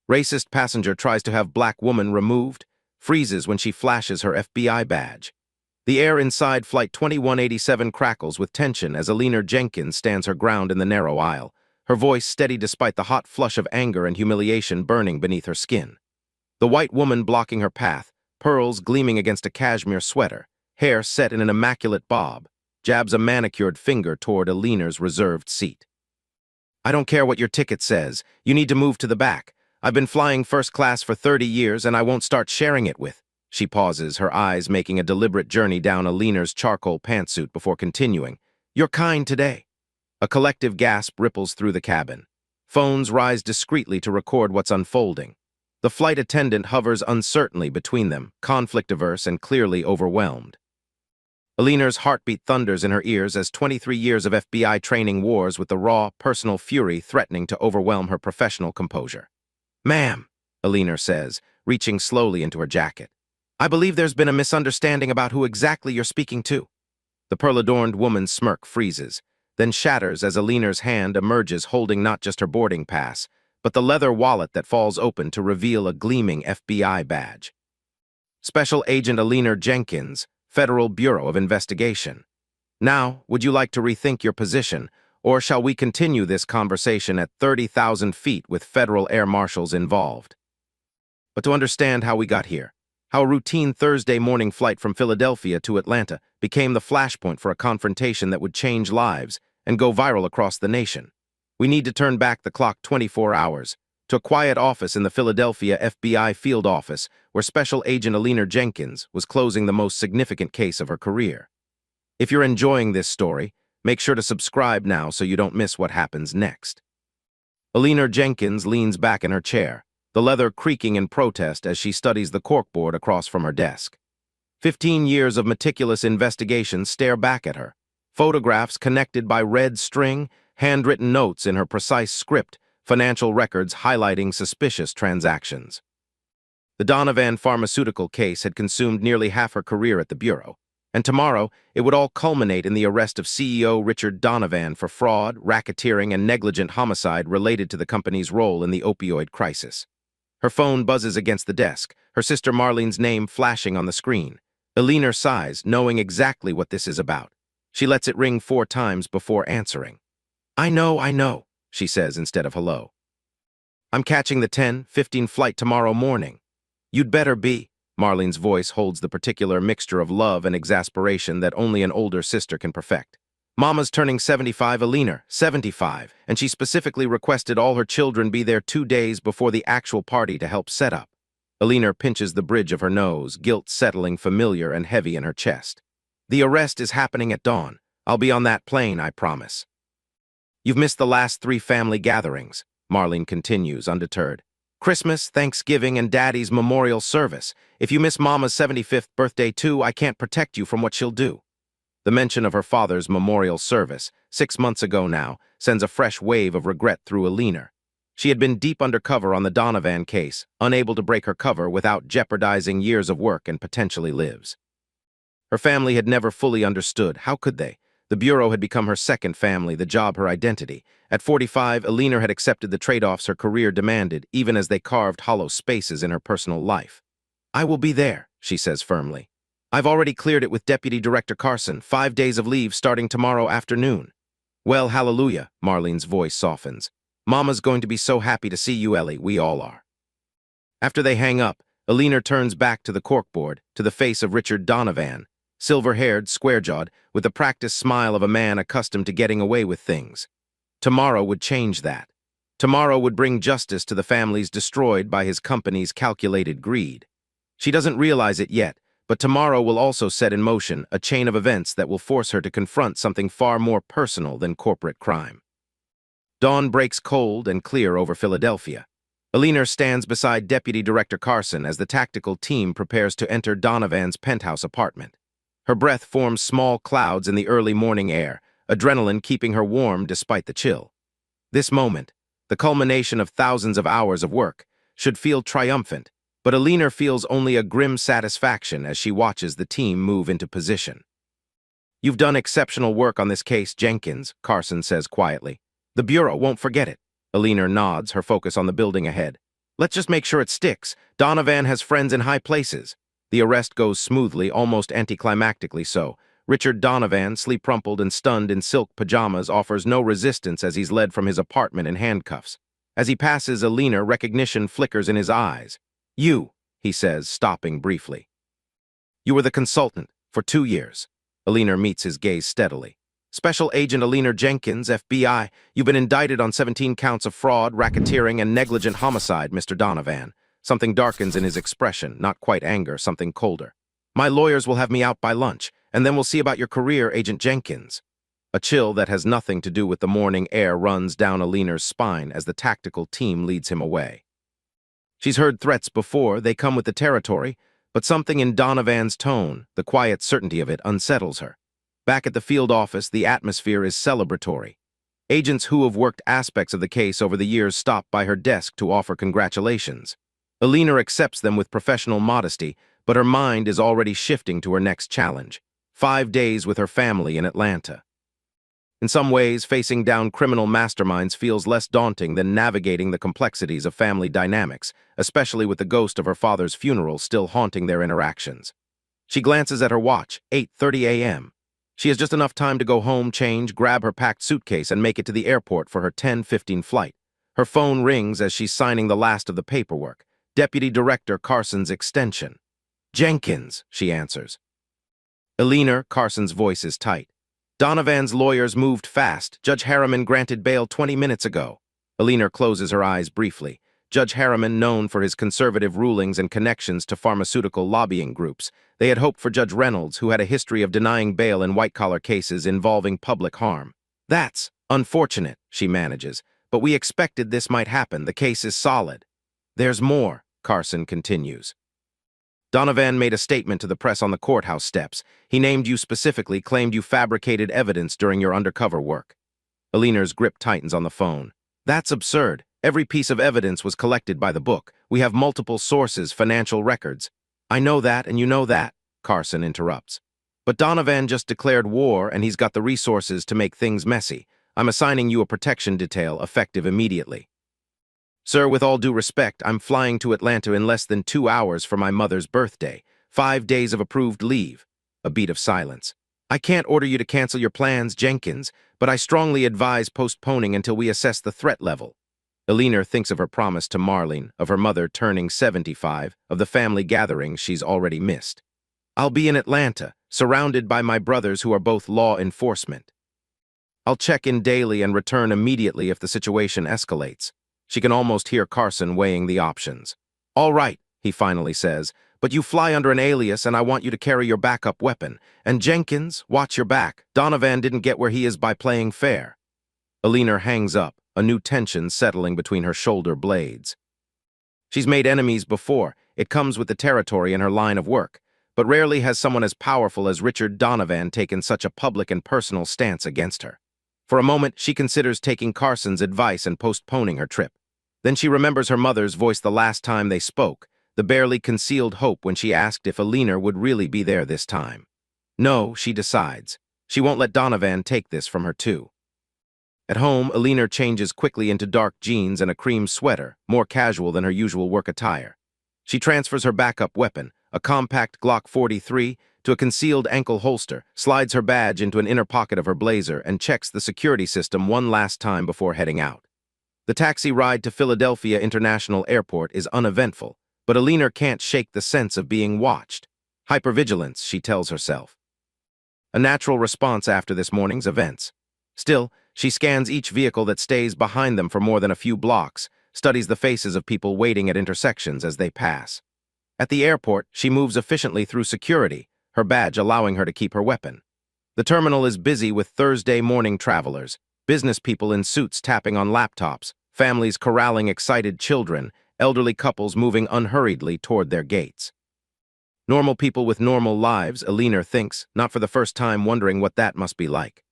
Racist passenger tries to have black woman removed, freezes when she flashes her FBI badge. The air inside Flight 2187 crackles with tension as Alina Jenkins stands her ground in the narrow aisle, her voice steady despite the hot flush of anger and humiliation burning beneath her skin. The white woman blocking her path, pearls gleaming against a cashmere sweater, hair set in an immaculate bob, jabs a manicured finger toward Alina's reserved seat. "I don't care what your ticket says. You need to move to the back. I've been flying first class for 30 years and I won't start sharing it with." She pauses, her eyes making a deliberate journey down Alina's charcoal pantsuit before continuing. "You're kind today." A collective gasp ripples through the cabin. Phones rise discreetly to record what's unfolding. The flight attendant hovers uncertainly between them, conflict-averse and clearly overwhelmed. Alina's heartbeat thunders in her ears as 23 years of FBI training wars with the raw, personal fury threatening to overwhelm her professional composure. "Ma'am," Alina says, reaching slowly into her jacket. "I believe there's been a misunderstanding about who exactly you're speaking to." The pearl-adorned woman's smirk freezes, then shatters as Alina's hand emerges holding not just her boarding pass, but the leather wallet that falls open to reveal a gleaming FBI badge. "Special Agent Alina Jenkins, Federal Bureau of Investigation. Now, would you like to rethink your position, or shall we continue this conversation at 30,000 feet with federal air marshals involved?" But to understand how we got here, how a routine Thursday morning flight from Philadelphia to Atlanta became the flashpoint for a confrontation that would change lives and go viral across the nation, we need to turn back the clock 24 hours to a quiet office in the Philadelphia FBI field office where Special Agent Alina Jenkins was closing the most significant case of her career. If you're enjoying this story, make sure to subscribe now so you don't miss what happens next. Alina Jenkins leans back in her chair, the leather creaking in protest as she studies the corkboard across from her desk. 15 years of meticulous investigation stare back at her, photographs connected by red string, handwritten notes in her precise script, financial records highlighting suspicious transactions. The Donovan pharmaceutical case had consumed nearly half her career at the Bureau, and tomorrow it would all culminate in the arrest of CEO Richard Donovan for fraud, racketeering, and negligent homicide related to the company's role in the opioid crisis. Her phone buzzes against the desk, her sister Marlene's name flashing on the screen. Alina sighs, knowing exactly what this is about. She lets it ring 4 times before answering. I know, she says instead of hello. "I'm catching the 10:15 flight tomorrow morning." "You'd better be." Marlene's voice holds the particular mixture of love and exasperation that only an older sister can perfect. "Mama's turning 75, Alina, 75, and she specifically requested all her children be there 2 days before the actual party to help set up." Alina pinches the bridge of her nose, guilt settling familiar and heavy in her chest. "The arrest is happening at dawn. I'll be on that plane, I promise." "You've missed the last 3 family gatherings," Marlene continues, undeterred. "Christmas, Thanksgiving, and Daddy's memorial service. If you miss Mama's 75th birthday too, I can't protect you from what she'll do." The mention of her father's memorial service, 6 months ago now, sends a fresh wave of regret through Alina. She had been deep undercover on the Donovan case, unable to break her cover without jeopardizing years of work and potentially lives. Her family had never fully understood. How could they? The Bureau had become her second family, the job her identity. At 45, Alina had accepted the trade-offs her career demanded, even as they carved hollow spaces in her personal life. "I will be there," she says firmly. "I've already cleared it with Deputy Director Carson, 5 days of leave starting tomorrow afternoon." "Well, hallelujah," Marlene's voice softens. "Mama's going to be so happy to see you, Ellie. We all are." After they hang up, Alina turns back to the corkboard, to the face of Richard Donovan, silver-haired, square-jawed, with the practiced smile of a man accustomed to getting away with things. Tomorrow would change that. Tomorrow would bring justice to the families destroyed by his company's calculated greed. She doesn't realize it yet, but tomorrow will also set in motion a chain of events that will force her to confront something far more personal than corporate crime. Dawn breaks cold and clear over Philadelphia. Alina stands beside Deputy Director Carson as the tactical team prepares to enter Donovan's penthouse apartment. Her breath forms small clouds in the early morning air, adrenaline keeping her warm despite the chill. This moment, the culmination of thousands of hours of work, should feel triumphant, but Alina feels only a grim satisfaction as she watches the team move into position. "You've done exceptional work on this case, Jenkins," Carson says quietly. "The Bureau won't forget it." Alina nods, her focus on the building ahead. Let's just make sure it sticks. Donovan has friends in high places. The arrest goes smoothly, almost anticlimactically so. Richard Donovan, sleep-rumpled and stunned in silk pajamas, offers no resistance as he's led from his apartment in handcuffs. As he passes Alina, recognition flickers in his eyes. "You," he says, stopping briefly. "You were the consultant for 2 years." Alina meets his gaze steadily. "Special Agent Alina Jenkins, FBI, you've been indicted on 17 counts of fraud, racketeering, and negligent homicide, Mr. Donovan." Something darkens in his expression, not quite anger, something colder. "My lawyers will have me out by lunch, and then we'll see about your career, Agent Jenkins." A chill that has nothing to do with the morning air runs down Alina's spine as the tactical team leads him away. She's heard threats before, they come with the territory, but something in Donovan's tone, the quiet certainty of it, unsettles her. Back at the field office, the atmosphere is celebratory. Agents who have worked aspects of the case over the years stop by her desk to offer congratulations. Alina accepts them with professional modesty, but her mind is already shifting to her next challenge: 5 days with her family in Atlanta. In some ways, facing down criminal masterminds feels less daunting than navigating the complexities of family dynamics, especially with the ghost of her father's funeral still haunting their interactions. She glances at her watch, 8:30 a.m. She has just enough time to go home, change, grab her packed suitcase, and make it to the airport for her 10:15 flight. Her phone rings as she's signing the last of the paperwork. Deputy Director Carson's extension. "Jenkins," she answers. "Alina," Carson's voice is tight. "Donovan's lawyers moved fast. Judge Harriman granted bail 20 minutes ago." Alina closes her eyes briefly. Judge Harriman, known for his conservative rulings and connections to pharmaceutical lobbying groups. They had hoped for Judge Reynolds, who had a history of denying bail in white-collar cases involving public harm. "That's unfortunate," she manages, "but we expected this might happen. The case is solid." "There's more," Carson continues. "Donovan made a statement to the press on the courthouse steps. He named you specifically, claimed you fabricated evidence during your undercover work." Alina's grip tightens on the phone. "That's absurd. Every piece of evidence was collected by the book. We have multiple sources, financial records." "I know that, and you know that," Carson interrupts. "But Donovan just declared war, and he's got the resources to make things messy. I'm assigning you a protection detail, effective immediately." "Sir, with all due respect, I'm flying to Atlanta in less than 2 hours for my mother's birthday. 5 days of approved leave." A beat of silence. "I can't order you to cancel your plans, Jenkins, but I strongly advise postponing until we assess the threat level." Alina thinks of her promise to Marlene, of her mother turning 75, of the family gatherings she's already missed. "I'll be in Atlanta, surrounded by my brothers who are both law enforcement. I'll check in daily and return immediately if the situation escalates." She can almost hear Carson weighing the options. "All right," he finally says, "but you fly under an alias and I want you to carry your backup weapon. And Jenkins, watch your back. Donovan didn't get where he is by playing fair." Alina hangs up, a new tension settling between her shoulder blades. She's made enemies before. It comes with the territory in her line of work. But rarely has someone as powerful as Richard Donovan taken such a public and personal stance against her. For a moment, she considers taking Carson's advice and postponing her trip. Then she remembers her mother's voice the last time they spoke, the barely concealed hope when she asked if Alina would really be there this time. No, she decides. She won't let Donovan take this from her too. At home, Alina changes quickly into dark jeans and a cream sweater, more casual than her usual work attire. She transfers her backup weapon, a compact Glock 43, to a concealed ankle holster, slides her badge into an inner pocket of her blazer, and checks the security system one last time before heading out. The taxi ride to Philadelphia International Airport is uneventful, but Alina can't shake the sense of being watched. Hypervigilance, she tells herself. A natural response after this morning's events. Still, she scans each vehicle that stays behind them for more than a few blocks, studies the faces of people waiting at intersections as they pass. At the airport, she moves efficiently through security, her badge allowing her to keep her weapon. The terminal is busy with Thursday morning travelers, business people in suits tapping on laptops, families corralling excited children, elderly couples moving unhurriedly toward their gates. Normal people with normal lives, Alina thinks, not for the first time wondering what that must be like.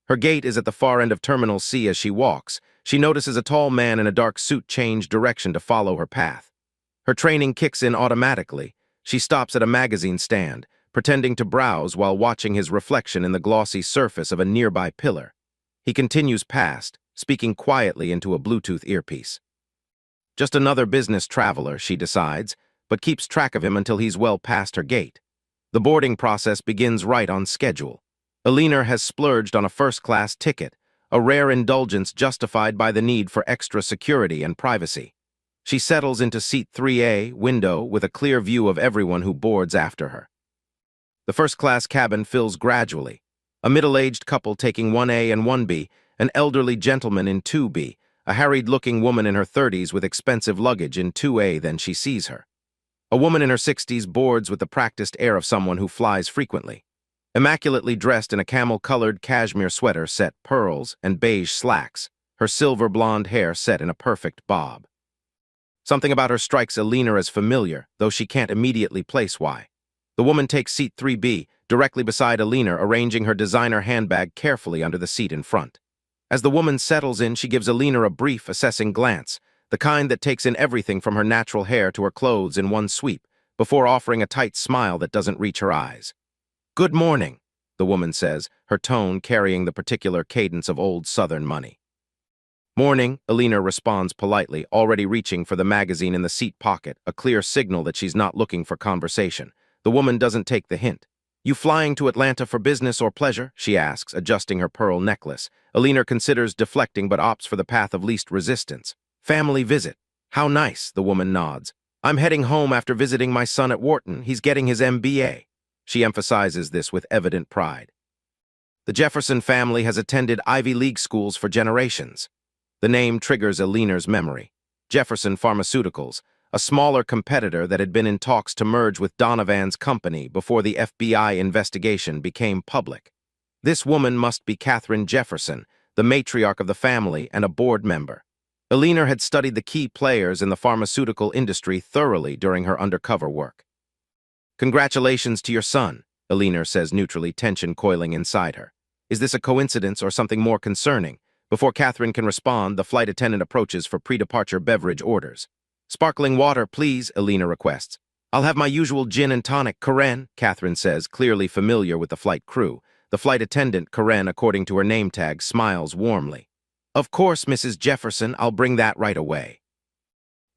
Her gate is at the far end of Terminal C as she walks. She notices a tall man in a dark suit change direction to follow her path. Her training kicks in automatically. She stops at a magazine stand, pretending to browse while watching his reflection in the glossy surface of a nearby pillar. He continues past, speaking quietly into a Bluetooth earpiece. Just another business traveler, she decides, but keeps track of him until he's well past her gate. The boarding process begins right on schedule. Alina has splurged on a first-class ticket, a rare indulgence justified by the need for extra security and privacy. She settles into seat 3A, window, with a clear view of everyone who boards after her. The first-class cabin fills gradually. A middle-aged couple taking 1A and 1B, an elderly gentleman in 2B, a harried-looking woman in her 30s with expensive luggage in 2A. Then she sees her. A woman in her 60s boards with the practiced air of someone who flies frequently. Immaculately dressed in a camel-colored cashmere sweater set pearls and beige slacks, her silver blonde hair set in a perfect bob. Something about her strikes Alina as familiar, though she can't immediately place why. The woman takes seat 3B, directly beside Alina, arranging her designer handbag carefully under the seat in front. As the woman settles in, she gives Alina a brief, assessing glance, the kind that takes in everything from her natural hair to her clothes in one sweep, before offering a tight smile that doesn't reach her eyes. "Good morning," the woman says, her tone carrying the particular cadence of old Southern money. "Morning," Alina responds politely, already reaching for the magazine in the seat pocket, a clear signal that she's not looking for conversation. The woman doesn't take the hint. "You flying to Atlanta for business or pleasure?" she asks, adjusting her pearl necklace. Alina considers deflecting but opts for the path of least resistance. "Family visit." "How nice," the woman nods. "I'm heading home after visiting my son at Wharton. He's getting his MBA. She emphasizes this with evident pride. The Jefferson family has attended Ivy League schools for generations. The name triggers Alina's memory. Jefferson Pharmaceuticals, a smaller competitor that had been in talks to merge with Donovan's company before the FBI investigation became public. This woman must be Katharine Jefferson, the matriarch of the family and a board member. Alina had studied the key players in the pharmaceutical industry thoroughly during her undercover work. "Congratulations to your son," Alina says neutrally, tension coiling inside her. Is this a coincidence or something more concerning? Before Katharine can respond, the flight attendant approaches for pre-departure beverage orders. "Sparkling water, please," Alina requests. "I'll have my usual gin and tonic, Karen," Katharine says, clearly familiar with the flight crew. The flight attendant, Karen, according to her name tag, smiles warmly. "Of course, Mrs. Jefferson, I'll bring that right away."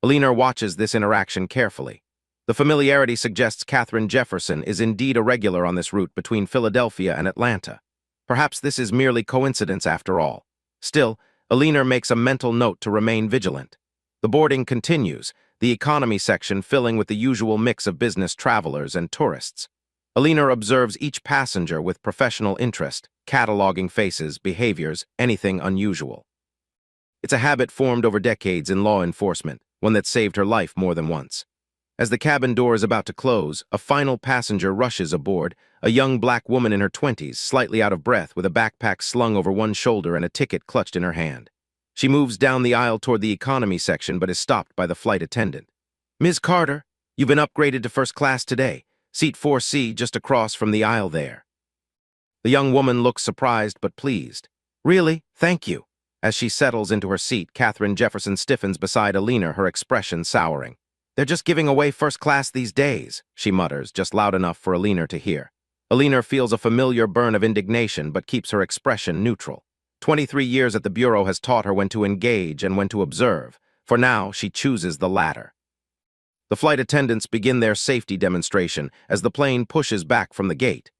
Alina watches this interaction carefully. The familiarity suggests Katharine Jefferson is indeed a regular on this route between Philadelphia and Atlanta. Perhaps this is merely coincidence after all. Still, Alina makes a mental note to remain vigilant. The boarding continues, the economy section filling with the usual mix of business travelers and tourists. Alina observes each passenger with professional interest, cataloging faces, behaviors, anything unusual. It's a habit formed over decades in law enforcement, one that saved her life more than once. As the cabin door is about to close, a final passenger rushes aboard, a young black woman in her 20s, slightly out of breath with a backpack slung over one shoulder and a ticket clutched in her hand. She moves down the aisle toward the economy section but is stopped by the flight attendant. "Ms. Carter, you've been upgraded to first class today. Seat 4C just across from the aisle there." The young woman looks surprised but pleased. "Really? Thank you." As she settles into her seat, Katharine Jefferson stiffens beside Alina, her expression souring. "They're just giving away first class these days," she mutters, just loud enough for Alina to hear. Alina feels a familiar burn of indignation but keeps her expression neutral. 23 years at the Bureau has taught her when to engage and when to observe. For now, she chooses the latter. The flight attendants begin their safety demonstration as the plane pushes back from the gate.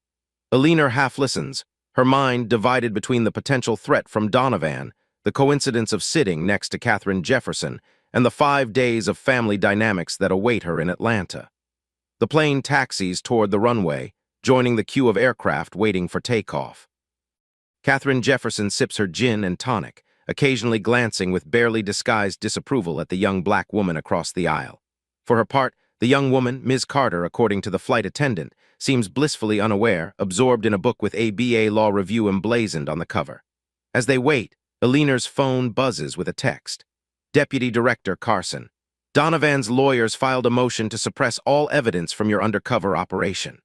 Alina half listens, her mind divided between the potential threat from Donovan, the coincidence of sitting next to Katharine Jefferson, and the 5 days of family dynamics that await her in Atlanta. The plane taxis toward the runway, joining the queue of aircraft waiting for takeoff. Katharine Jefferson sips her gin and tonic, occasionally glancing with barely disguised disapproval at the young black woman across the aisle. For her part, the young woman, Ms. Carter, according to the flight attendant, seems blissfully unaware, absorbed in a book with ABA Law Review emblazoned on the cover. As they wait, Alina's phone buzzes with a text. "Deputy Director Carson, Donovan's lawyers filed a motion to suppress all evidence from your undercover operation.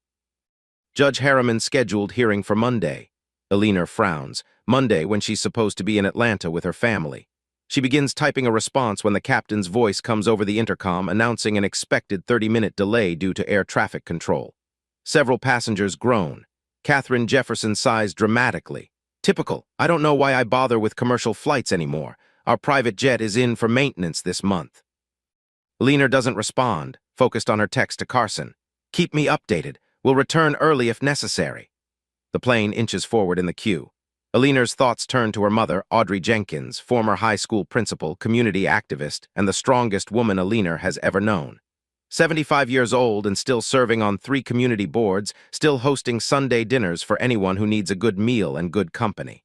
Judge Harriman scheduled hearing for Monday." Alina frowns. Monday, when she's supposed to be in Atlanta with her family. She begins typing a response when the captain's voice comes over the intercom announcing an expected 30-minute delay due to air traffic control. Several passengers groan. Katharine Jefferson sighs dramatically. "Typical. I don't know why I bother with commercial flights anymore. Our private jet is in for maintenance this month." Alina doesn't respond, focused on her text to Carson. Keep me updated. We'll return early if necessary. The plane inches forward in the queue. Alina's thoughts turn to her mother, Audrey Jenkins, former high school principal, community activist, and the strongest woman Alina has ever known. 75 years old and still serving on 3 community boards, still hosting Sunday dinners for anyone who needs a good meal and good company.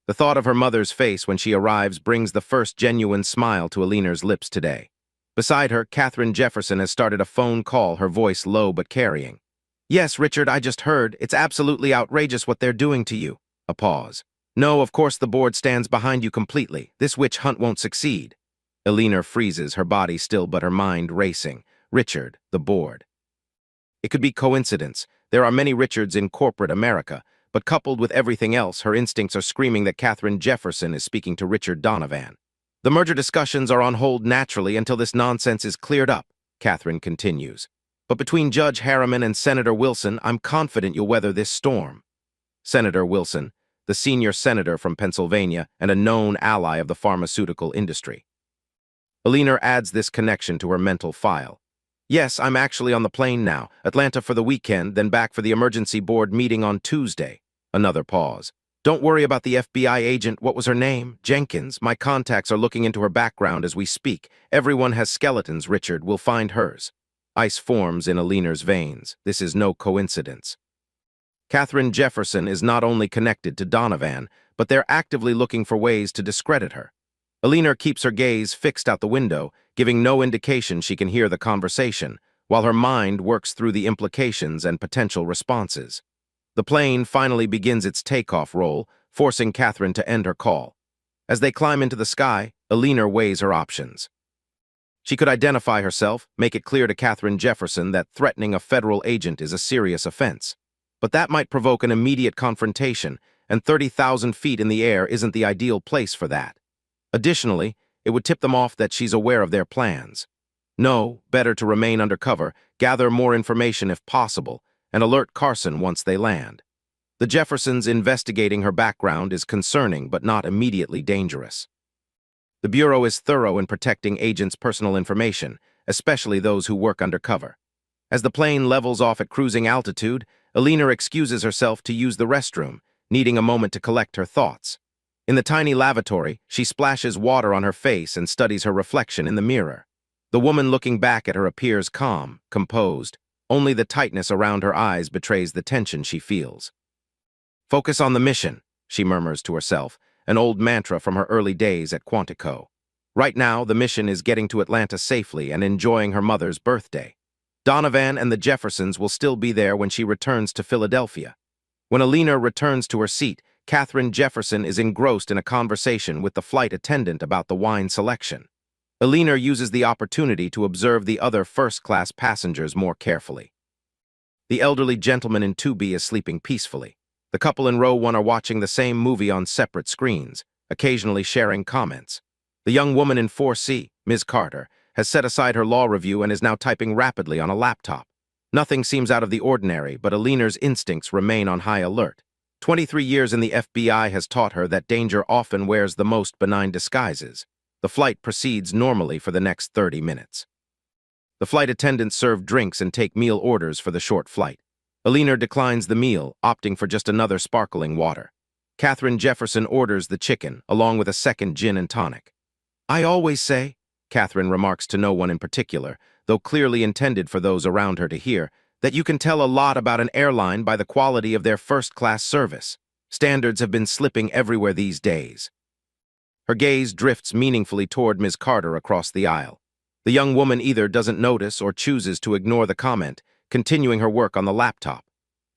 The thought of her mother's face when she arrives brings the first genuine smile to Alina's lips today. Beside her, Katherine Jefferson has started a phone call, her voice low but carrying. Yes, Richard, I just heard. It's absolutely outrageous what they're doing to you. A pause. No, of course the board stands behind you completely. This witch hunt won't succeed. Alina freezes, her body still but her mind racing. Richard, the board. It could be coincidence. There are many Richards in corporate America, but coupled with everything else, her instincts are screaming that Katherine Jefferson is speaking to Richard Donovan. The merger discussions are on hold naturally until this nonsense is cleared up, Katherine continues. But between Judge Harriman and Senator Wilson, I'm confident you'll weather this storm. Senator Wilson, the senior senator from Pennsylvania and a known ally of the pharmaceutical industry. Alina adds this connection to her mental file. Yes, I'm actually on the plane now, Atlanta for the weekend, then back for the emergency board meeting on Tuesday. Another pause. Don't worry about the FBI agent, what was her name? Jenkins. My contacts are looking into her background as we speak. Everyone has skeletons, Richard. We'll find hers. Ice forms in Alina's veins. This is no coincidence. Katherine Jefferson is not only connected to Donovan, but they're actively looking for ways to discredit her. Alina keeps her gaze fixed out the window, giving no indication she can hear the conversation, while her mind works through the implications and potential responses. The plane finally begins its takeoff roll, forcing Katherine to end her call. As they climb into the sky, Alina weighs her options. She could identify herself, make it clear to Katherine Jefferson that threatening a federal agent is a serious offense. But that might provoke an immediate confrontation, and 30,000 feet in the air isn't the ideal place for that. Additionally, it would tip them off that she's aware of their plans. No, better to remain undercover, gather more information if possible, and alert Carson once they land. The Jeffersons investigating her background is concerning but not immediately dangerous. The Bureau is thorough in protecting agents' personal information, especially those who work undercover. As the plane levels off at cruising altitude, Alina excuses herself to use the restroom, needing a moment to collect her thoughts. In the tiny lavatory, she splashes water on her face and studies her reflection in the mirror. The woman looking back at her appears calm, composed. Only the tightness around her eyes betrays the tension she feels. Focus on the mission, she murmurs to herself, an old mantra from her early days at Quantico. Right now, the mission is getting to Atlanta safely and enjoying her mother's birthday. Donovan and the Jeffersons will still be there when she returns to Philadelphia. When Alina returns to her seat, Katherine Jefferson is engrossed in a conversation with the flight attendant about the wine selection. Alina uses the opportunity to observe the other first-class passengers more carefully. The elderly gentleman in 2B is sleeping peacefully. The couple in row 1 are watching the same movie on separate screens, occasionally sharing comments. The young woman in 4C, Ms. Carter, has set aside her law review and is now typing rapidly on a laptop. Nothing seems out of the ordinary, but Alina's instincts remain on high alert. 23 years in the FBI has taught her that danger often wears the most benign disguises. The flight proceeds normally for the next 30 minutes. The flight attendants serve drinks and take meal orders for the short flight. Alina declines the meal, opting for just another sparkling water. Katherine Jefferson orders the chicken, along with a second gin and tonic. I always say, Katherine remarks to no one in particular, though clearly intended for those around her to hear, that you can tell a lot about an airline by the quality of their first-class service. Standards have been slipping everywhere these days. Her gaze drifts meaningfully toward Ms. Carter across the aisle. The young woman either doesn't notice or chooses to ignore the comment, continuing her work on the laptop.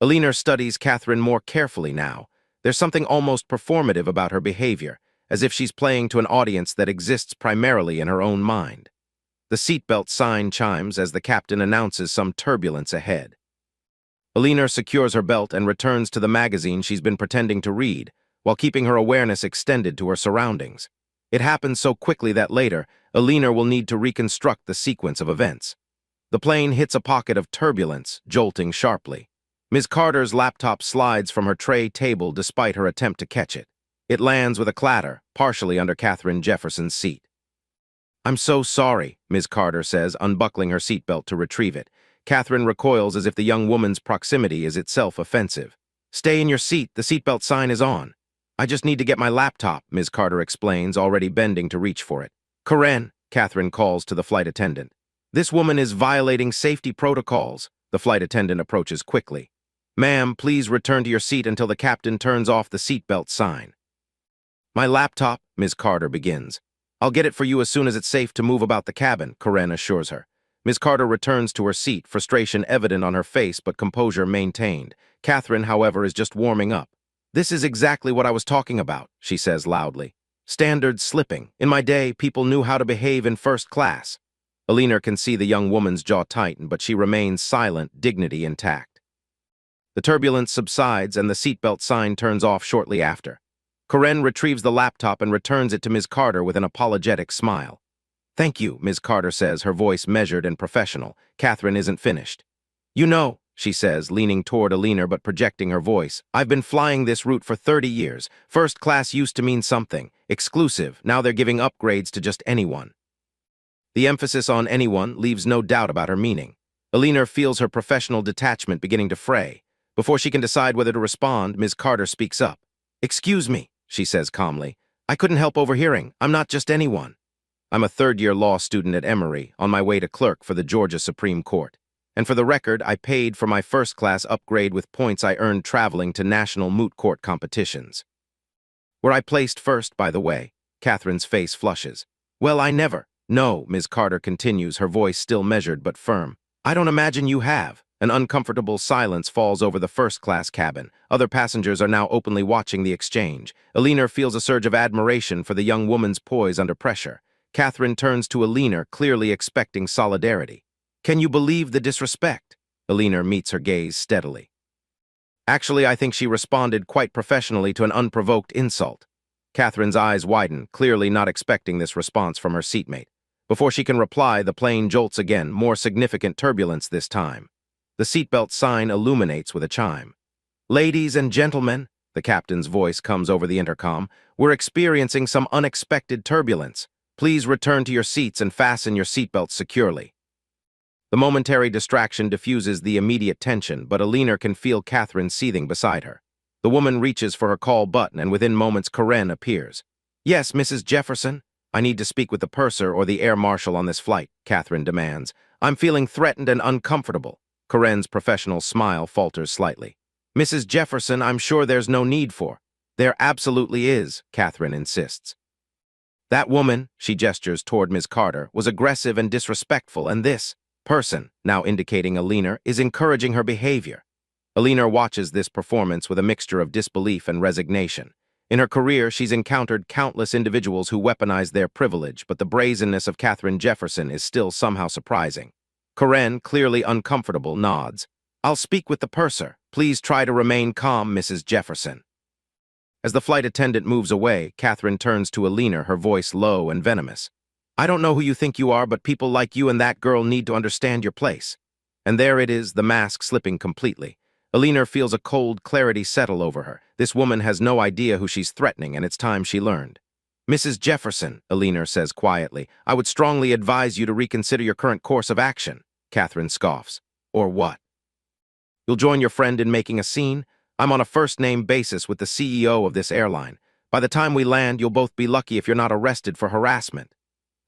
Alina studies Katherine more carefully now. There's something almost performative about her behavior, as if she's playing to an audience that exists primarily in her own mind. The seatbelt sign chimes as the captain announces some turbulence ahead. Alina secures her belt and returns to the magazine she's been pretending to read, while keeping her awareness extended to her surroundings. It happens so quickly that later, Alina will need to reconstruct the sequence of events. The plane hits a pocket of turbulence, jolting sharply. Ms. Carter's laptop slides from her tray table despite her attempt to catch it. It lands with a clatter, partially under Katherine Jefferson's seat. I'm so sorry, Ms. Carter says, unbuckling her seatbelt to retrieve it. Catherine recoils as if the young woman's proximity is itself offensive. Stay in your seat, the seatbelt sign is on. I just need to get my laptop, Ms. Carter explains, already bending to reach for it. Karen, Catherine calls to the flight attendant. This woman is violating safety protocols. The flight attendant approaches quickly. Ma'am, please return to your seat until the captain turns off the seatbelt sign. My laptop, Ms. Carter begins. I'll get it for you as soon as it's safe to move about the cabin, Karen assures her. Ms. Carter returns to her seat, frustration evident on her face but composure maintained. Catherine, however, is just warming up. This is exactly what I was talking about, she says loudly. Standards slipping. In my day, people knew how to behave in first class. Alina can see the young woman's jaw tighten, but she remains silent, dignity intact. The turbulence subsides and the seatbelt sign turns off shortly after. Karen retrieves the laptop and returns it to Ms. Carter with an apologetic smile. Thank you, Ms. Carter says, her voice measured and professional. Catherine isn't finished. You know, she says, leaning toward Alina but projecting her voice, I've been flying this route for 30 years. First class used to mean something. Exclusive. Now they're giving upgrades to just anyone. The emphasis on anyone leaves no doubt about her meaning. Alina feels her professional detachment beginning to fray. Before she can decide whether to respond, Ms. Carter speaks up. Excuse me, she says calmly. I couldn't help overhearing. I'm not just anyone. I'm a third-year law student at Emory, on my way to clerk for the Georgia Supreme Court. And for the record, I paid for my first-class upgrade with points I earned traveling to national moot court competitions. Were I placed first, by the way? Catherine's face flushes. Well, I never. No, Ms. Carter continues, her voice still measured but firm. I don't imagine you have. An uncomfortable silence falls over the first-class cabin. Other passengers are now openly watching the exchange. Alina feels a surge of admiration for the young woman's poise under pressure. Catherine turns to Alina, clearly expecting solidarity. Can you believe the disrespect? Alina meets her gaze steadily. Actually, I think she responded quite professionally to an unprovoked insult. Catherine's eyes widen, clearly not expecting this response from her seatmate. Before she can reply, the plane jolts again, more significant turbulence this time. The seatbelt sign illuminates with a chime. Ladies and gentlemen, the captain's voice comes over the intercom, we're experiencing some unexpected turbulence. Please return to your seats and fasten your seatbelts securely. The momentary distraction diffuses the immediate tension, but Alina can feel Catherine seething beside her. The woman reaches for her call button, and within moments Karen appears. Yes, Mrs. Jefferson? I need to speak with the purser or the air marshal on this flight, Catherine demands. I'm feeling threatened and uncomfortable. Karen's professional smile falters slightly. Mrs. Jefferson, I'm sure there's no need for. There absolutely is, Catherine insists. That woman, she gestures toward Ms. Carter, was aggressive and disrespectful, and this person, now indicating Alina, is encouraging her behavior. Alina watches this performance with a mixture of disbelief and resignation. In her career, she's encountered countless individuals who weaponize their privilege, but the brazenness of Catherine Jefferson is still somehow surprising. Karen, clearly uncomfortable, nods. I'll speak with the purser. Please try to remain calm, Mrs. Jefferson. As the flight attendant moves away, Catherine turns to Alina, her voice low and venomous. I don't know who you think you are, but people like you and that girl need to understand your place. And there it is, the mask slipping completely. Alina feels a cold clarity settle over her. This woman has no idea who she's threatening, and it's time she learned. Mrs. Jefferson, Alina says quietly, I would strongly advise you to reconsider your current course of action. Catherine scoffs. Or what? You'll join your friend in making a scene? I'm on a first-name basis with the CEO of this airline. By the time we land, you'll both be lucky if you're not arrested for harassment.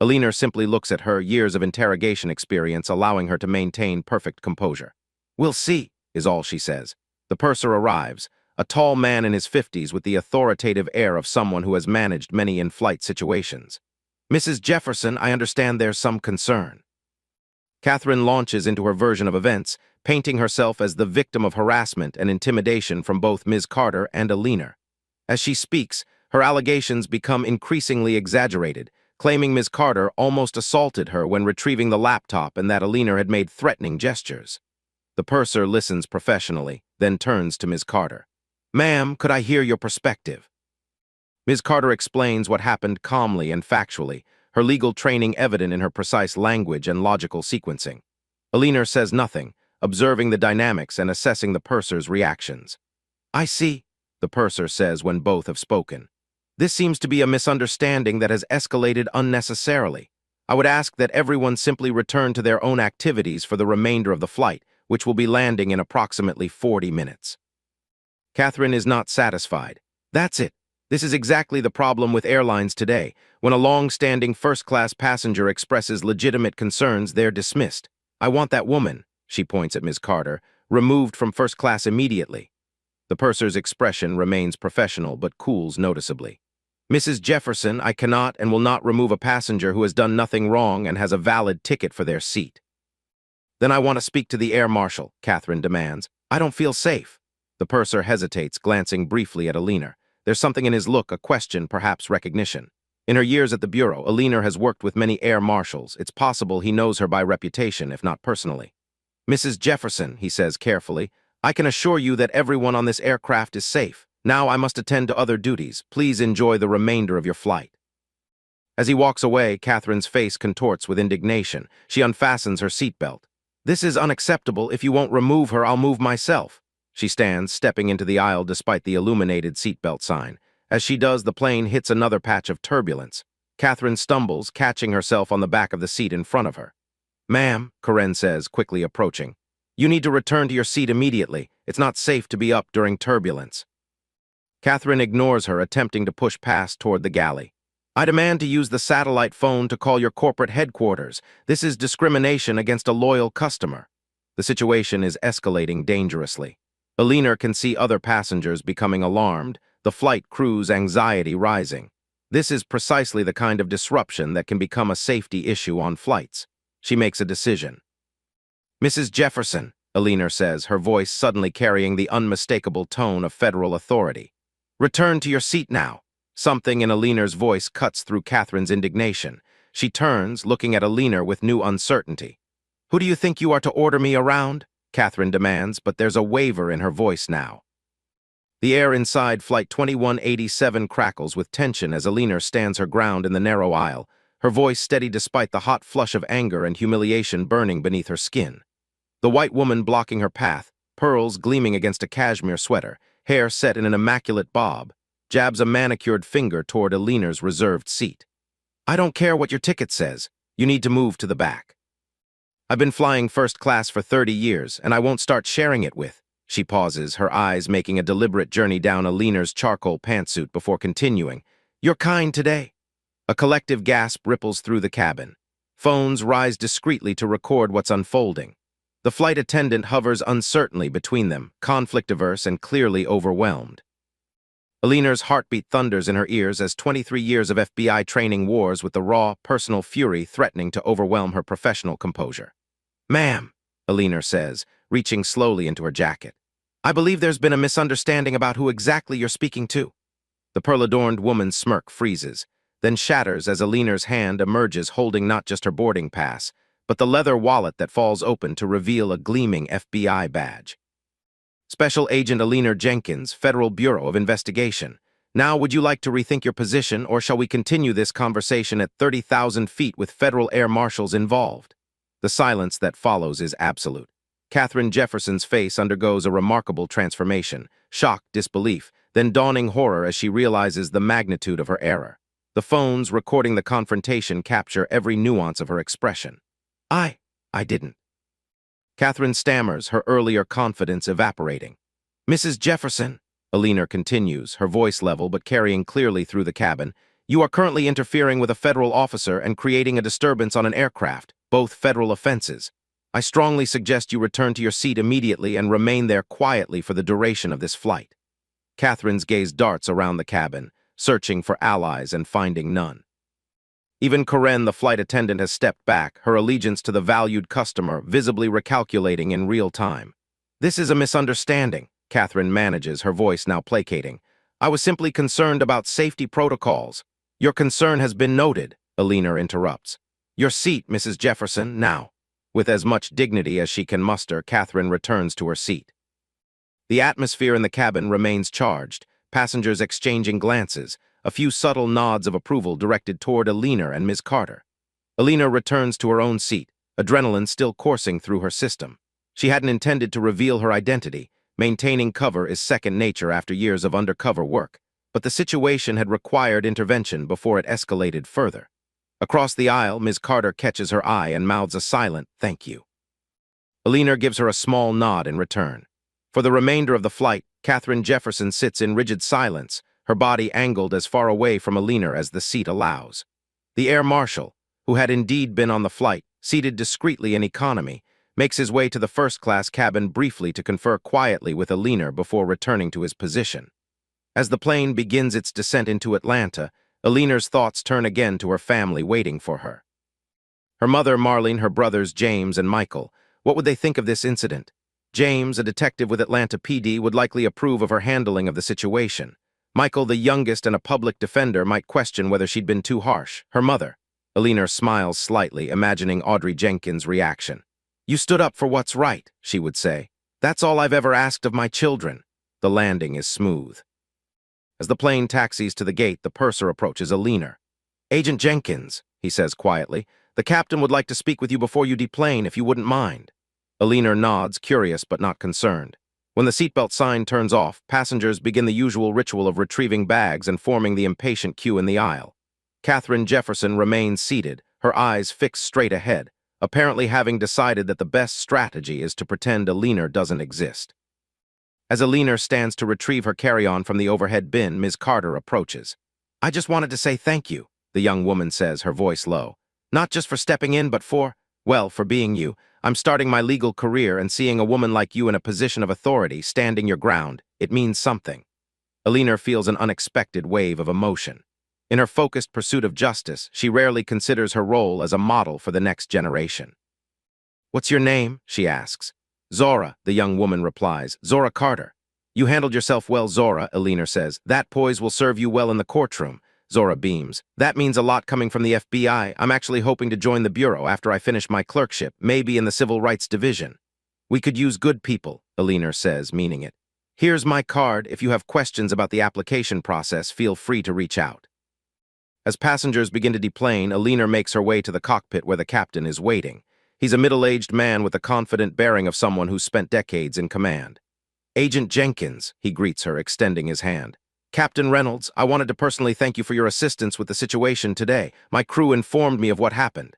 Alina simply looks at her, years of interrogation experience allowing her to maintain perfect composure. We'll see, is all she says. The purser arrives, a tall man in his 50s with the authoritative air of someone who has managed many in-flight situations. Mrs. Jefferson, I understand there's some concern. Catherine launches into her version of events, painting herself as the victim of harassment and intimidation from both Ms. Carter and Alina. As she speaks, her allegations become increasingly exaggerated, claiming Ms. Carter almost assaulted her when retrieving the laptop and that Alina had made threatening gestures. The purser listens professionally, then turns to Ms. Carter. Ma'am, could I hear your perspective? Ms. Carter explains what happened calmly and factually, her legal training evident in her precise language and logical sequencing. Alina says nothing, observing the dynamics and assessing the purser's reactions. I see, the purser says when both have spoken. This seems to be a misunderstanding that has escalated unnecessarily. I would ask that everyone simply return to their own activities for the remainder of the flight, which will be landing in approximately 40 minutes. Catherine is not satisfied. That's it. This is exactly the problem with airlines today. When a long-standing first-class passenger expresses legitimate concerns, they're dismissed. I want that woman, she points at Ms. Carter, removed from first class immediately. The purser's expression remains professional but cools noticeably. Mrs. Jefferson, I cannot and will not remove a passenger who has done nothing wrong and has a valid ticket for their seat. Then I want to speak to the air marshal, Catherine demands. I don't feel safe. The purser hesitates, glancing briefly at Alina. There's something in his look, a question, perhaps recognition. In her years at the Bureau, Alina has worked with many air marshals. It's possible he knows her by reputation, if not personally. Mrs. Jefferson, he says carefully, I can assure you that everyone on this aircraft is safe. Now I must attend to other duties. Please enjoy the remainder of your flight. As he walks away, Catherine's face contorts with indignation. She unfastens her seatbelt. This is unacceptable. If you won't remove her, I'll move myself. She stands, stepping into the aisle despite the illuminated seatbelt sign. As she does, the plane hits another patch of turbulence. Catherine stumbles, catching herself on the back of the seat in front of her. Ma'am, Karen says, quickly approaching. You need to return to your seat immediately. It's not safe to be up during turbulence. Catherine ignores her, attempting to push past toward the galley. I demand to use the satellite phone to call your corporate headquarters. This is discrimination against a loyal customer. The situation is escalating dangerously. Alina can see other passengers becoming alarmed, the flight crew's anxiety rising. This is precisely the kind of disruption that can become a safety issue on flights. She makes a decision. Mrs. Jefferson, Alina says, her voice suddenly carrying the unmistakable tone of federal authority. Return to your seat now. Something in Alina's voice cuts through Catherine's indignation. She turns, looking at Alina with new uncertainty. Who do you think you are to order me around? Catherine demands, but there's a waver in her voice now. The air inside Flight 2187 crackles with tension as Alina stands her ground in the narrow aisle, her voice steady despite the hot flush of anger and humiliation burning beneath her skin. The white woman blocking her path, pearls gleaming against a cashmere sweater, hair set in an immaculate bob, jabs a manicured finger toward Alina's reserved seat. I don't care what your ticket says. You need to move to the back. I've been flying first class for 30 years, and I won't start sharing it with. She pauses, her eyes making a deliberate journey down Alina's charcoal pantsuit before continuing. You're kind today. A collective gasp ripples through the cabin. Phones rise discreetly to record what's unfolding. The flight attendant hovers uncertainly between them, conflict-averse and clearly overwhelmed. Alina's heartbeat thunders in her ears as 23 years of FBI training wars with the raw, personal fury threatening to overwhelm her professional composure. Ma'am, Alina says, reaching slowly into her jacket. I believe there's been a misunderstanding about who exactly you're speaking to. The pearl-adorned woman's smirk freezes, then shatters as Alina's hand emerges holding not just her boarding pass, but the leather wallet that falls open to reveal a gleaming FBI badge. Special Agent Alina Jenkins, Federal Bureau of Investigation. Now, would you like to rethink your position, or shall we continue this conversation at 30,000 feet with federal air marshals involved? The silence that follows is absolute. Catherine Jefferson's face undergoes a remarkable transformation, shock, disbelief, then dawning horror as she realizes the magnitude of her error. The phones recording the confrontation capture every nuance of her expression. I didn't. Catherine stammers, her earlier confidence evaporating. Mrs. Jefferson, Alina continues, her voice level but carrying clearly through the cabin, you are currently interfering with a federal officer and creating a disturbance on an aircraft, both federal offenses. I strongly suggest you return to your seat immediately and remain there quietly for the duration of this flight. Catherine's gaze darts around the cabin, searching for allies and finding none. Even Karen, the flight attendant, has stepped back, her allegiance to the valued customer visibly recalculating in real time. This is a misunderstanding, Catherine manages, her voice now placating. I was simply concerned about safety protocols. Your concern has been noted, Alina interrupts. Your seat, Mrs. Jefferson, now. With as much dignity as she can muster, Catherine returns to her seat. The atmosphere in the cabin remains charged, passengers exchanging glances, a few subtle nods of approval directed toward Alina and Ms. Carter. Alina returns to her own seat, adrenaline still coursing through her system. She hadn't intended to reveal her identity. Maintaining cover is second nature after years of undercover work, but the situation had required intervention before it escalated further. Across the aisle, Ms. Carter catches her eye and mouths a silent "thank you." Alina gives her a small nod in return. For the remainder of the flight, Katherine Jefferson sits in rigid silence, her body angled as far away from Alina as the seat allows. The air marshal, who had indeed been on the flight, seated discreetly in economy, makes his way to the first-class cabin briefly to confer quietly with Alina before returning to his position. As the plane begins its descent into Atlanta, Alina's thoughts turn again to her family waiting for her. Her mother, Marlene, her brothers, James and Michael. What would they think of this incident? James, a detective with Atlanta PD, would likely approve of her handling of the situation. Michael, the youngest and a public defender, might question whether she'd been too harsh. Her mother. Alina smiles slightly, imagining Audrey Jenkins' reaction. "You stood up for what's right," she would say. "That's all I've ever asked of my children." The landing is smooth. As the plane taxis to the gate, the purser approaches Alina. "Agent Jenkins," he says quietly, "the captain would like to speak with you before you deplane, if you wouldn't mind." Alina nods, curious but not concerned. When the seatbelt sign turns off, passengers begin the usual ritual of retrieving bags and forming the impatient queue in the aisle. Katherine Jefferson remains seated, her eyes fixed straight ahead, apparently having decided that the best strategy is to pretend Alina doesn't exist. As Alina stands to retrieve her carry-on from the overhead bin, Ms. Carter approaches. "I just wanted to say thank you," the young woman says, her voice low. "Not just for stepping in, but for being you. I'm starting my legal career, and seeing a woman like you in a position of authority, standing your ground, it means something." Alina feels an unexpected wave of emotion. In her focused pursuit of justice, she rarely considers her role as a model for the next generation. "What's your name?" she asks. "Zora," the young woman replies. "Zora Carter." "You handled yourself well, Zora," Alina says. "That poise will serve you well in the courtroom." Zora beams. "That means a lot coming from the FBI. I'm actually hoping to join the Bureau after I finish my clerkship, maybe in the Civil Rights Division." "We could use good people," Alina says, meaning it. "Here's my card. If you have questions about the application process, feel free to reach out." As passengers begin to deplane, Alina makes her way to the cockpit where the captain is waiting. He's a middle-aged man with the confident bearing of someone who's spent decades in command. "Agent Jenkins," he greets her, extending his hand. "Captain Reynolds, I wanted to personally thank you for your assistance with the situation today. My crew informed me of what happened."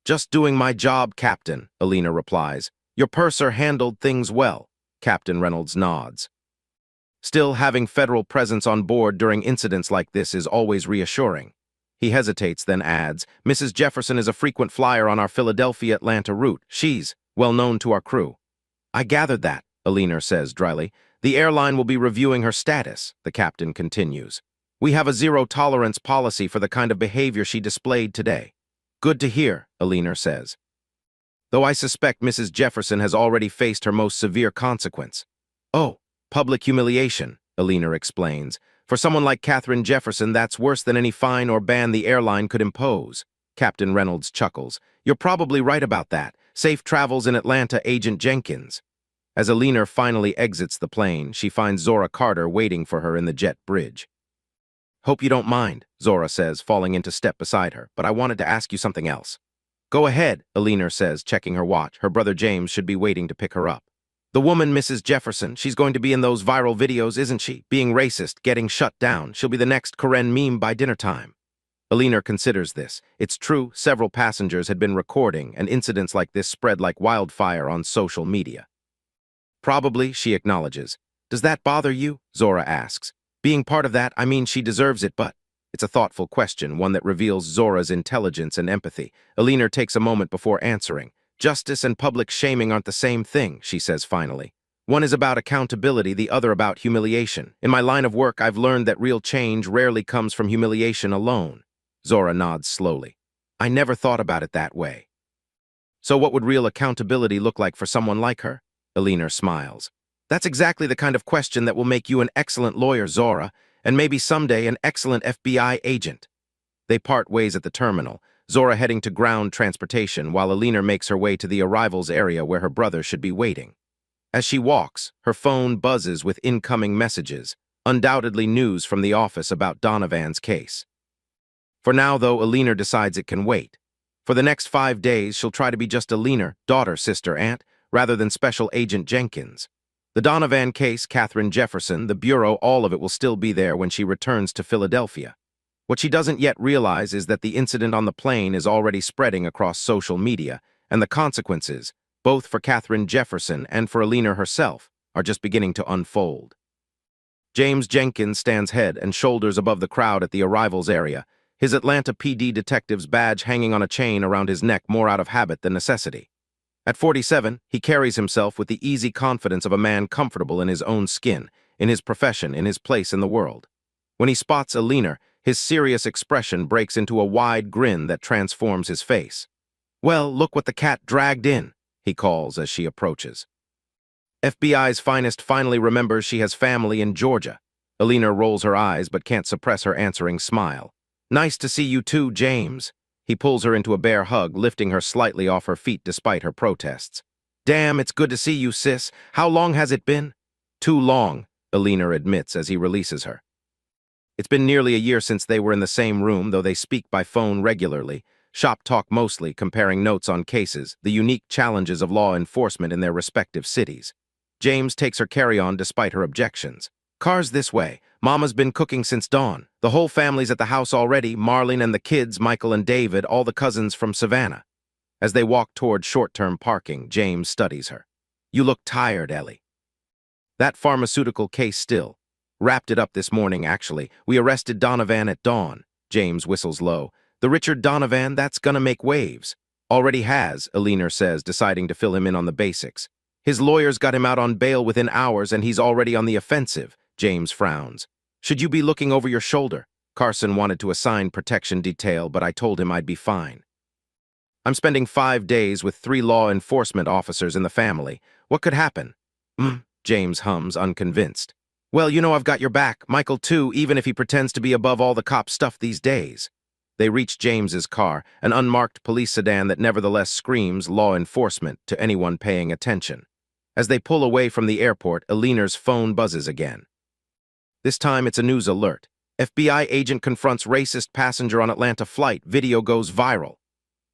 "Just doing my job, Captain," Alina replies. "Your purser handled things well." Captain Reynolds nods. Still, having federal presence on board during incidents like this is always reassuring. He hesitates, then adds, "Mrs. Jefferson is a frequent flyer on our Philadelphia-Atlanta route. She's well known to our crew." "I gathered that," Alina says dryly. "The airline will be reviewing her status," the captain continues. "We have a zero-tolerance policy for the kind of behavior she displayed today." "Good to hear," Alina says. "Though I suspect Mrs. Jefferson has already faced her most severe consequence." "Oh, public humiliation," Alina explains. "For someone like Katherine Jefferson, that's worse than any fine or ban the airline could impose." Captain Reynolds chuckles. "You're probably right about that. Safe travels in Atlanta, Agent Jenkins." As Alina finally exits the plane, she finds Zora Carter waiting for her in the jet bridge. "Hope you don't mind," Zora says, falling into step beside her, "but I wanted to ask you something else." "Go ahead," Alina says, checking her watch. Her brother James should be waiting to pick her up. "The woman, Mrs. Jefferson, she's going to be in those viral videos, isn't she? Being racist, getting shut down. She'll be the next Karen meme by dinner time." Alina considers this. It's true, several passengers had been recording, and incidents like this spread like wildfire on social media. "Probably," she acknowledges. "Does that bother you?" Zora asks. "Being part of that, I mean, she deserves it, but—" It's a thoughtful question, one that reveals Zora's intelligence and empathy. Alina takes a moment before answering. "Justice and public shaming aren't the same thing," she says finally. "One is about accountability, the other about humiliation. In my line of work, I've learned that real change rarely comes from humiliation alone." Zora nods slowly. "I never thought about it that way." "So what would real accountability look like for someone like her?" Alina smiles. "That's exactly the kind of question that will make you an excellent lawyer, Zora, and maybe someday an excellent FBI agent." They part ways at the terminal, Zora heading to ground transportation while Alina makes her way to the arrivals area where her brother should be waiting. As she walks, her phone buzzes with incoming messages, undoubtedly news from the office about Donovan's case. For now, though, Alina decides it can wait. For the next 5 days, she'll try to be just Alina, daughter, sister, aunt, rather than Special Agent Jenkins. The Donovan case, Katherine Jefferson, the Bureau, all of it will still be there when she returns to Philadelphia. What she doesn't yet realize is that the incident on the plane is already spreading across social media, and the consequences, both for Katherine Jefferson and for Alina herself, are just beginning to unfold. James Jenkins stands head and shoulders above the crowd at the arrivals area, his Atlanta PD detective's badge hanging on a chain around his neck more out of habit than necessity. At 47, he carries himself with the easy confidence of a man comfortable in his own skin, in his profession, in his place in the world. When he spots Alina, his serious expression breaks into a wide grin that transforms his face. "Well, look what the cat dragged in," he calls as she approaches. FBI's finest finally remembers she has family in Georgia. Alina rolls her eyes but can't suppress her answering smile. "Nice to see you too, James." He pulls her into a bear hug, lifting her slightly off her feet despite her protests. "Damn, it's good to see you, sis. How long has it been?" "Too long," Alina admits as he releases her. It's been nearly a year since they were in the same room, though they speak by phone regularly. Shop talk mostly, comparing notes on cases, the unique challenges of law enforcement in their respective cities. James takes her carry-on despite her objections. "Car's this way. Mama's been cooking since dawn. The whole family's at the house already, Marlene and the kids, Michael and David, all the cousins from Savannah." As they walk toward short-term parking, James studies her. "You look tired, Ellie." "That pharmaceutical case still. Wrapped it up this morning, actually. We arrested Donovan at dawn." James whistles low. "The Richard Donovan, that's gonna make waves." "Already has," Alina says, deciding to fill him in on the basics. "His lawyers got him out on bail within hours and he's already on the offensive." James frowns. "Should you be looking over your shoulder?" Carson wanted to assign protection detail, but I told him I'd be fine. "I'm spending 5 days with 3 law enforcement officers in the family. What could happen?" James hums, unconvinced. "Well, you know I've got your back. Michael too, even if he pretends to be above all the cop stuff these days." They reach James's car, an unmarked police sedan that nevertheless screams law enforcement to anyone paying attention. As they pull away from the airport, Alina's phone buzzes again. This time it's a news alert. FBI agent confronts racist passenger on Atlanta flight. Video goes viral.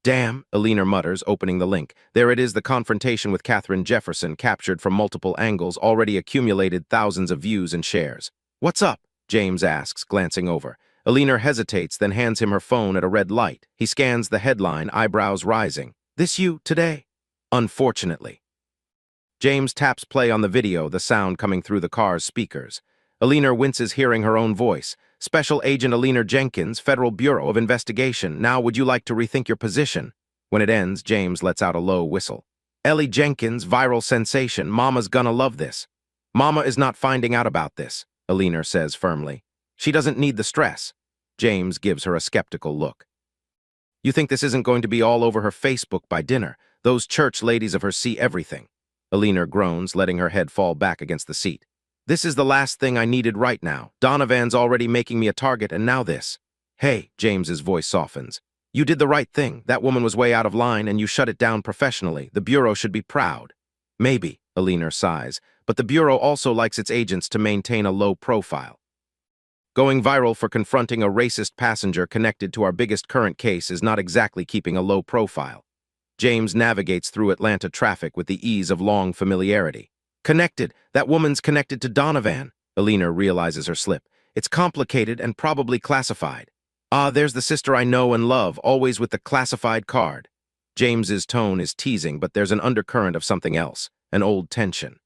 "Damn," Alina mutters, opening the link. There it is, the confrontation with Katherine Jefferson, captured from multiple angles, already accumulated thousands of views and shares. "What's up?" James asks, glancing over. Alina hesitates, then hands him her phone at a red light. He scans the headline, eyebrows rising. "This you, today?" "Unfortunately." James taps play on the video, the sound coming through the car's speakers. Alina winces hearing her own voice. "Special Agent Alina Jenkins, Federal Bureau of Investigation. Now would you like to rethink your position?" When it ends, James lets out a low whistle. "Ellie Jenkins, viral sensation. Mama's gonna love this." "Mama is not finding out about this," Alina says firmly. "She doesn't need the stress." James gives her a skeptical look. "You think this isn't going to be all over her Facebook by dinner? Those church ladies of hers see everything." Alina groans, letting her head fall back against the seat. "This is the last thing I needed right now. Donovan's already making me a target, and now this." "Hey," James's voice softens. "You did the right thing. That woman was way out of line, and you shut it down professionally. The Bureau should be proud." "Maybe," Alina sighs, "but the Bureau also likes its agents to maintain a low profile. Going viral for confronting a racist passenger connected to our biggest current case is not exactly keeping a low profile." James navigates through Atlanta traffic with the ease of long familiarity. "Connected. That woman's connected to Donovan." Alina realizes her slip. "It's complicated and probably classified." "Ah, there's the sister I know and love, always with the classified card." James's tone is teasing, but there's an undercurrent of something else, an old tension.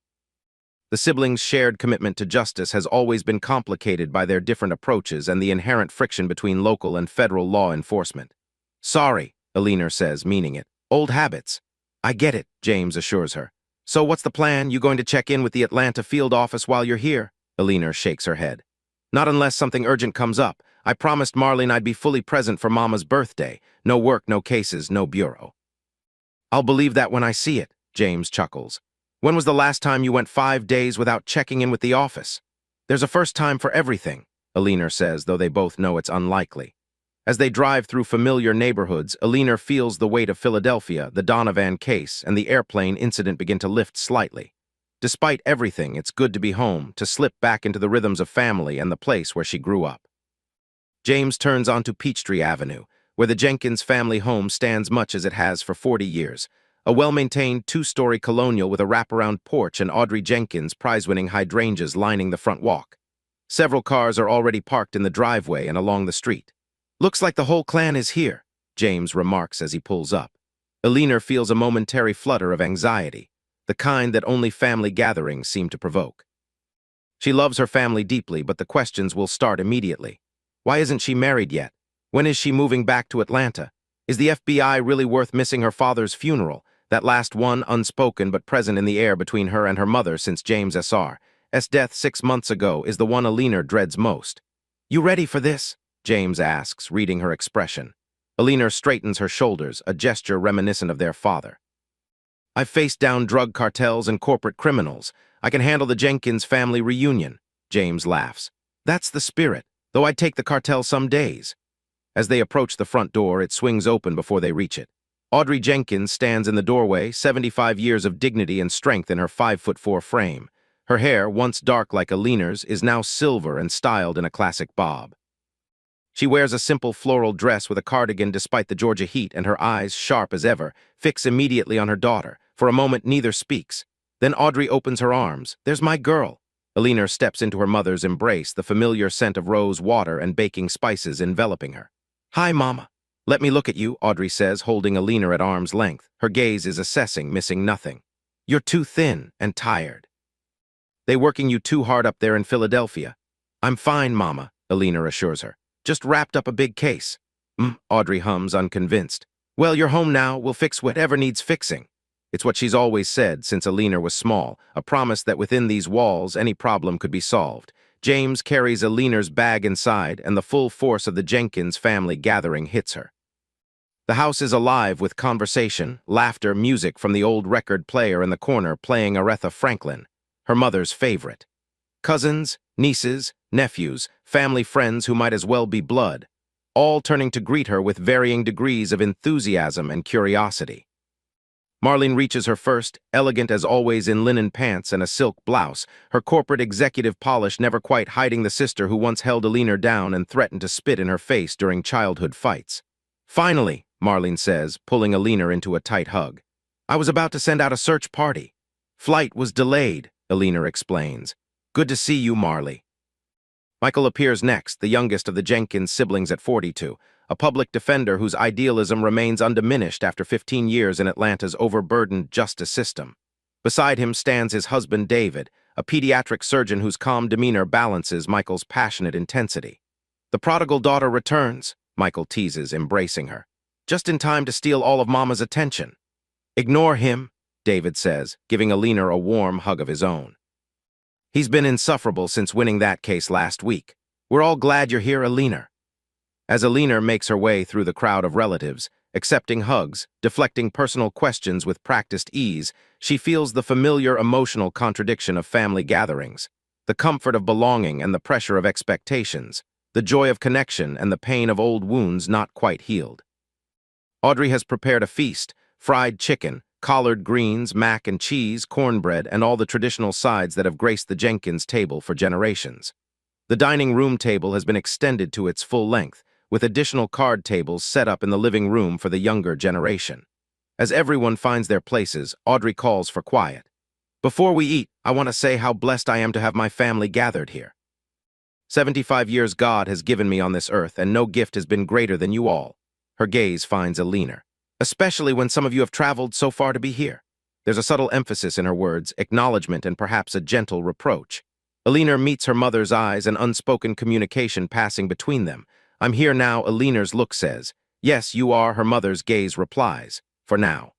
The siblings' shared commitment to justice has always been complicated by their different approaches and the inherent friction between local and federal law enforcement. "Sorry," Alina says, meaning it. "Old habits." "I get it," James assures her. "So what's the plan? You going to check in with the Atlanta field office while you're here?" Alina shakes her head. "Not unless something urgent comes up. I promised Marlene I'd be fully present for Mama's birthday. No work, no cases, no bureau." "I'll believe that when I see it," James chuckles. "When was the last time you went 5 days without checking in with the office?" "There's a first time for everything," Alina says, though they both know it's unlikely. As they drive through familiar neighborhoods, Alina feels the weight of Philadelphia, the Donovan case, and the airplane incident begin to lift slightly. Despite everything, it's good to be home, to slip back into the rhythms of family and the place where she grew up. James turns onto Peachtree Avenue, where the Jenkins family home stands much as it has for 40 years. A well-maintained 2-story colonial with a wraparound porch and Audrey Jenkins prize-winning hydrangeas lining the front walk. Several cars are already parked in the driveway and along the street. Looks like the whole clan is here, James remarks as he pulls up. Alina feels a momentary flutter of anxiety, the kind that only family gatherings seem to provoke. She loves her family deeply, but the questions will start immediately. Why isn't she married yet? When is she moving back to Atlanta? Is the FBI really worth missing her father's funeral, that last one unspoken but present in the air between her and her mother since James S.R.'s death 6 months ago, is the one Alina dreads most? You ready for this? James asks, reading her expression. Alina straightens her shoulders, a gesture reminiscent of their father. I've faced down drug cartels and corporate criminals. I can handle the Jenkins family reunion, James laughs. That's the spirit, though I'd take the cartel some days. As they approach the front door, it swings open before they reach it. Audrey Jenkins stands in the doorway, 75 years of dignity and strength in her 5'4" frame. Her hair, once dark like Alina's, is now silver and styled in a classic bob. She wears a simple floral dress with a cardigan despite the Georgia heat, and her eyes, sharp as ever, fix immediately on her daughter. For a moment, neither speaks. Then Audrey opens her arms. There's my girl. Alina steps into her mother's embrace, the familiar scent of rose water and baking spices enveloping her. Hi, Mama. Let me look at you, Audrey says, holding Alina at arm's length. Her gaze is assessing, missing nothing. You're too thin and tired. They working you too hard up there in Philadelphia. I'm fine, Mama, Alina assures her. Just wrapped up a big case. Audrey hums, unconvinced. Well, you're home now. We'll fix whatever needs fixing. It's what she's always said since Alina was small, a promise that within these walls any problem could be solved. James carries Alina's bag inside, and the full force of the Jenkins family gathering hits her. The house is alive with conversation, laughter, music from the old record player in the corner playing Aretha Franklin, her mother's favorite. Cousins, nieces, nephews, family friends who might as well be blood, all turning to greet her with varying degrees of enthusiasm and curiosity. Marlene reaches her first, elegant as always in linen pants and a silk blouse, her corporate executive polish never quite hiding the sister who once held Alina down and threatened to spit in her face during childhood fights. Finally, Marlene says, pulling Alina into a tight hug. I was about to send out a search party. Flight was delayed, Alina explains. Good to see you, Marley. Michael appears next, the youngest of the Jenkins siblings at 42, a public defender whose idealism remains undiminished after 15 years in Atlanta's overburdened justice system. Beside him stands his husband David, a pediatric surgeon whose calm demeanor balances Michael's passionate intensity. The prodigal daughter returns, Michael teases, embracing her. Just in time to steal all of Mama's attention. Ignore him, David says, giving Alina a warm hug of his own. He's been insufferable since winning that case last week. We're all glad you're here, Alina. As Alina makes her way through the crowd of relatives, accepting hugs, deflecting personal questions with practiced ease, she feels the familiar emotional contradiction of family gatherings, the comfort of belonging and the pressure of expectations, the joy of connection and the pain of old wounds not quite healed. Audrey has prepared a feast: fried chicken, collard greens, mac and cheese, cornbread, and all the traditional sides that have graced the Jenkins table for generations. The dining room table has been extended to its full length, with additional card tables set up in the living room for the younger generation. As everyone finds their places, Audrey calls for quiet. Before we eat, I want to say how blessed I am to have my family gathered here. 75 years God has given me on this earth, and no gift has been greater than you all. Her gaze finds Alina. Especially when some of you have traveled so far to be here. There's a subtle emphasis in her words, acknowledgement and perhaps a gentle reproach. Alina meets her mother's eyes, an unspoken communication passing between them. I'm here now, Alina's look says. Yes, you are, her mother's gaze replies. For now.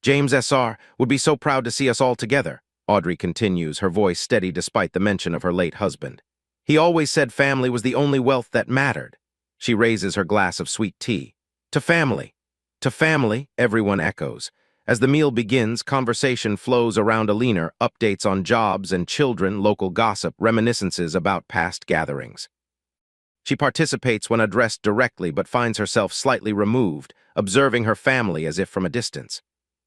James S.R. would be so proud to see us all together, Audrey continues, her voice steady despite the mention of her late husband. He always said family was the only wealth that mattered. She raises her glass of sweet tea. To family. To family, everyone echoes. As the meal begins, conversation flows around Alina, updates on jobs and children, local gossip, reminiscences about past gatherings. She participates when addressed directly but finds herself slightly removed, observing her family as if from a distance.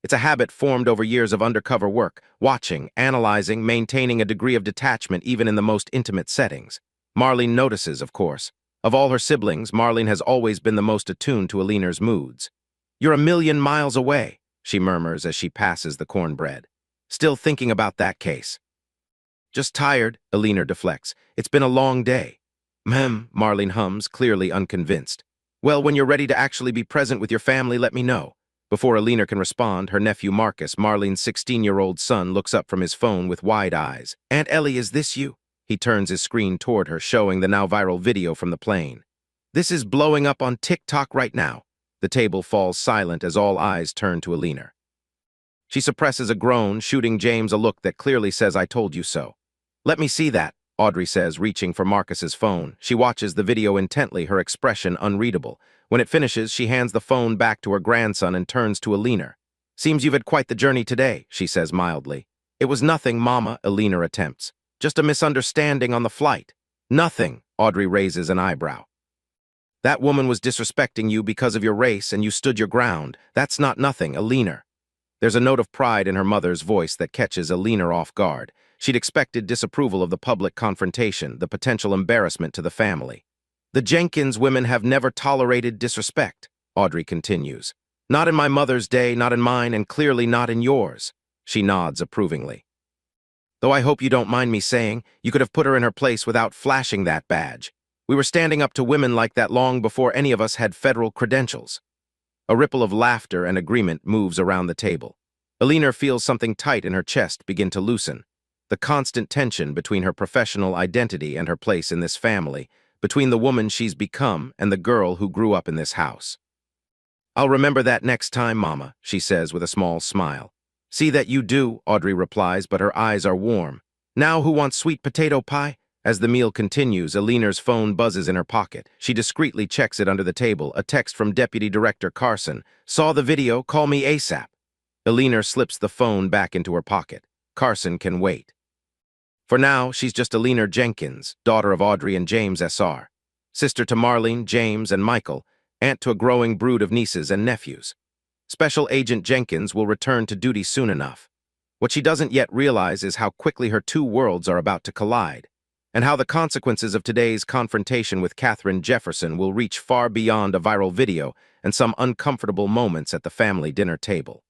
It's a habit formed over years of undercover work, watching, analyzing, maintaining a degree of detachment even in the most intimate settings. Marlene notices, of course. Of all her siblings, Marlene has always been the most attuned to Alina's moods. You're a million miles away, she murmurs as she passes the cornbread. Still thinking about that case. Just tired, Alina deflects. It's been a long day. Marlene hums, clearly unconvinced. Well, when you're ready to actually be present with your family, let me know. Before Alina can respond, her nephew Marcus, Marlene's 16-year-old son, looks up from his phone with wide eyes. Aunt Ellie, is this you? He turns his screen toward her, showing the now viral video from the plane. This is blowing up on TikTok right now. The table falls silent as all eyes turn to Alina. She suppresses a groan, shooting James a look that clearly says, I told you so. Let me see that, Audrey says, reaching for Marcus's phone. She watches the video intently, her expression unreadable. When it finishes, she hands the phone back to her grandson and turns to Alina. Seems you've had quite the journey today, she says mildly. It was nothing, Mama, Alina attempts. Just a misunderstanding on the flight. Nothing, Audrey raises an eyebrow. That woman was disrespecting you because of your race and you stood your ground. That's not nothing, Alina. There's a note of pride in her mother's voice that catches Alina off guard. She'd expected disapproval of the public confrontation, the potential embarrassment to the family. The Jenkins women have never tolerated disrespect, Audrey continues. Not in my mother's day, not in mine, and clearly not in yours. She nods approvingly. Though I hope you don't mind me saying, you could have put her in her place without flashing that badge. We were standing up to women like that long before any of us had federal credentials. A ripple of laughter and agreement moves around the table. Alina feels something tight in her chest begin to loosen. The constant tension between her professional identity and her place in this family, between the woman she's become and the girl who grew up in this house. I'll remember that next time, Mama, she says with a small smile. See that you do, Audrey replies, but her eyes are warm. Now who wants sweet potato pie? As the meal continues, Alina's phone buzzes in her pocket. She discreetly checks it under the table, a text from Deputy Director Carson. Saw the video, call me ASAP. Alina slips the phone back into her pocket. Carson can wait. For now, she's just Alina Jenkins, daughter of Audrey and James S.R., sister to Marlene, James, and Michael, aunt to a growing brood of nieces and nephews. Special Agent Jenkins will return to duty soon enough. What she doesn't yet realize is how quickly her two worlds are about to collide, and how the consequences of today's confrontation with Katherine Jefferson will reach far beyond a viral video and some uncomfortable moments at the family dinner table.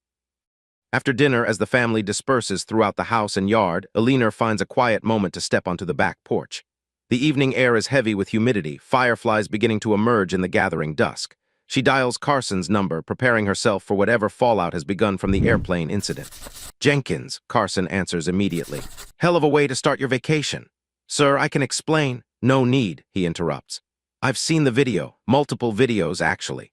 After dinner, as the family disperses throughout the house and yard, Alina finds a quiet moment to step onto the back porch. The evening air is heavy with humidity, fireflies beginning to emerge in the gathering dusk. She dials Carson's number, preparing herself for whatever fallout has begun from the airplane incident. Jenkins, Carson answers immediately. Hell of a way to start your vacation. Sir, I can explain. No need, he interrupts. I've seen the video, multiple videos actually.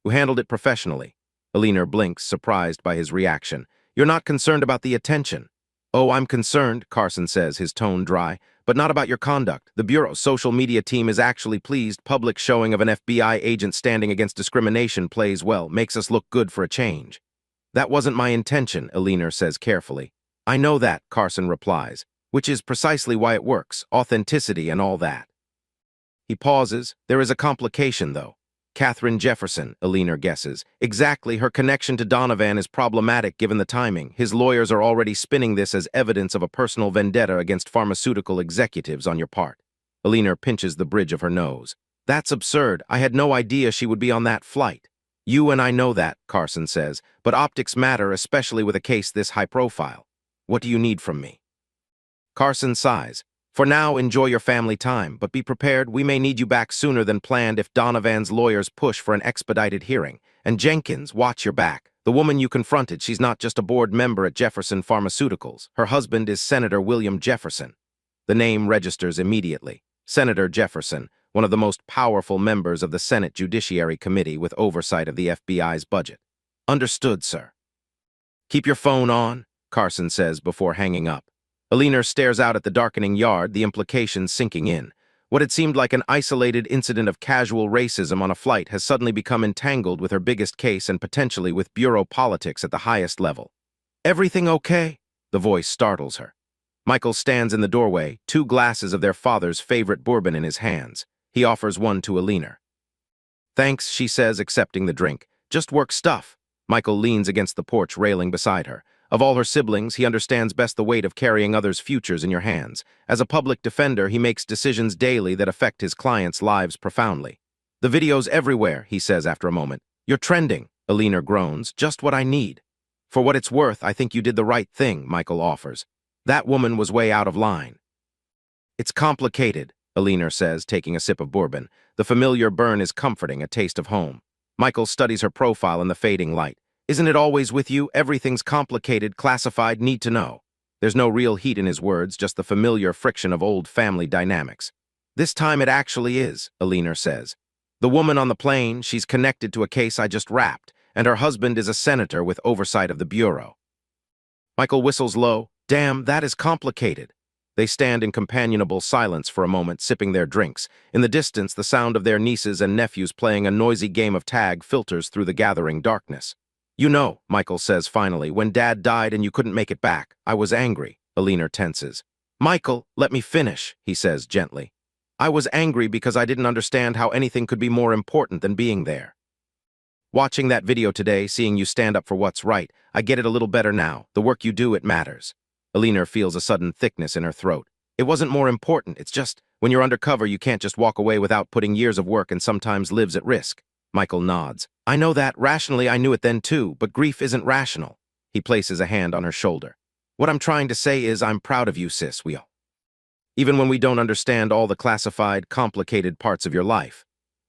Who handled it professionally? Alina blinks, surprised by his reaction. You're not concerned about the attention. Oh, I'm concerned, Carson says, his tone dry, but not about your conduct. The Bureau's social media team is actually pleased. Public showing of an FBI agent standing against discrimination plays well, makes us look good for a change. That wasn't my intention, Alina says carefully. I know that, Carson replies, which is precisely why it works, authenticity and all that. He pauses. There is a complication, though. Katherine Jefferson, Alina guesses. Exactly, her connection to Donovan is problematic given the timing. His lawyers are already spinning this as evidence of a personal vendetta against pharmaceutical executives on your part. Alina pinches the bridge of her nose. That's absurd. I had no idea she would be on that flight. You and I know that, Carson says, but optics matter, especially with a case this high profile. What do you need from me? Carson sighs. For now, enjoy your family time, but be prepared, we may need you back sooner than planned if Donovan's lawyers push for an expedited hearing. And Jenkins, watch your back. The woman you confronted, she's not just a board member at Jefferson Pharmaceuticals. Her husband is Senator William Jefferson. The name registers immediately. Senator Jefferson, one of the most powerful members of the Senate Judiciary Committee with oversight of the FBI's budget. Understood, sir. Keep your phone on, Carson says before hanging up. Alina stares out at the darkening yard, the implications sinking in. What had seemed like an isolated incident of casual racism on a flight has suddenly become entangled with her biggest case and potentially with bureau politics at the highest level. Everything okay? The voice startles her. Michael stands in the doorway, two glasses of their father's favorite bourbon in his hands. He offers one to Alina. Thanks, she says, accepting the drink. Just work stuff. Michael leans against the porch railing beside her. Of all her siblings, he understands best the weight of carrying others' futures in your hands. As a public defender, he makes decisions daily that affect his clients' lives profoundly. The video's everywhere, he says after a moment. You're trending, Alina groans, just what I need. For what it's worth, I think you did the right thing, Michael offers. That woman was way out of line. It's complicated, Alina says, taking a sip of bourbon. The familiar burn is comforting, a taste of home. Michael studies her profile in the fading light. Isn't it always with you? Everything's complicated, classified, need to know. There's no real heat in his words, just the familiar friction of old family dynamics. This time it actually is, Alina says. The woman on the plane, she's connected to a case I just wrapped, and her husband is a senator with oversight of the bureau. Michael whistles low. Damn, that is complicated. They stand in companionable silence for a moment, sipping their drinks. In the distance, the sound of their nieces and nephews playing a noisy game of tag filters through the gathering darkness. You know, Michael says finally, when Dad died and you couldn't make it back, I was angry. Alina tenses. Michael, let me finish, he says gently. I was angry because I didn't understand how anything could be more important than being there. Watching that video today, seeing you stand up for what's right, I get it a little better now. The work you do, it matters. Alina feels a sudden thickness in her throat. It wasn't more important, it's just, when you're undercover, you can't just walk away without putting years of work and sometimes lives at risk. Michael nods. I know that, rationally I knew it then too, but grief isn't rational. He places a hand on her shoulder. What I'm trying to say is I'm proud of you, sis, even when we don't understand all the classified, complicated parts of your life.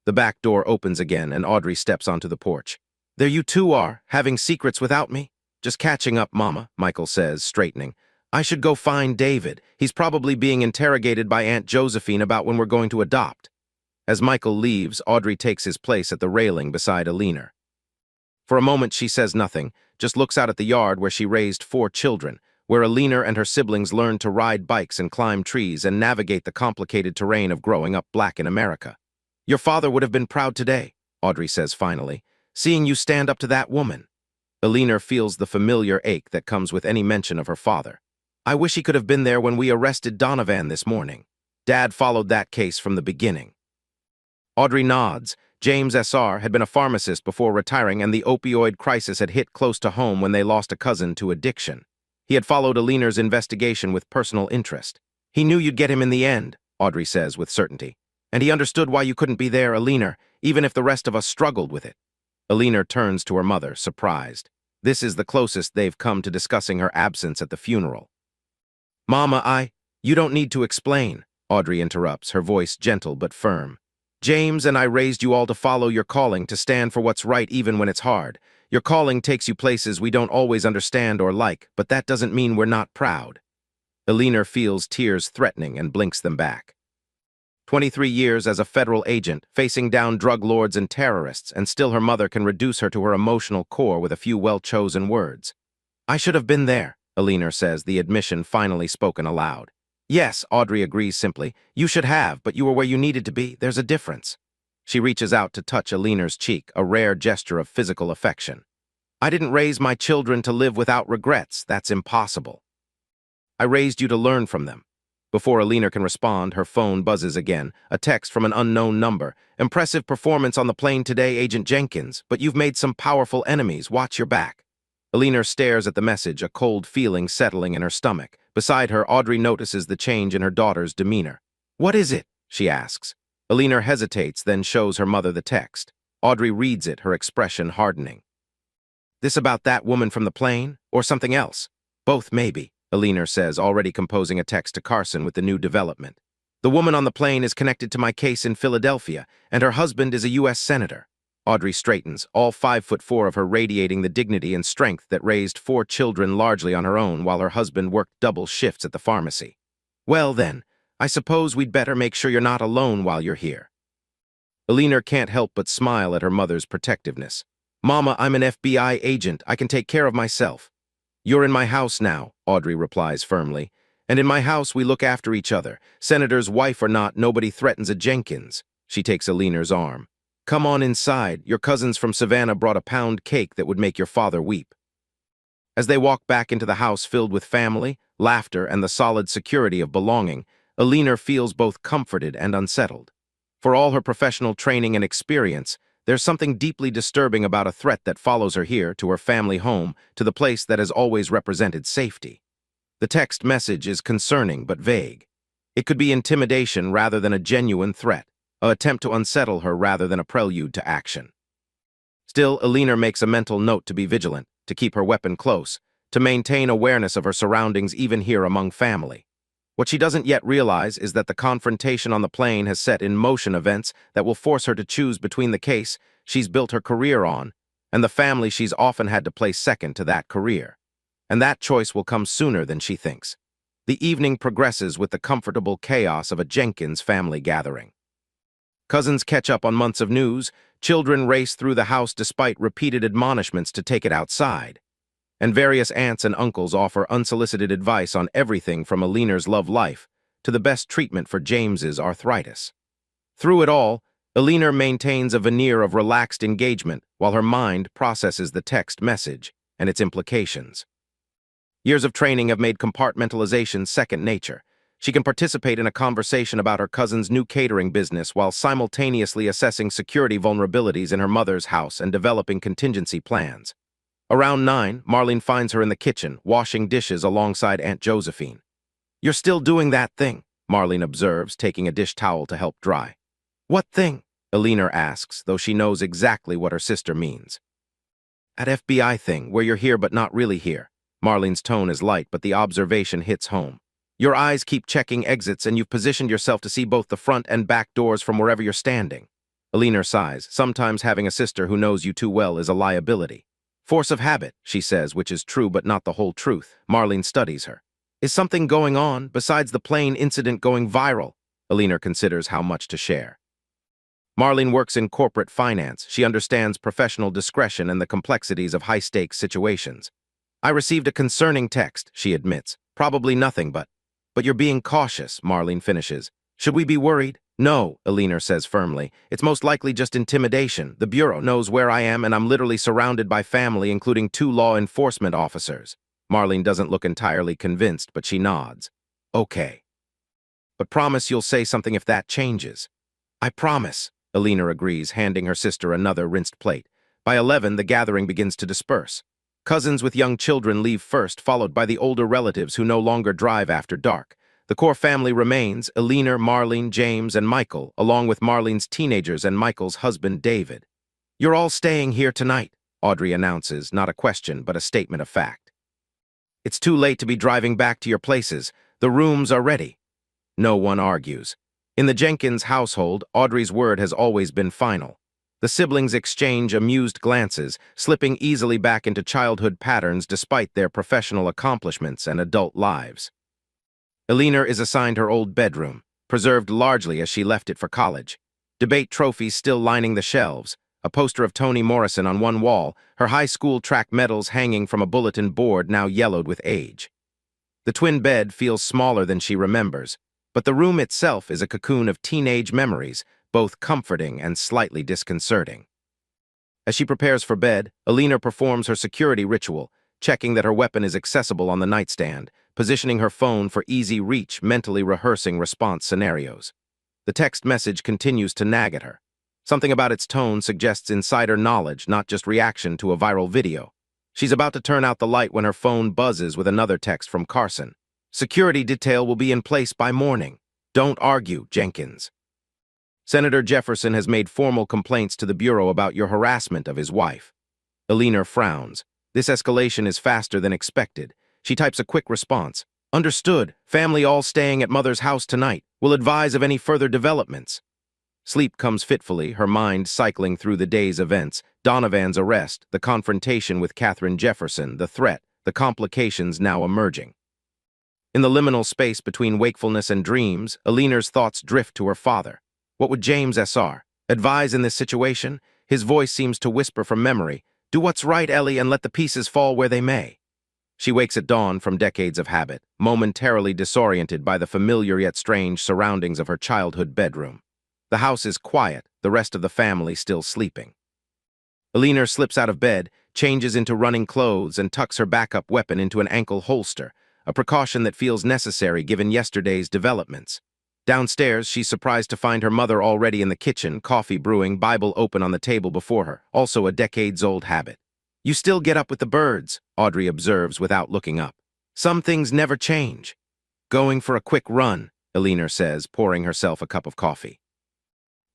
The back door opens again and Audrey steps onto the porch. There you two are, having secrets without me? Just catching up, Mama, Michael says, straightening. I should go find David. He's probably being interrogated by Aunt Josephine about when we're going to adopt. As Michael leaves, Audrey takes his place at the railing beside Alina. For a moment she says nothing, just looks out at the yard where she raised 4 children, where Alina and her siblings learned to ride bikes and climb trees and navigate the complicated terrain of growing up black in America. Your father would have been proud today, Audrey says finally, seeing you stand up to that woman. Alina feels the familiar ache that comes with any mention of her father. I wish he could have been there when we arrested Donovan this morning. Dad followed that case from the beginning. Audrey nods. James S.R. had been a pharmacist before retiring, and the opioid crisis had hit close to home when they lost a cousin to addiction. He had followed Alina's investigation with personal interest. He knew you'd get him in the end, Audrey says with certainty. And he understood why you couldn't be there, Alina, even if the rest of us struggled with it. Alina turns to her mother, surprised. This is the closest they've come to discussing her absence at the funeral. Mama, you don't need to explain, Audrey interrupts, her voice gentle but firm. James and I raised you all to follow your calling, to stand for what's right even when it's hard. Your calling takes you places we don't always understand or like, but that doesn't mean we're not proud. Alina feels tears threatening and blinks them back. 23 years as a federal agent, facing down drug lords and terrorists, and still her mother can reduce her to her emotional core with a few well-chosen words. I should have been there, Alina says, the admission finally spoken aloud. Yes, Audrey agrees simply. You should have, but you were where you needed to be. There's a difference. She reaches out to touch Alina's cheek, a rare gesture of physical affection. I didn't raise my children to live without regrets. That's impossible. I raised you to learn from them. Before Alina can respond, her phone buzzes again, a text from an unknown number. Impressive performance on the plane today, Agent Jenkins, but you've made some powerful enemies. Watch your back. Alina stares at the message, a cold feeling settling in her stomach. Beside her, Audrey notices the change in her daughter's demeanor. What is it? She asks. Alina hesitates, then shows her mother the text. Audrey reads it, her expression hardening. This about that woman from the plane? Or something else? Both, maybe, Alina says, already composing a text to Carson with the new development. The woman on the plane is connected to my case in Philadelphia, and her husband is a U.S. senator. Audrey straightens, all 5'4" of her radiating the dignity and strength that raised 4 children largely on her own while her husband worked double shifts at the pharmacy. Well then, I suppose we'd better make sure you're not alone while you're here. Alina can't help but smile at her mother's protectiveness. Mama, I'm an FBI agent. I can take care of myself. You're in my house now, Audrey replies firmly. And in my house we look after each other. Senator's wife or not, nobody threatens a Jenkins. She takes Alina's arm. Come on inside. Your cousins from Savannah brought a pound cake that would make your father weep. As they walk back into the house filled with family, laughter, and the solid security of belonging, Alina feels both comforted and unsettled. For all her professional training and experience, there's something deeply disturbing about a threat that follows her here, to her family home, to the place that has always represented safety. The text message is concerning but vague. It could be intimidation rather than a genuine threat, an attempt to unsettle her rather than a prelude to action. Still, Alina makes a mental note to be vigilant, to keep her weapon close, to maintain awareness of her surroundings even here among family. What she doesn't yet realize is that the confrontation on the plane has set in motion events that will force her to choose between the case she's built her career on and the family she's often had to place second to that career. And that choice will come sooner than she thinks. The evening progresses with the comfortable chaos of a Jenkins family gathering. Cousins catch up on months of news, children race through the house despite repeated admonishments to take it outside, and various aunts and uncles offer unsolicited advice on everything from Aliner's love life to the best treatment for James's arthritis. Through it all, Aliner maintains a veneer of relaxed engagement while her mind processes the text message and its implications. Years of training have made compartmentalization second nature. She can participate in a conversation about her cousin's new catering business while simultaneously assessing security vulnerabilities in her mother's house and developing contingency plans. Around 9, Marlene finds her in the kitchen, washing dishes alongside Aunt Josephine. "You're still doing that thing," Marlene observes, taking a dish towel to help dry. "What thing?" Aliner asks, though she knows exactly what her sister means. "At FBI thing, where you're here but not really here." Marlene's tone is light, but the observation hits home. "Your eyes keep checking exits and you've positioned yourself to see both the front and back doors from wherever you're standing." Aliner sighs. Sometimes having a sister who knows you too well is a liability. "Force of habit," she says, which is true but not the whole truth. Marlene studies her. "Is something going on, besides the plane incident going viral?" Aliner considers how much to share. Marlene works in corporate finance. She understands professional discretion and the complexities of high-stakes situations. "I received a concerning text," she admits. "Probably nothing, but you're being cautious," Marlene finishes. "Should we be worried?" "No," Aliner says firmly. "It's most likely just intimidation. The Bureau knows where I am, and I'm literally surrounded by family, including 2 law enforcement officers." Marlene doesn't look entirely convinced, but she nods. "Okay. But promise you'll say something if that changes." "I promise," Aliner agrees, handing her sister another rinsed plate. By 11, the gathering begins to disperse. Cousins with young children leave first, followed by the older relatives who no longer drive after dark. The core family remains: Aliner, Marlene, James, and Michael, along with Marlene's teenagers and Michael's husband, David. "You're all staying here tonight," Audrey announces, not a question, but a statement of fact. "It's too late to be driving back to your places. The rooms are ready." No one argues. In the Jenkins household, Audrey's word has always been final. The siblings exchange amused glances, slipping easily back into childhood patterns despite their professional accomplishments and adult lives. Aliner is assigned her old bedroom, preserved largely as she left it for college. Debate trophies still lining the shelves, a poster of Toni Morrison on one wall, her high school track medals hanging from a bulletin board now yellowed with age. The twin bed feels smaller than she remembers, but the room itself is a cocoon of teenage memories, both comforting and slightly disconcerting. As she prepares for bed, Aliner performs her security ritual, checking that her weapon is accessible on the nightstand, positioning her phone for easy reach, mentally rehearsing response scenarios. The text message continues to nag at her. Something about its tone suggests insider knowledge, not just reaction to a viral video. She's about to turn out the light when her phone buzzes with another text from Carson. "Security detail will be in place by morning. Don't argue, Jenkins." "Senator Jefferson has made formal complaints to the Bureau about your harassment of his wife." Aliner frowns. This escalation is faster than expected. She types a quick response. "Understood. Family all staying at mother's house tonight. Will advise of any further developments." Sleep comes fitfully, her mind cycling through the day's events: Donovan's arrest, the confrontation with Katharine Jefferson, the threat, the complications now emerging. In the liminal space between wakefulness and dreams, Aliner's thoughts drift to her father. What would James S.R. advise in this situation? His voice seems to whisper from memory. "Do what's right, Ellie, and let the pieces fall where they may." She wakes at dawn from decades of habit, momentarily disoriented by the familiar yet strange surroundings of her childhood bedroom. The house is quiet, the rest of the family still sleeping. Aliner slips out of bed, changes into running clothes, and tucks her backup weapon into an ankle holster, a precaution that feels necessary given yesterday's developments. Downstairs, she's surprised to find her mother already in the kitchen, coffee brewing, Bible open on the table before her, also a decades-old habit. "You still get up with the birds," Audrey observes without looking up. "Some things never change." "Going for a quick run," Aliner says, pouring herself a cup of coffee.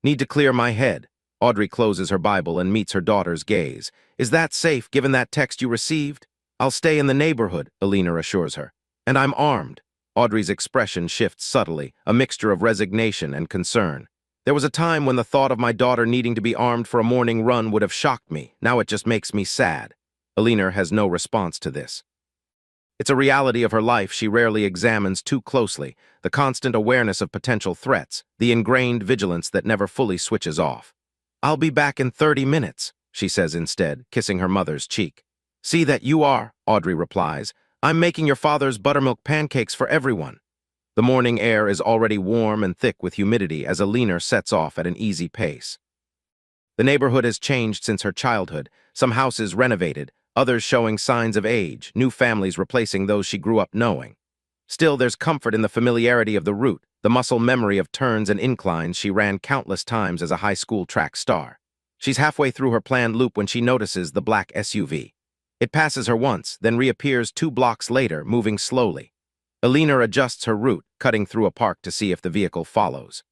"Need to clear my head." Audrey closes her Bible and meets her daughter's gaze. "Is that safe, given that text you received?" "I'll stay in the neighborhood," Aliner assures her. "And I'm armed." Audrey's expression shifts subtly, a mixture of resignation and concern. There was a time when the thought of my daughter needing to be armed for a morning run would have shocked me. Now it just makes me sad. Alina has no response to this. It's a reality of her life she rarely examines too closely, the constant awareness of potential threats, the ingrained vigilance that never fully switches off. "I'll be back in 30 minutes, she says instead, kissing her mother's cheek. "See that you are," Audrey replies. "I'm making your father's buttermilk pancakes for everyone." The morning air is already warm and thick with humidity as Alina sets off at an easy pace. The neighborhood has changed since her childhood, some houses renovated, others showing signs of age, new families replacing those she grew up knowing. Still, there's comfort in the familiarity of the route, the muscle memory of turns and inclines she ran countless times as a high school track star. She's halfway through her planned loop when she notices the black SUV. It passes her once, then reappears 2 blocks later, moving slowly. Alina adjusts her route, cutting through a park to see if the vehicle follows.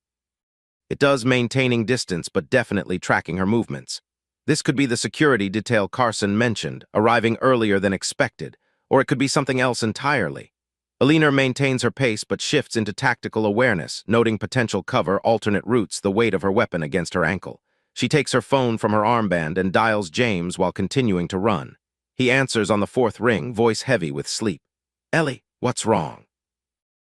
It does, maintaining distance but definitely tracking her movements. This could be the security detail Carson mentioned, arriving earlier than expected, or it could be something else entirely. Alina maintains her pace but shifts into tactical awareness, noting potential cover, alternate routes, the weight of her weapon against her ankle. She takes her phone from her armband and dials James while continuing to run. He answers on the 4th ring, voice heavy with sleep. "Ellie, what's wrong?"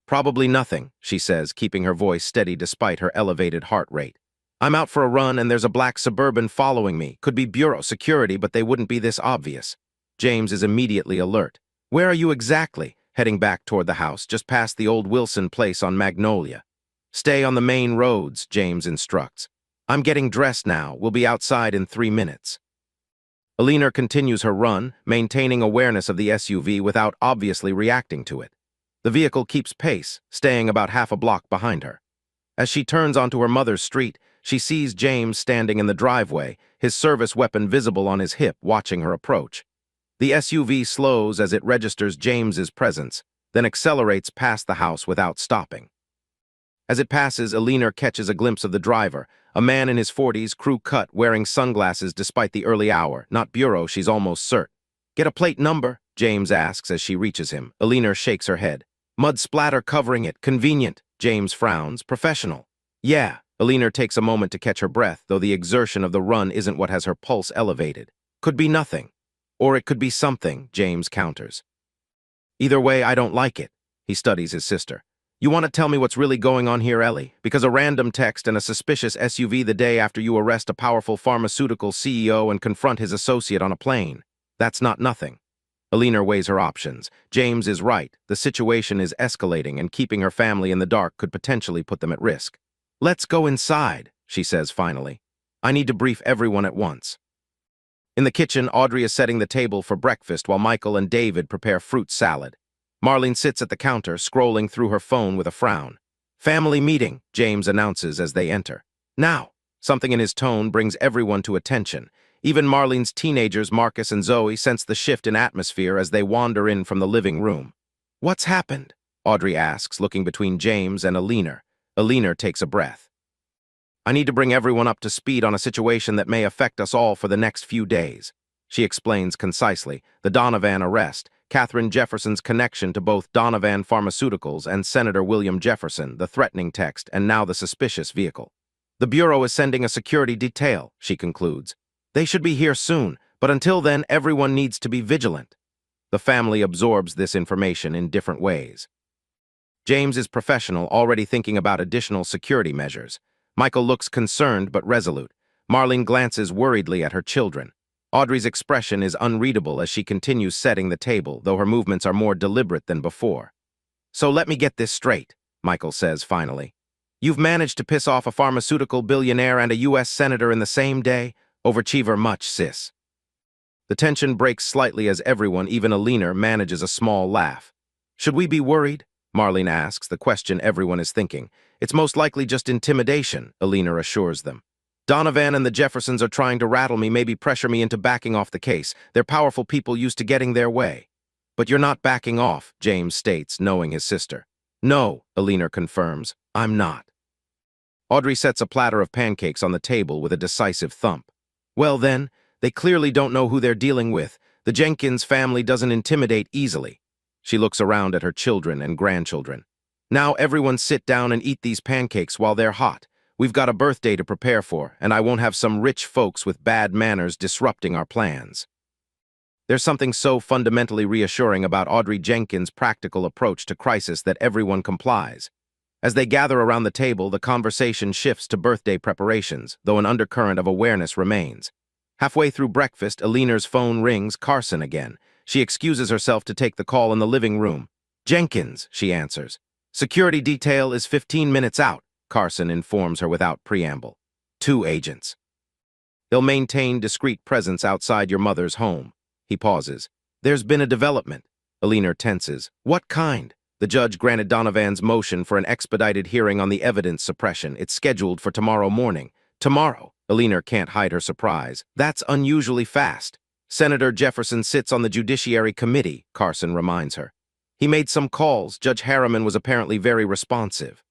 "Probably nothing," she says, keeping her voice steady despite her elevated heart rate. "I'm out for a run and there's a black Suburban following me. Could be bureau security, but they wouldn't be this obvious." James is immediately alert. "Where are you exactly?" Heading back toward the house, just past the old Wilson place on Magnolia. "Stay on the main roads," James instructs. "I'm getting dressed now. We'll be outside in 3 minutes." Alina continues her run, maintaining awareness of the SUV without obviously reacting to it. The vehicle keeps pace, staying about half a block behind her. As she turns onto her mother's street, she sees James standing in the driveway, his service weapon visible on his hip, watching her approach. The SUV slows as it registers James's presence, then accelerates past the house without stopping. As it passes, Alina catches a glimpse of the driver, a man in his 40s, crew cut, wearing sunglasses despite the early hour. Not bureau, she's almost certain. "Get a plate number?" James asks as she reaches him. Alina shakes her head. "Mud splatter covering it. Convenient." James frowns. "Professional." "Yeah." Alina takes a moment to catch her breath, though the exertion of the run isn't what has her pulse elevated. "Could be nothing. Or it could be something," James counters. "Either way, I don't like it." He studies his sister. "You want to tell me what's really going on here, Ellie? Because a random text and a suspicious SUV the day after you arrest a powerful pharmaceutical CEO and confront his associate on a plane. That's not nothing." Alina weighs her options. James is right. The situation is escalating, and keeping her family in the dark could potentially put them at risk. "Let's go inside," she says finally. "I need to brief everyone at once." In the kitchen, Audrey is setting the table for breakfast while Michael and David prepare fruit salad. Marlene sits at the counter, scrolling through her phone with a frown. "Family meeting," James announces as they enter. "Now." Something in his tone brings everyone to attention. Even Marlene's teenagers, Marcus and Zoe, sense the shift in atmosphere as they wander in from the living room. "What's happened?" Audrey asks, looking between James and Alina. Alina takes a breath. "I need to bring everyone up to speed on a situation that may affect us all for the next few days." She explains concisely: the Donovan arrest, Katharine Jefferson's connection to both Donovan Pharmaceuticals and Senator William Jefferson, the threatening text, and now the suspicious vehicle. "The Bureau is sending a security detail," she concludes. "They should be here soon, but until then, everyone needs to be vigilant." The family absorbs this information in different ways. James is professional, already thinking about additional security measures. Michael looks concerned but resolute. Marlene glances worriedly at her children. Audrey's expression is unreadable as she continues setting the table, though her movements are more deliberate than before. "So let me get this straight," Michael says finally. "You've managed to piss off a pharmaceutical billionaire and a U.S. senator in the same day? Overachiever much, sis." The tension breaks slightly as everyone, even Alina, manages a small laugh. "Should we be worried?" Marlene asks, the question everyone is thinking. "It's most likely just intimidation," Alina assures them. "Donovan and the Jeffersons are trying to rattle me, maybe pressure me into backing off the case. They're powerful people used to getting their way." "But you're not backing off," James states, knowing his sister. "No," Alina confirms, "I'm not." Audrey sets a platter of pancakes on the table with a decisive thump. "Well then, they clearly don't know who they're dealing with. The Jenkins family doesn't intimidate easily." She looks around at her children and grandchildren. Now everyone sit down and eat these pancakes while they're hot. We've got a birthday to prepare for, and I won't have some rich folks with bad manners disrupting our plans. There's something so fundamentally reassuring about Audrey Jenkins' practical approach to crisis that everyone complies. As they gather around the table, the conversation shifts to birthday preparations, though an undercurrent of awareness remains. Halfway through breakfast, Alina's phone rings. Carson again. She excuses herself to take the call in the living room. "Jenkins," she answers. "Security detail is 15 minutes out," Carson informs her without preamble. "2 agents. They'll maintain discreet presence outside your mother's home." He pauses. "There's been a development." Alina tenses. "What kind?" The judge granted Donovan's motion for an expedited hearing on the evidence suppression. It's scheduled for tomorrow morning. Tomorrow? Alina can't hide her surprise. "That's unusually fast." "Senator Jefferson sits on the Judiciary Committee," Carson reminds her. "He made some calls. Judge Harriman was apparently very responsive."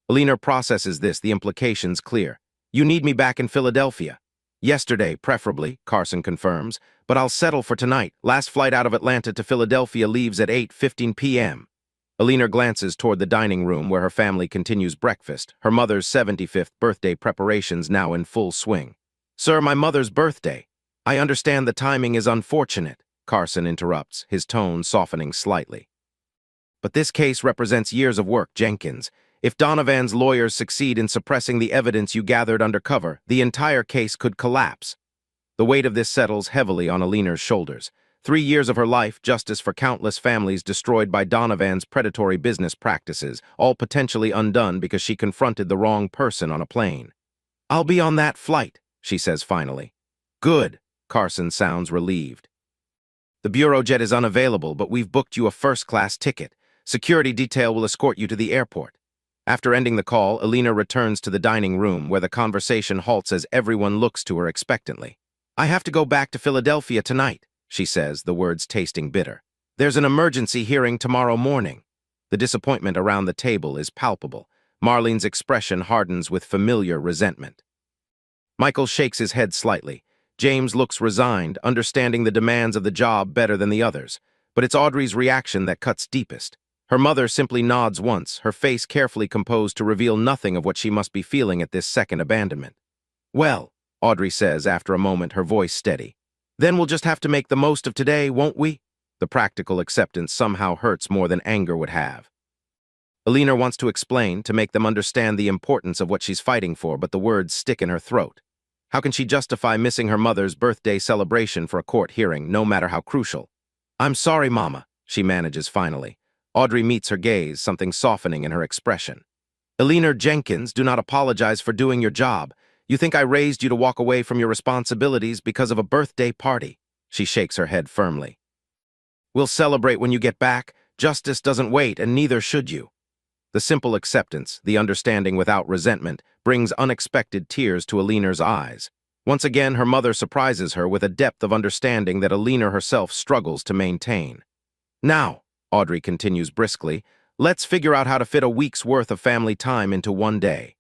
Alina processes this, the implications clear. "You need me back in Philadelphia." "Yesterday, preferably," Carson confirms, "but I'll settle for tonight. Last flight out of Atlanta to Philadelphia leaves at 8:15 p.m. Alina glances toward the dining room where her family continues breakfast, her mother's 75th birthday preparations now in full swing. "Sir, my mother's birthday. I understand the timing is unfortunate," Carson interrupts, his tone softening slightly. "But this case represents years of work, Jenkins. If Donovan's lawyers succeed in suppressing the evidence you gathered undercover, the entire case could collapse." The weight of this settles heavily on Alina's shoulders. 3 years of her life, justice for countless families destroyed by Donovan's predatory business practices, all potentially undone because she confronted the wrong person on a plane. "I'll be on that flight," she says finally. "Good," Carson sounds relieved. "The bureau jet is unavailable, but we've booked you a first-class ticket. Security detail will escort you to the airport." After ending the call, Alina returns to the dining room where the conversation halts as everyone looks to her expectantly. "I have to go back to Philadelphia tonight," she says, the words tasting bitter. "There's an emergency hearing tomorrow morning." The disappointment around the table is palpable. Marlene's expression hardens with familiar resentment. Michael shakes his head slightly. James looks resigned, understanding the demands of the job better than the others. But it's Audrey's reaction that cuts deepest. Her mother simply nods once, her face carefully composed to reveal nothing of what she must be feeling at this second abandonment. "Well," Audrey says after a moment, her voice steady, "then we'll just have to make the most of today, won't we?" The practical acceptance somehow hurts more than anger would have. Alina wants to explain, to make them understand the importance of what she's fighting for, but the words stick in her throat. How can she justify missing her mother's birthday celebration for a court hearing, no matter how crucial? "I'm sorry, Mama," she manages finally. Audrey meets her gaze, something softening in her expression. "Alina Jenkins, do not apologize for doing your job. You think I raised you to walk away from your responsibilities because of a birthday party?" She shakes her head firmly. "We'll celebrate when you get back. Justice doesn't wait, and neither should you." The simple acceptance, the understanding without resentment, brings unexpected tears to Alina's eyes. Once again, her mother surprises her with a depth of understanding that Alina herself struggles to maintain. "Now," Audrey continues briskly, "let's figure out how to fit a week's worth of family time into one day."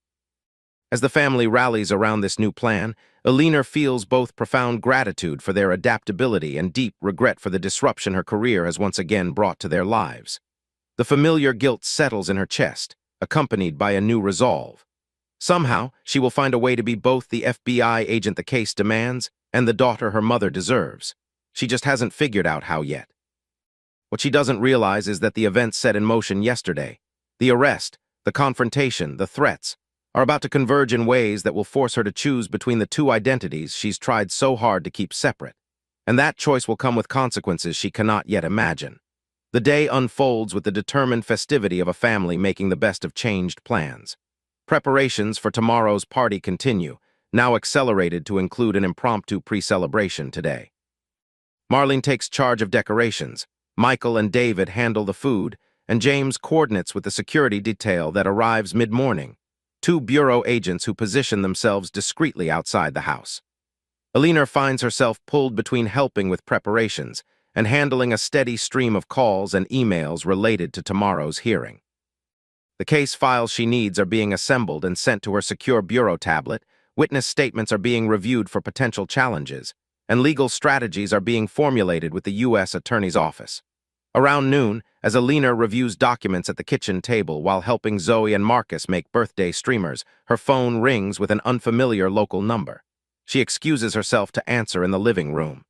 As the family rallies around this new plan, Alina feels both profound gratitude for their adaptability and deep regret for the disruption her career has once again brought to their lives. The familiar guilt settles in her chest, accompanied by a new resolve. Somehow, she will find a way to be both the FBI agent the case demands and the daughter her mother deserves. She just hasn't figured out how yet. What she doesn't realize is that the events set in motion yesterday, the arrest, the confrontation, the threats, are about to converge in ways that will force her to choose between the two identities she's tried so hard to keep separate. And that choice will come with consequences she cannot yet imagine. The day unfolds with the determined festivity of a family making the best of changed plans. Preparations for tomorrow's party continue, now accelerated to include an impromptu pre-celebration today. Marlene takes charge of decorations. Michael and David handle the food, and James coordinates with the security detail that arrives mid-morning, 2 bureau agents who position themselves discreetly outside the house. Alina finds herself pulled between helping with preparations and handling a steady stream of calls and emails related to tomorrow's hearing. The case files she needs are being assembled and sent to her secure bureau tablet, witness statements are being reviewed for potential challenges, and legal strategies are being formulated with the U.S. Attorney's Office. Around noon, as Alina reviews documents at the kitchen table while helping Zoe and Marcus make birthday streamers, her phone rings with an unfamiliar local number. She excuses herself to answer in the living room.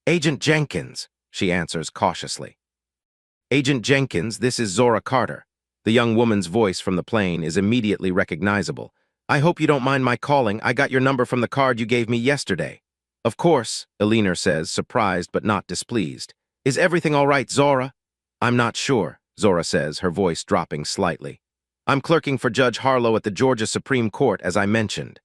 "Agent Jenkins," she answers cautiously. "Agent Jenkins, this is Zora Carter." The young woman's voice from the plane is immediately recognizable. "I hope you don't mind my calling. I got your number from the card you gave me yesterday." "Of course," Alina says, surprised but not displeased. "Is everything all right, Zora?" "I'm not sure," Zora says, her voice dropping slightly. "I'm clerking for Judge Harlow at the Georgia Supreme Court, as I mentioned.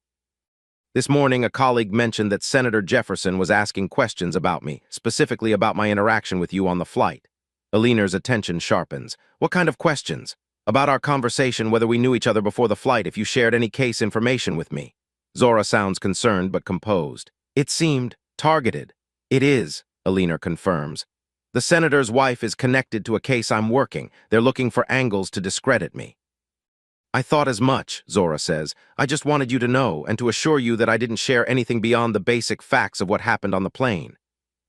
This morning, a colleague mentioned that Senator Jefferson was asking questions about me, specifically about my interaction with you on the flight." Alina's attention sharpens. "What kind of questions?" "About our conversation, whether we knew each other before the flight, if you shared any case information with me." Zora sounds concerned but composed. "It seemed targeted." "It is," Alina confirms. "The senator's wife is connected to a case I'm working. They're looking for angles to discredit me." "I thought as much," Zora says. "I just wanted you to know and to assure you that I didn't share anything beyond the basic facts of what happened on the plane."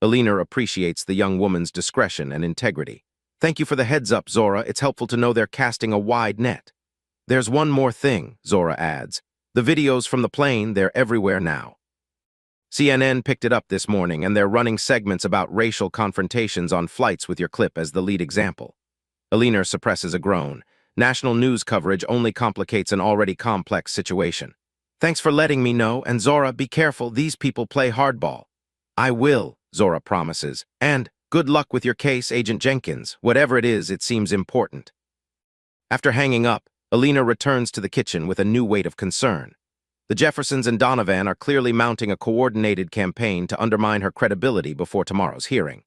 Alina appreciates the young woman's discretion and integrity. "Thank you for the heads up, Zora. It's helpful to know they're casting a wide net." "There's one more thing," Zora adds. "The videos from the plane, they're everywhere now. CNN picked it up this morning, and they're running segments about racial confrontations on flights with your clip as the lead example." Alina suppresses a groan. National news coverage only complicates an already complex situation. "Thanks for letting me know, and Zora, be careful, these people play hardball." "I will," Zora promises. "And good luck with your case, Agent Jenkins. Whatever it is, it seems important." After hanging up, Alina returns to the kitchen with a new weight of concern. The Jeffersons and Donovan are clearly mounting a coordinated campaign to undermine her credibility before tomorrow's hearing.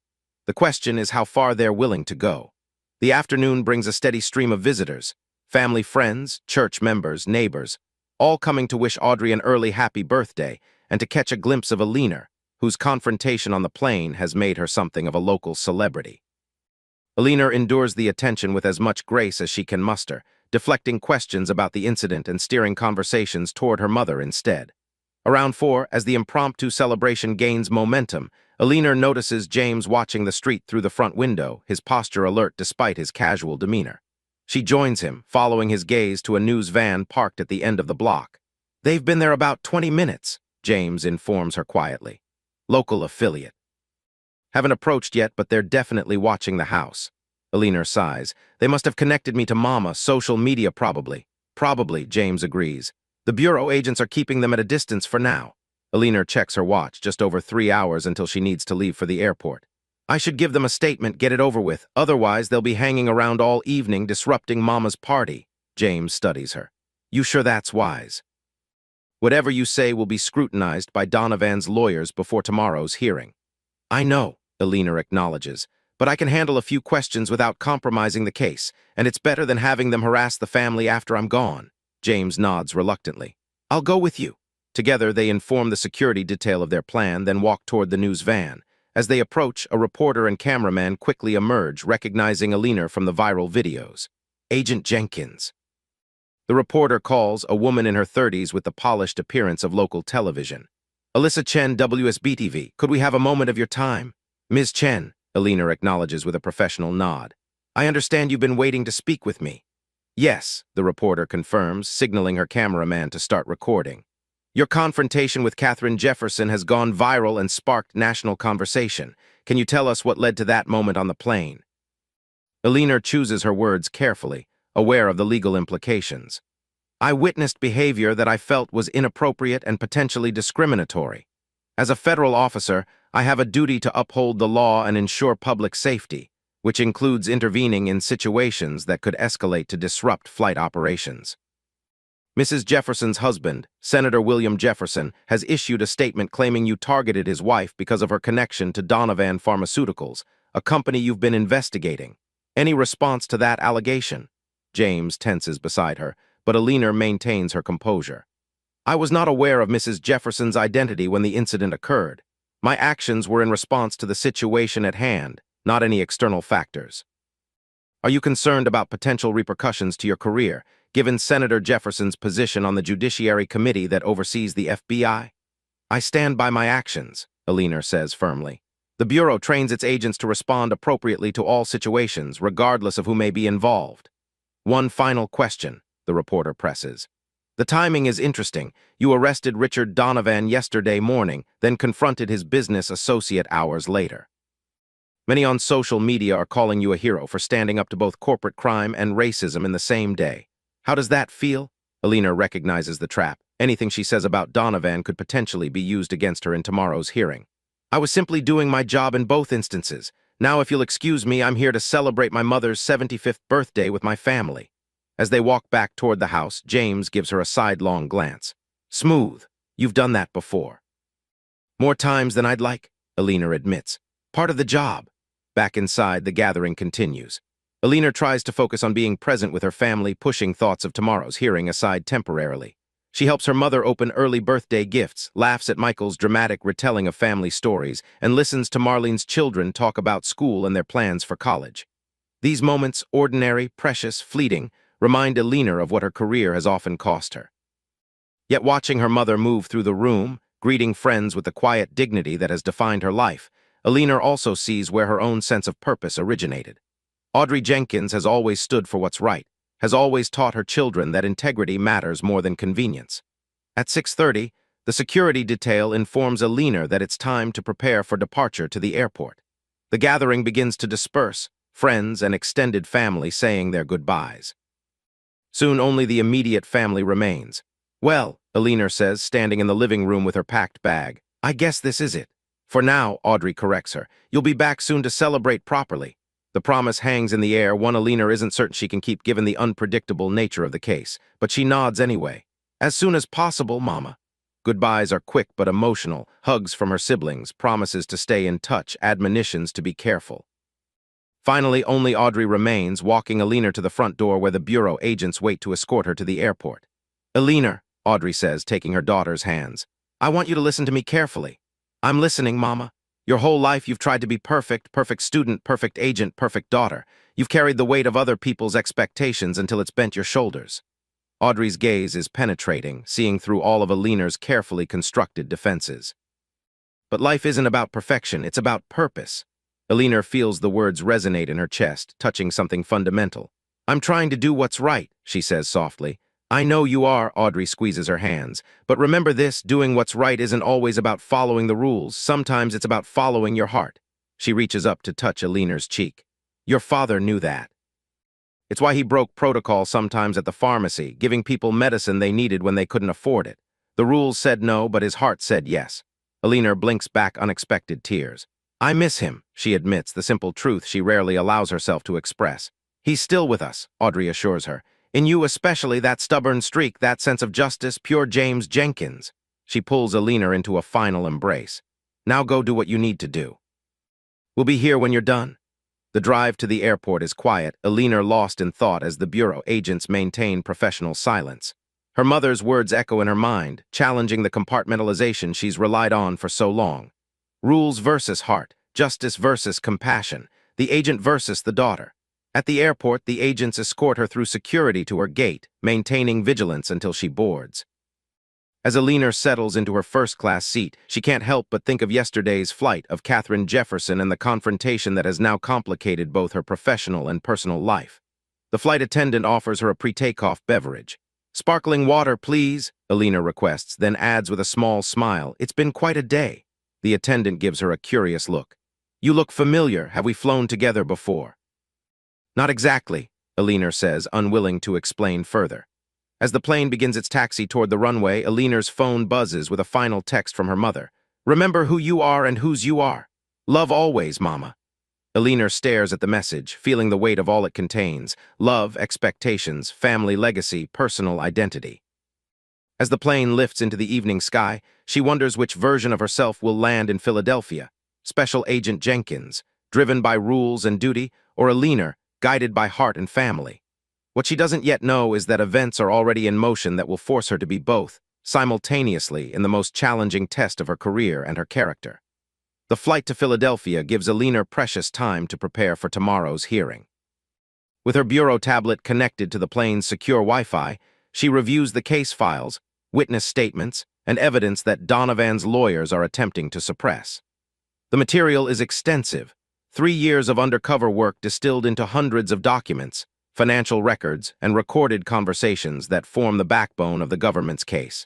The question is how far they're willing to go. The afternoon brings a steady stream of visitors, family, friends, church members, neighbors, all coming to wish Audrey an early happy birthday and to catch a glimpse of Alina, whose confrontation on the plane has made her something of a local celebrity. Alina endures the attention with as much grace as she can muster, deflecting questions about the incident and steering conversations toward her mother instead. Around 4, as the impromptu celebration gains momentum, Alina notices James watching the street through the front window, his posture alert despite his casual demeanor. She joins him, following his gaze to a news van parked at the end of the block. "They've been there about 20 minutes, James informs her quietly. "Local affiliate. Haven't approached yet, but they're definitely watching the house." Alina sighs. "They must have connected me to Mama, social media probably." "Probably," James agrees. "The bureau agents are keeping them at a distance for now." Alina checks her watch, just over 3 hours until she needs to leave for the airport. "I should give them a statement, get it over with. Otherwise, they'll be hanging around all evening disrupting Mama's party." James studies her. "You sure that's wise?" "Whatever you say will be scrutinized by Donovan's lawyers before tomorrow's hearing." "I know," Alina acknowledges, "but I can handle a few questions without compromising the case, and it's better than having them harass the family after I'm gone." James nods reluctantly. "I'll go with you." Together, they inform the security detail of their plan, then walk toward the news van. As they approach, a reporter and cameraman quickly emerge, recognizing Alina from the viral videos. "Agent Jenkins." The reporter calls, a woman in her 30s with the polished appearance of local television. "Alyssa Chen, WSB-TV. Could we have a moment of your time?" "Ms. Chen," Alina acknowledges with a professional nod. "I understand you've been waiting to speak with me." "Yes," the reporter confirms, signaling her cameraman to start recording. "Your confrontation with Katharine Jefferson has gone viral and sparked national conversation. Can you tell us what led to that moment on the plane?" Alina chooses her words carefully, aware of the legal implications. "I witnessed behavior that I felt was inappropriate and potentially discriminatory. As a federal officer, I have a duty to uphold the law and ensure public safety, which includes intervening in situations that could escalate to disrupt flight operations. Mrs. Jefferson's husband, Senator William Jefferson, has issued a statement claiming you targeted his wife because of her connection to Donovan Pharmaceuticals, a company you've been investigating. Any response to that allegation?" James tenses beside her, but Alina maintains her composure. "I was not aware of Mrs. Jefferson's identity when the incident occurred. My actions were in response to the situation at hand, not any external factors." "Are you concerned about potential repercussions to your career, given Senator Jefferson's position on the Judiciary Committee that oversees the FBI?" "I stand by my actions," Alina says firmly. The Bureau trains its agents to respond appropriately to all situations, regardless of who may be involved. One final question, the reporter presses. The timing is interesting. You arrested Richard Donovan yesterday morning, then confronted his business associate hours later. Many on social media are calling you a hero for standing up to both corporate crime and racism in the same day. How does that feel? Alina recognizes the trap. Anything she says about Donovan could potentially be used against her in tomorrow's hearing. I was simply doing my job in both instances. Now, if you'll excuse me, I'm here to celebrate my mother's 75th birthday with my family. As they walk back toward the house, James gives her a sidelong glance. Smooth. You've done that before. More times than I'd like, Alina admits. Part of the job. Back inside, the gathering continues. Alina tries to focus on being present with her family, pushing thoughts of tomorrow's hearing aside temporarily. She helps her mother open early birthday gifts, laughs at Michael's dramatic retelling of family stories, and listens to Marlene's children talk about school and their plans for college. These moments, ordinary, precious, fleeting, remind Alina of what her career has often cost her. Yet watching her mother move through the room, greeting friends with the quiet dignity that has defined her life, Alina also sees where her own sense of purpose originated. Audrey Jenkins has always stood for what's right, has always taught her children that integrity matters more than convenience. At 6:30, the security detail informs Alina that it's time to prepare for departure to the airport. The gathering begins to disperse, friends and extended family saying their goodbyes. Soon only the immediate family remains. Well, Alina says, standing in the living room with her packed bag, I guess this is it. For now, Audrey corrects her. You'll be back soon to celebrate properly. The promise hangs in the air, one Alina isn't certain she can keep given the unpredictable nature of the case, but she nods anyway. As soon as possible, Mama. Goodbyes are quick but emotional, hugs from her siblings, promises to stay in touch, admonitions to be careful. Finally, only Audrey remains, walking Alina to the front door where the Bureau agents wait to escort her to the airport. Alina, Audrey says, taking her daughter's hands, I want you to listen to me carefully. I'm listening, Mama. Your whole life you've tried to be perfect, perfect student, perfect agent, perfect daughter. You've carried the weight of other people's expectations until it's bent your shoulders. Audrey's gaze is penetrating, seeing through all of Alina's carefully constructed defenses. But life isn't about perfection, it's about purpose. Alina feels the words resonate in her chest, touching something fundamental. I'm trying to do what's right, she says softly. I know you are, Audrey squeezes her hands. But remember this, doing what's right isn't always about following the rules. Sometimes it's about following your heart. She reaches up to touch Alina's cheek. Your father knew that. It's why he broke protocol sometimes at the pharmacy, giving people medicine they needed when they couldn't afford it. The rules said no, but his heart said yes. Alina blinks back unexpected tears. I miss him, she admits, the simple truth she rarely allows herself to express. He's still with us, Audrey assures her. In you especially, that stubborn streak, that sense of justice, pure James Jenkins. She pulls Alina into a final embrace. Now go do what you need to do. We'll be here when you're done. The drive to the airport is quiet, Alina lost in thought as the Bureau agents maintain professional silence. Her mother's words echo in her mind, challenging the compartmentalization she's relied on for so long. Rules versus heart, justice versus compassion, the agent versus the daughter. At the airport, the agents escort her through security to her gate, maintaining vigilance until she boards. As Alina settles into her first-class seat, she can't help but think of yesterday's flight, of Katherine Jefferson and the confrontation that has now complicated both her professional and personal life. The flight attendant offers her a pre-takeoff beverage. Sparkling water, please, Alina requests, then adds with a small smile, it's been quite a day. The attendant gives her a curious look. You look familiar. Have we flown together before? Not exactly, Alina says, unwilling to explain further. As the plane begins its taxi toward the runway, Alina's phone buzzes with a final text from her mother. Remember who you are and whose you are. Love always, Mama. Alina stares at the message, feeling the weight of all it contains. Love, expectations, family legacy, personal identity. As the plane lifts into the evening sky, she wonders which version of herself will land in Philadelphia. Special Agent Jenkins, driven by rules and duty, or Alina, guided by heart and family. What she doesn't yet know is that events are already in motion that will force her to be both, simultaneously, in the most challenging test of her career and her character. The flight to Philadelphia gives Alina precious time to prepare for tomorrow's hearing. With her bureau tablet connected to the plane's secure Wi-Fi, she reviews the case files, witness statements, and evidence that Donovan's lawyers are attempting to suppress. The material is extensive. 3 years of undercover work distilled into hundreds of documents, financial records, and recorded conversations that form the backbone of the government's case.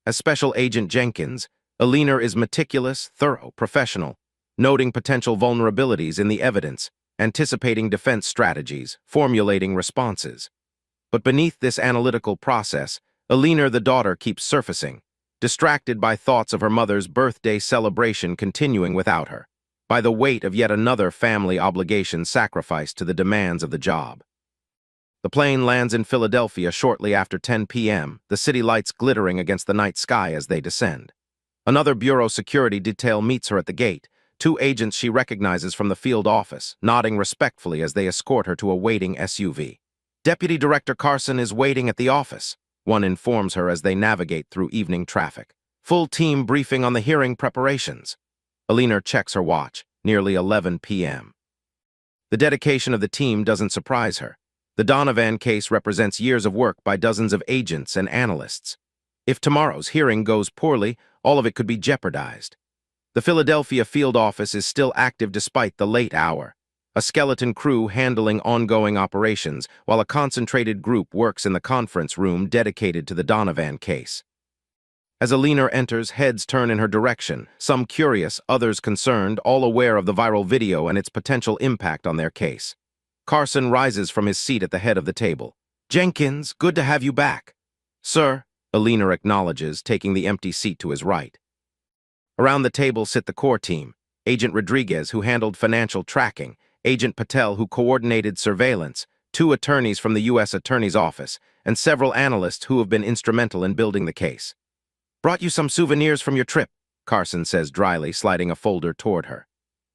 As Special Agent Jenkins, Aliner is meticulous, thorough, professional, noting potential vulnerabilities in the evidence, anticipating defense strategies, formulating responses. But beneath this analytical process, Aliner the daughter keeps surfacing, distracted by thoughts of her mother's birthday celebration continuing without her, by the weight of yet another family obligation sacrificed to the demands of the job. The plane lands in Philadelphia shortly after 10 p.m., the city lights glittering against the night sky as they descend. Another bureau security detail meets her at the gate, 2 agents she recognizes from the field office, nodding respectfully as they escort her to a waiting SUV. Deputy Director Carson is waiting at the office, one informs her as they navigate through evening traffic. Full team briefing on the hearing preparations. Aliner checks her watch, nearly 11 p.m. The dedication of the team doesn't surprise her. The Donovan case represents years of work by dozens of agents and analysts. If tomorrow's hearing goes poorly, all of it could be jeopardized. The Philadelphia field office is still active despite the late hour, a skeleton crew handling ongoing operations, while a concentrated group works in the conference room dedicated to the Donovan case. As Aliner enters, heads turn in her direction, some curious, others concerned, all aware of the viral video and its potential impact on their case. Carson rises from his seat at the head of the table. "Jenkins, good to have you back." "Sir," Aliner acknowledges, taking the empty seat to his right. Around the table sit the core team, Agent Rodriguez, who handled financial tracking, Agent Patel, who coordinated surveillance, 2 attorneys from the U.S. Attorney's Office, and several analysts who have been instrumental in building the case. "Brought you some souvenirs from your trip," Carson says dryly, sliding a folder toward her.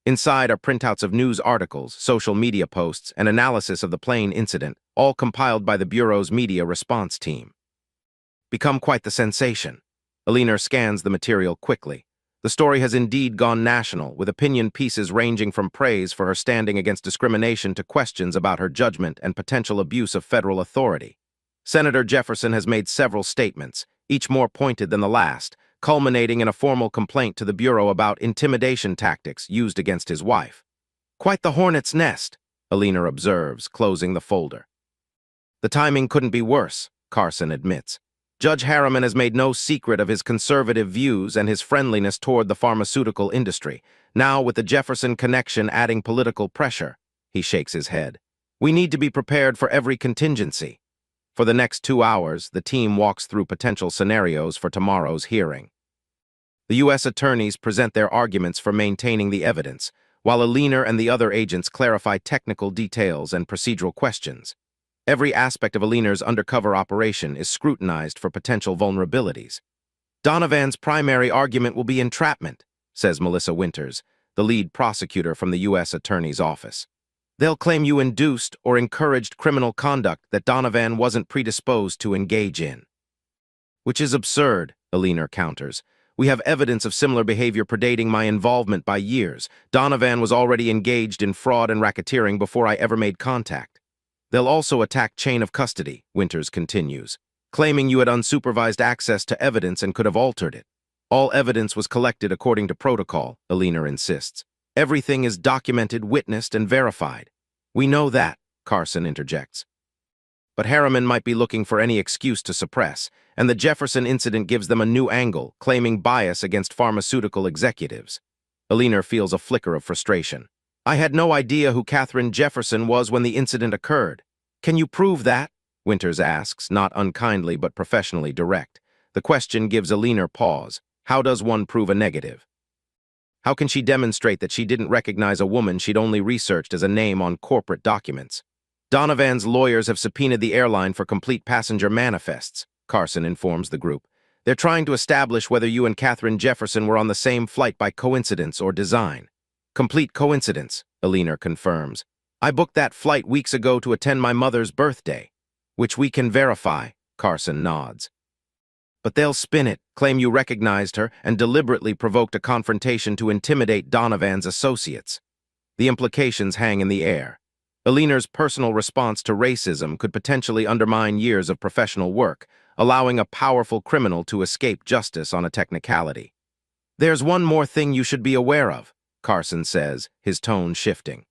Inside are printouts of news articles, social media posts, and analysis of the plane incident, all compiled by the Bureau's media response team. Become quite the sensation. Aliner scans the material quickly. The story has indeed gone national, with opinion pieces ranging from praise for her standing against discrimination to questions about her judgment and potential abuse of federal authority. Senator Jefferson has made several statements, each more pointed than the last, culminating in a formal complaint to the Bureau about intimidation tactics used against his wife. "Quite the hornet's nest," Aliner observes, closing the folder. "The timing couldn't be worse," Carson admits. "Judge Harriman has made no secret of his conservative views and his friendliness toward the pharmaceutical industry. Now, with the Jefferson connection adding political pressure," he shakes his head. "We need to be prepared for every contingency." For the next 2 hours, the team walks through potential scenarios for tomorrow's hearing. The U.S. attorneys present their arguments for maintaining the evidence, while Aliner and the other agents clarify technical details and procedural questions. Every aspect of Aliner's undercover operation is scrutinized for potential vulnerabilities. "Donovan's primary argument will be entrapment," says Melissa Winters, the lead prosecutor from the U.S. Attorney's Office. "They'll claim you induced or encouraged criminal conduct that Donovan wasn't predisposed to engage in." "Which is absurd," Aliner counters. "We have evidence of similar behavior predating my involvement by years. Donovan was already engaged in fraud and racketeering before I ever made contact." "They'll also attack chain of custody," Winters continues, "claiming you had unsupervised access to evidence and could have altered it." "All evidence was collected according to protocol," Aliner insists. "Everything is documented, witnessed, and verified." "We know that," Carson interjects. "But Harriman might be looking for any excuse to suppress, and the Jefferson incident gives them a new angle, claiming bias against pharmaceutical executives." Aliner feels a flicker of frustration. "I had no idea who Katharine Jefferson was when the incident occurred." "Can you prove that?" Winters asks, not unkindly but professionally direct. The question gives Aliner pause. How does one prove a negative? How can she demonstrate that she didn't recognize a woman she'd only researched as a name on corporate documents? "Donovan's lawyers have subpoenaed the airline for complete passenger manifests," Carson informs the group. "They're trying to establish whether you and Katharine Jefferson were on the same flight by coincidence or design." "Complete coincidence," Aliner confirms. "I booked that flight weeks ago to attend my mother's birthday." "Which we can verify," Carson nods. "But they'll spin it, claim you recognized her, and deliberately provoked a confrontation to intimidate Donovan's associates." The implications hang in the air. Aliner's personal response to racism could potentially undermine years of professional work, allowing a powerful criminal to escape justice on a technicality. There's one more thing you should be aware of, Carson says, his tone shifting.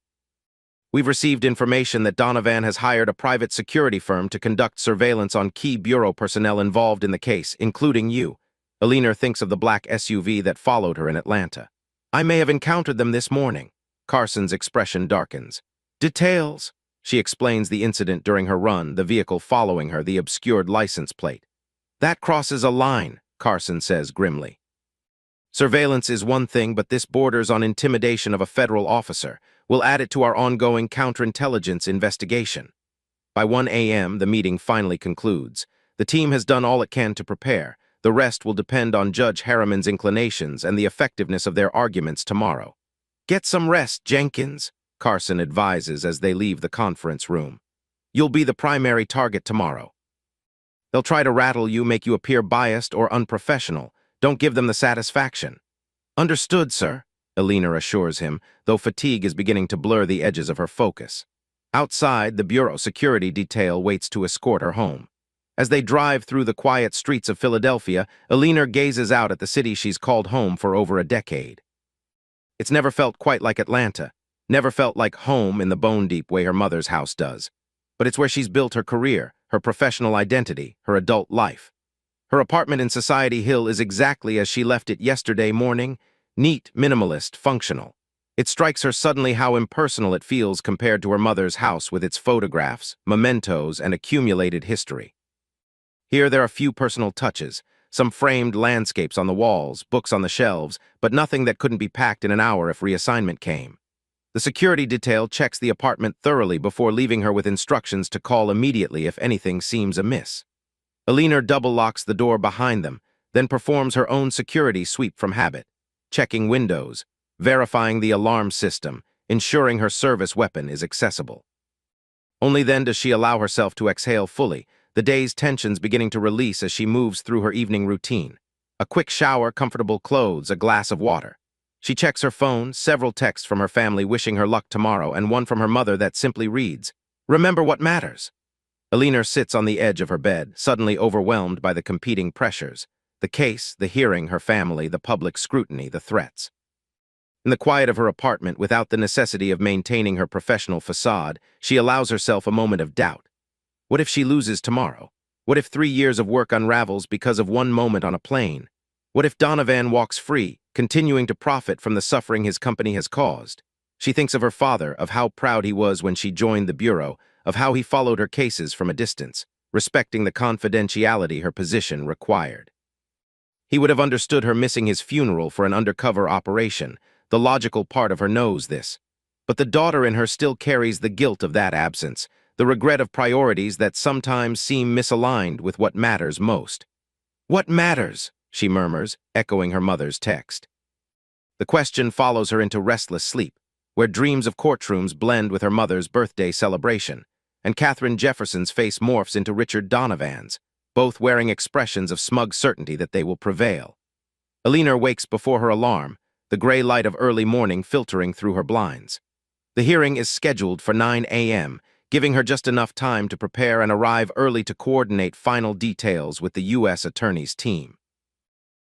We've received information that Donovan has hired a private security firm to conduct surveillance on key bureau personnel involved in the case, including you. Alina thinks of the black SUV that followed her in Atlanta. I may have encountered them this morning. Carson's expression darkens. Details. She explains the incident during her run, the vehicle following her, the obscured license plate. That crosses a line, Carson says grimly. Surveillance is one thing, but this borders on intimidation of a federal officer. We'll add it to our ongoing counterintelligence investigation. By 1 a.m., the meeting finally concludes. The team has done all it can to prepare. The rest will depend on Judge Harriman's inclinations and the effectiveness of their arguments tomorrow. Get some rest, Jenkins, Carson advises as they leave the conference room. You'll be the primary target tomorrow. They'll try to rattle you, make you appear biased or unprofessional. Don't give them the satisfaction. Understood, sir, Alina assures him, though fatigue is beginning to blur the edges of her focus. Outside, the Bureau security detail waits to escort her home. As they drive through the quiet streets of Philadelphia, Alina gazes out at the city she's called home for over a decade. It's never felt quite like Atlanta, never felt like home in the bone-deep way her mother's house does. But it's where she's built her career, her professional identity, her adult life. Her apartment in Society Hill is exactly as she left it yesterday morning, neat, minimalist, functional. It strikes her suddenly how impersonal it feels compared to her mother's house with its photographs, mementos, and accumulated history. Here there are few personal touches, some framed landscapes on the walls, books on the shelves, but nothing that couldn't be packed in an hour if reassignment came. The security detail checks the apartment thoroughly before leaving her with instructions to call immediately if anything seems amiss. Alina double-locks the door behind them, then performs her own security sweep from habit, checking windows, verifying the alarm system, ensuring her service weapon is accessible. Only then does she allow herself to exhale fully, the day's tensions beginning to release as she moves through her evening routine. A quick shower, comfortable clothes, a glass of water. She checks her phone, several texts from her family wishing her luck tomorrow, and one from her mother that simply reads, "Remember what matters." Alina sits on the edge of her bed, suddenly overwhelmed by the competing pressures. The case, the hearing, her family, the public scrutiny, the threats. In the quiet of her apartment, without the necessity of maintaining her professional facade, she allows herself a moment of doubt. What if she loses tomorrow? What if 3 years of work unravels because of one moment on a plane? What if Donovan walks free, continuing to profit from the suffering his company has caused? She thinks of her father, of how proud he was when she joined the Bureau, of how he followed her cases from a distance, respecting the confidentiality her position required. He would have understood her missing his funeral for an undercover operation. The logical part of her knows this. But the daughter in her still carries the guilt of that absence, the regret of priorities that sometimes seem misaligned with what matters most. What matters? She murmurs, echoing her mother's text. The question follows her into restless sleep, where dreams of courtrooms blend with her mother's birthday celebration, and Katharine Jefferson's face morphs into Richard Donovan's, both wearing expressions of smug certainty that they will prevail. Alina wakes before her alarm, the gray light of early morning filtering through her blinds. The hearing is scheduled for 9 a.m., giving her just enough time to prepare and arrive early to coordinate final details with the U.S. Attorney's team.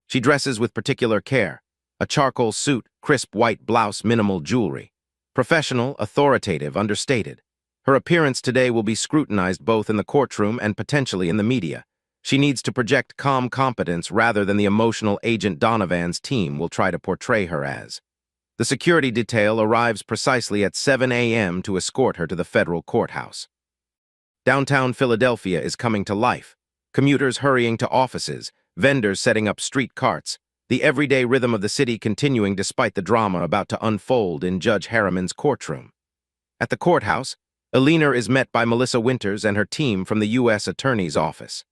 She dresses with particular care, a charcoal suit, crisp white blouse, minimal jewelry. Professional, authoritative, understated. Her appearance today will be scrutinized both in the courtroom and potentially in the media. She needs to project calm competence rather than the emotional Agent Donovan's team will try to portray her as. The security detail arrives precisely at 7 a.m. to escort her to the federal courthouse. Downtown Philadelphia is coming to life. Commuters hurrying to offices, vendors setting up street carts, the everyday rhythm of the city continuing despite the drama about to unfold in Judge Harriman's courtroom. At the courthouse, Alina is met by Melissa Winters and her team from the U.S. Attorney's Office.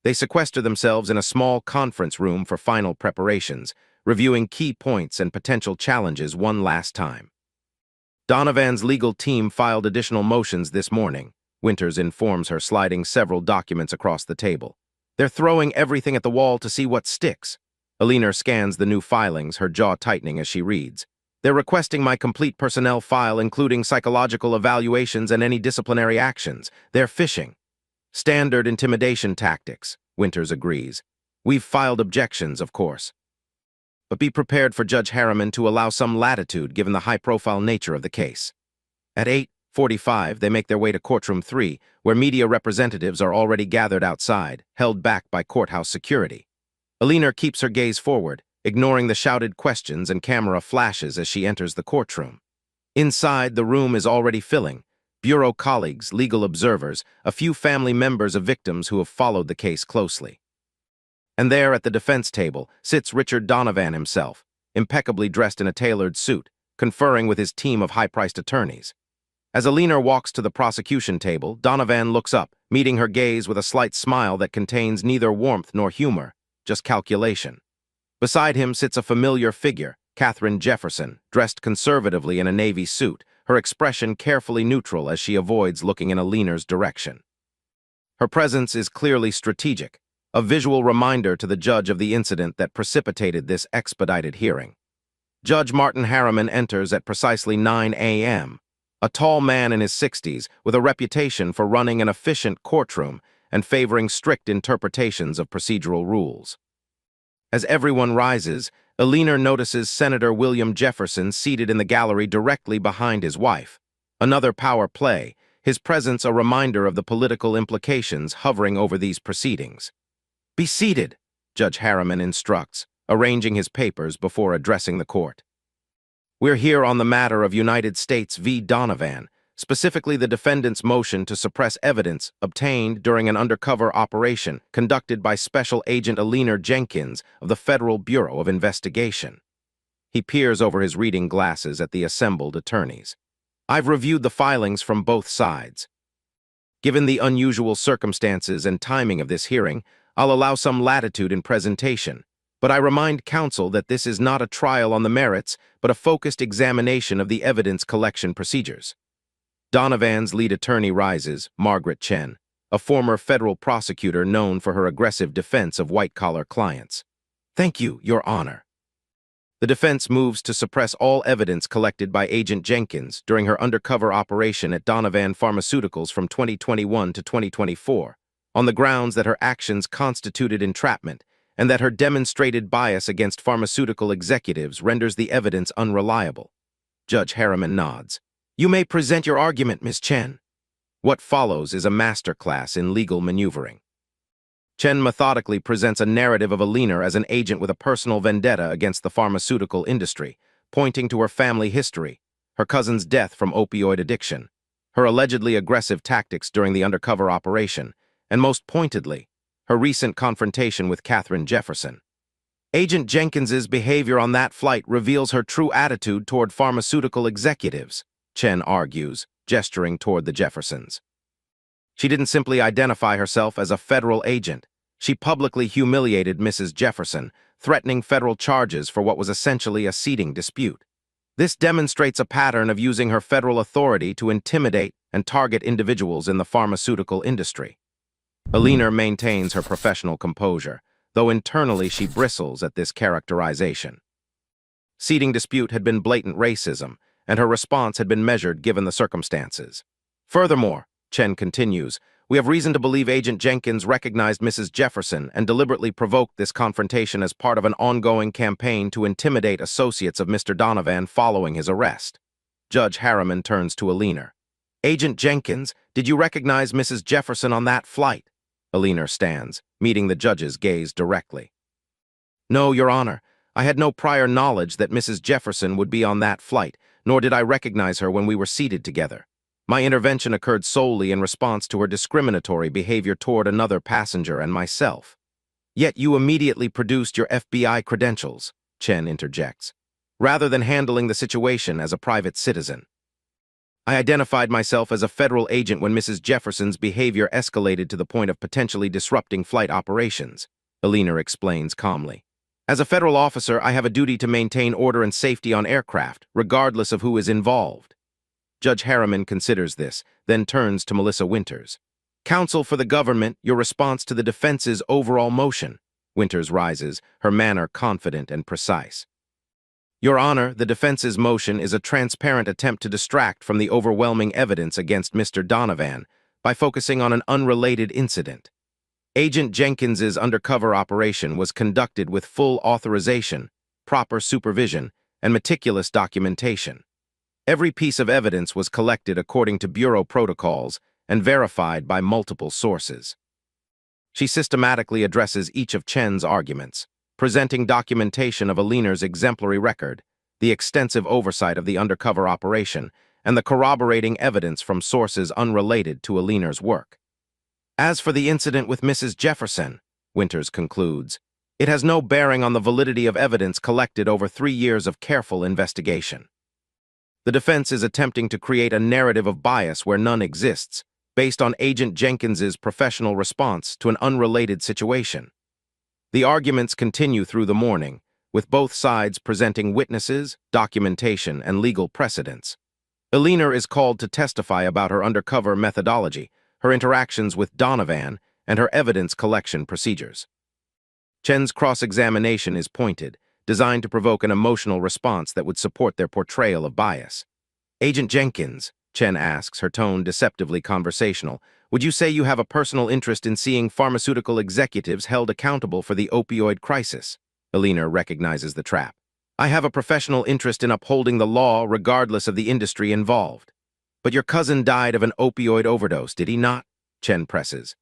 They sequester themselves in a small conference room for final preparations, reviewing key points and potential challenges one last time. Donovan's legal team filed additional motions this morning, Winters informs her, sliding several documents across the table. They're throwing everything at the wall to see what sticks. Alina scans the new filings, her jaw tightening as she reads. They're requesting my complete personnel file, including psychological evaluations and any disciplinary actions. They're phishing. Standard intimidation tactics, Winters agrees. We've filed objections, of course. but be prepared for Judge Harriman to allow some latitude given the high-profile nature of the case. At 8:45, they make their way to Courtroom 3, where media representatives are already gathered outside, held back by courthouse security. Alina keeps her gaze forward, ignoring the shouted questions and camera flashes as she enters the courtroom. Inside, the room is already filling. Bureau colleagues, legal observers, a few family members of victims who have followed the case closely. And there at the defense table sits Richard Donovan himself, impeccably dressed in a tailored suit, conferring with his team of high-priced attorneys. As Alina walks to the prosecution table, Donovan looks up, meeting her gaze with a slight smile that contains neither warmth nor humor, just calculation. Beside him sits a familiar figure, Katharine Jefferson, dressed conservatively in a navy suit, her expression carefully neutral as she avoids looking in Alina's direction. Her presence is clearly strategic, a visual reminder to the judge of the incident that precipitated this expedited hearing. Judge Martin Harriman enters at precisely 9 a.m., a tall man in his 60s with a reputation for running an efficient courtroom and favoring strict interpretations of procedural rules. As everyone rises, Alina notices Senator William Jefferson seated in the gallery directly behind his wife. Another power play, his presence a reminder of the political implications hovering over these proceedings. "Be seated," Judge Harriman instructs, arranging his papers before addressing the court. "We're here on the matter of United States v. Donovan, specifically the defendant's motion to suppress evidence obtained during an undercover operation conducted by Special Agent Alina Jenkins of the Federal Bureau of Investigation." He peers over his reading glasses at the assembled attorneys. "I've reviewed the filings from both sides. Given the unusual circumstances and timing of this hearing, I'll allow some latitude in presentation, but I remind counsel that this is not a trial on the merits, but a focused examination of the evidence collection procedures." Donovan's lead attorney rises, Margaret Chen, a former federal prosecutor known for her aggressive defense of white-collar clients. "Thank you, Your Honor." The defense moves to suppress all evidence collected by Agent Jenkins during her undercover operation at Donovan Pharmaceuticals from 2021 to 2024, on the grounds that her actions constituted entrapment and that her demonstrated bias against pharmaceutical executives renders the evidence unreliable. Judge Harriman nods. "You may present your argument, Ms. Chen." What follows is a masterclass in legal maneuvering. Chen methodically presents a narrative of Alina as an agent with a personal vendetta against the pharmaceutical industry, pointing to her family history, her cousin's death from opioid addiction, her allegedly aggressive tactics during the undercover operation, and most pointedly, her recent confrontation with Katharine Jefferson. Agent Jenkins's behavior on that flight reveals her true attitude toward pharmaceutical executives, Chen argues, gesturing toward the Jeffersons. She didn't simply identify herself as a federal agent. She publicly humiliated Mrs. Jefferson, threatening federal charges for what was essentially a seating dispute. This demonstrates a pattern of using her federal authority to intimidate and target individuals in the pharmaceutical industry. Alina maintains her professional composure, though internally she bristles at this characterization. Seating dispute had been blatant racism, and her response had been measured given the circumstances. Furthermore, Chen continues, we have reason to believe Agent Jenkins recognized Mrs. Jefferson and deliberately provoked this confrontation as part of an ongoing campaign to intimidate associates of Mr. Donovan following his arrest. Judge Harriman turns to Alina. Agent Jenkins, did you recognize Mrs. Jefferson on that flight? Alina stands, meeting the judge's gaze directly. No, Your Honor. I had no prior knowledge that Mrs. Jefferson would be on that flight, nor did I recognize her when we were seated together. My intervention occurred solely in response to her discriminatory behavior toward another passenger and myself. Yet you immediately produced your FBI credentials, Chen interjects, rather than handling the situation as a private citizen. I identified myself as a federal agent when Mrs. Jefferson's behavior escalated to the point of potentially disrupting flight operations, Alina explains calmly. As a federal officer, I have a duty to maintain order and safety on aircraft, regardless of who is involved. Judge Harriman considers this, then turns to Melissa Winters. Counsel for the government, your response to the defense's overall motion. Winters rises, her manner confident and precise. Your Honor, the defense's motion is a transparent attempt to distract from the overwhelming evidence against Mr. Donovan by focusing on an unrelated incident. Agent Jenkins's undercover operation was conducted with full authorization, proper supervision, and meticulous documentation. Every piece of evidence was collected according to Bureau protocols and verified by multiple sources. She systematically addresses each of Chen's arguments, presenting documentation of Aliner's exemplary record, the extensive oversight of the undercover operation, and the corroborating evidence from sources unrelated to Aliner's work. As for the incident with Mrs. Jefferson, Winters concludes, it has no bearing on the validity of evidence collected over 3 years of careful investigation. The defense is attempting to create a narrative of bias where none exists, based on Agent Jenkins's professional response to an unrelated situation. The arguments continue through the morning, with both sides presenting witnesses, documentation, and legal precedents. Aliner is called to testify about her undercover methodology, her interactions with Donovan, and her evidence collection procedures. Chen's cross-examination is pointed, designed to provoke an emotional response that would support their portrayal of bias. "Agent Jenkins," Chen asks, her tone deceptively conversational, "would you say you have a personal interest in seeing pharmaceutical executives held accountable for the opioid crisis?" Aliner recognizes the trap. "I have a professional interest in upholding the law regardless of the industry involved." "But your cousin died of an opioid overdose, did he not?" Chen presses.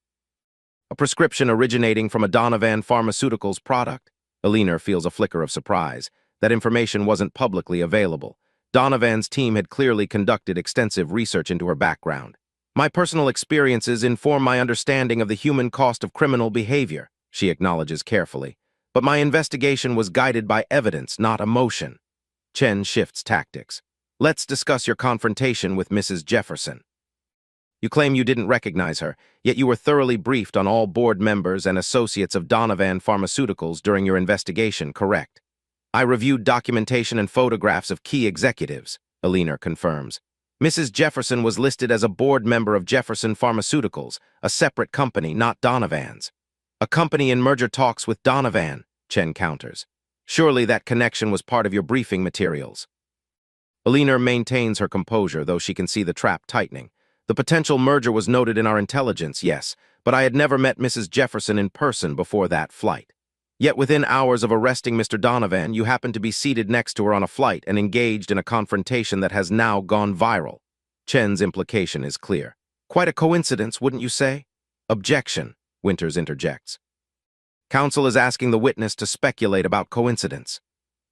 "A prescription originating from a Donovan Pharmaceuticals product?" Aliner feels a flicker of surprise. That information wasn't publicly available. Donovan's team had clearly conducted extensive research into her background. "My personal experiences inform my understanding of the human cost of criminal behavior," she acknowledges carefully. "But my investigation was guided by evidence, not emotion." Chen shifts tactics. "Let's discuss your confrontation with Mrs. Jefferson. You claim you didn't recognize her, yet you were thoroughly briefed on all board members and associates of Donovan Pharmaceuticals during your investigation, correct?" "I reviewed documentation and photographs of key executives," Aliner confirms. "Mrs. Jefferson was listed as a board member of Jefferson Pharmaceuticals, a separate company, not Donovan's." "A company in merger talks with Donovan," Chen counters. "Surely that connection was part of your briefing materials." Aliner maintains her composure, though she can see the trap tightening. "The potential merger was noted in our intelligence, yes, but I had never met Mrs. Jefferson in person before that flight. Yet within hours of arresting Mr. Donovan, you happened to be seated next to her on a flight and engaged in a confrontation that has now gone viral." Chen's implication is clear. "Quite a coincidence, wouldn't you say?" "Objection," Winters interjects. "Counsel is asking the witness to speculate about coincidence."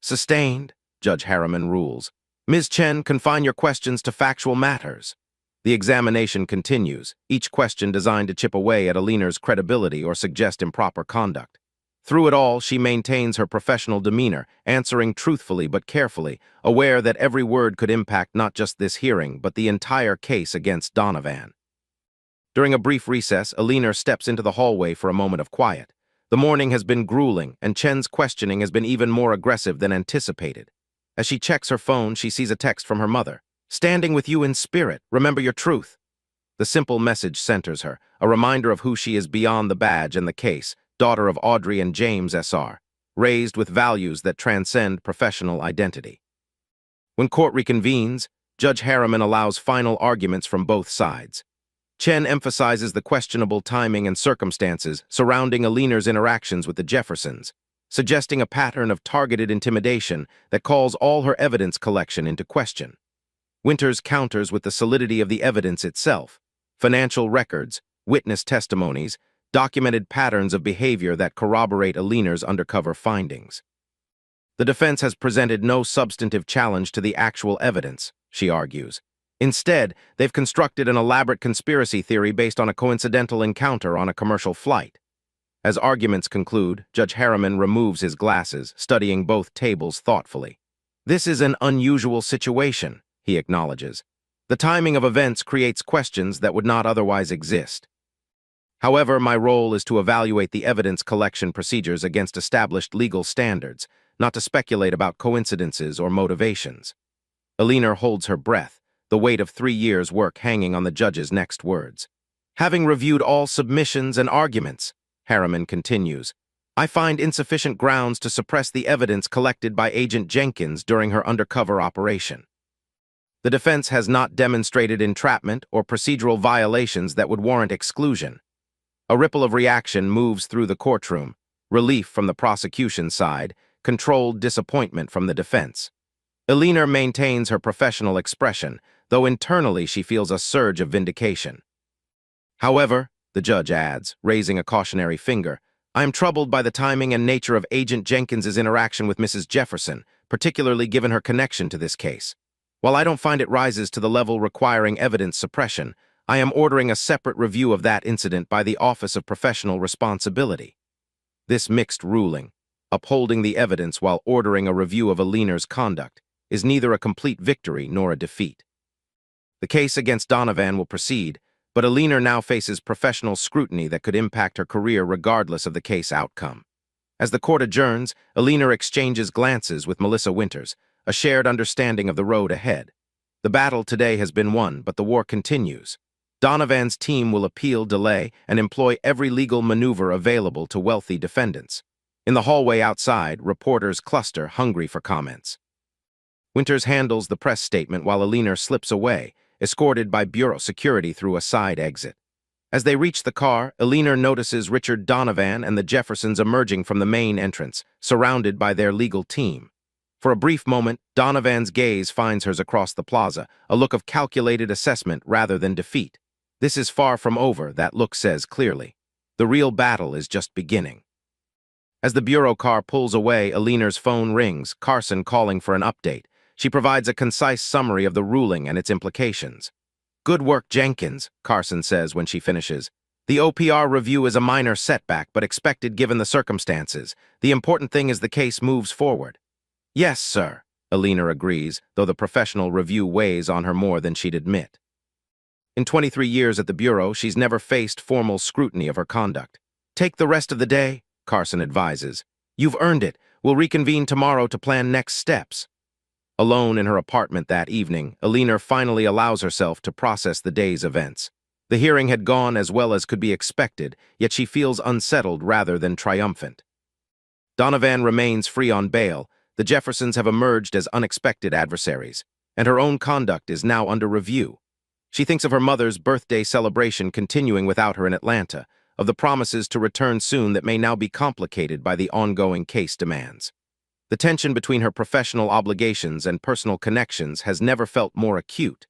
"Sustained," Judge Harriman rules. "Ms. Chen, confine your questions to factual matters." The examination continues, each question designed to chip away at Aliner's credibility or suggest improper conduct. Through it all, she maintains her professional demeanor, answering truthfully but carefully, aware that every word could impact not just this hearing, but the entire case against Donovan. During a brief recess, Aliner steps into the hallway for a moment of quiet. The morning has been grueling, and Chen's questioning has been even more aggressive than anticipated. As she checks her phone, she sees a text from her mother. "Standing with you in spirit, remember your truth." The simple message centers her, a reminder of who she is beyond the badge and the case, daughter of Audrey and James S.R., raised with values that transcend professional identity. When court reconvenes, Judge Harriman allows final arguments from both sides. Chen emphasizes the questionable timing and circumstances surrounding Aliner's interactions with the Jeffersons, suggesting a pattern of targeted intimidation that calls all her evidence collection into question. Winters counters with the solidity of the evidence itself, financial records, witness testimonies, documented patterns of behavior that corroborate Aliner's undercover findings. The defense has presented no substantive challenge to the actual evidence, she argues. Instead, they've constructed an elaborate conspiracy theory based on a coincidental encounter on a commercial flight. As arguments conclude, Judge Harriman removes his glasses, studying both tables thoughtfully. "This is an unusual situation," he acknowledges. "The timing of events creates questions that would not otherwise exist. However, my role is to evaluate the evidence collection procedures against established legal standards, not to speculate about coincidences or motivations." Aliner holds her breath, the weight of 3 years' work hanging on the judge's next words. "Having reviewed all submissions and arguments," Harriman continues, "I find insufficient grounds to suppress the evidence collected by Agent Jenkins during her undercover operation. The defense has not demonstrated entrapment or procedural violations that would warrant exclusion." A ripple of reaction moves through the courtroom, relief from the prosecution side, controlled disappointment from the defense. Elena maintains her professional expression, though internally she feels a surge of vindication. However, the judge adds, raising a cautionary finger, I am troubled by the timing and nature of Agent Jenkins's interaction with Mrs. Jefferson, particularly given her connection to this case. While I don't find it rises to the level requiring evidence suppression, I am ordering a separate review of that incident by the Office of Professional Responsibility. This mixed ruling, upholding the evidence while ordering a review of Elena's conduct, is neither a complete victory nor a defeat. The case against Donovan will proceed, but Elena now faces professional scrutiny that could impact her career regardless of the case outcome. As the court adjourns, Elena exchanges glances with Melissa Winters, a shared understanding of the road ahead. The battle today has been won, but the war continues. Donovan's team will appeal, delay, and employ every legal maneuver available to wealthy defendants. In the hallway outside, reporters cluster, hungry for comments. Winters handles the press statement while Elena slips away, escorted by bureau security through a side exit. As they reach the car, Elena notices Richard Donovan and the Jeffersons emerging from the main entrance, surrounded by their legal team. For a brief moment, Donovan's gaze finds hers across the plaza, a look of calculated assessment rather than defeat. This is far from over, that look says clearly. The real battle is just beginning. As the bureau car pulls away, Elena's phone rings, Carson calling for an update. She provides a concise summary of the ruling and its implications. Good work, Jenkins, Carson says when she finishes. The OPR review is a minor setback, but expected given the circumstances. The important thing is the case moves forward. Yes, sir, Elena agrees, though the professional review weighs on her more than she'd admit. In 23 years at the Bureau, she's never faced formal scrutiny of her conduct. Take the rest of the day, Carson advises. You've earned it. We'll reconvene tomorrow to plan next steps. Alone in her apartment that evening, Elena finally allows herself to process the day's events. The hearing had gone as well as could be expected, yet she feels unsettled rather than triumphant. Donovan remains free on bail. The Jeffersons have emerged as unexpected adversaries, and her own conduct is now under review. She thinks of her mother's birthday celebration continuing without her in Atlanta, of the promises to return soon that may now be complicated by the ongoing case demands. The tension between her professional obligations and personal connections has never felt more acute.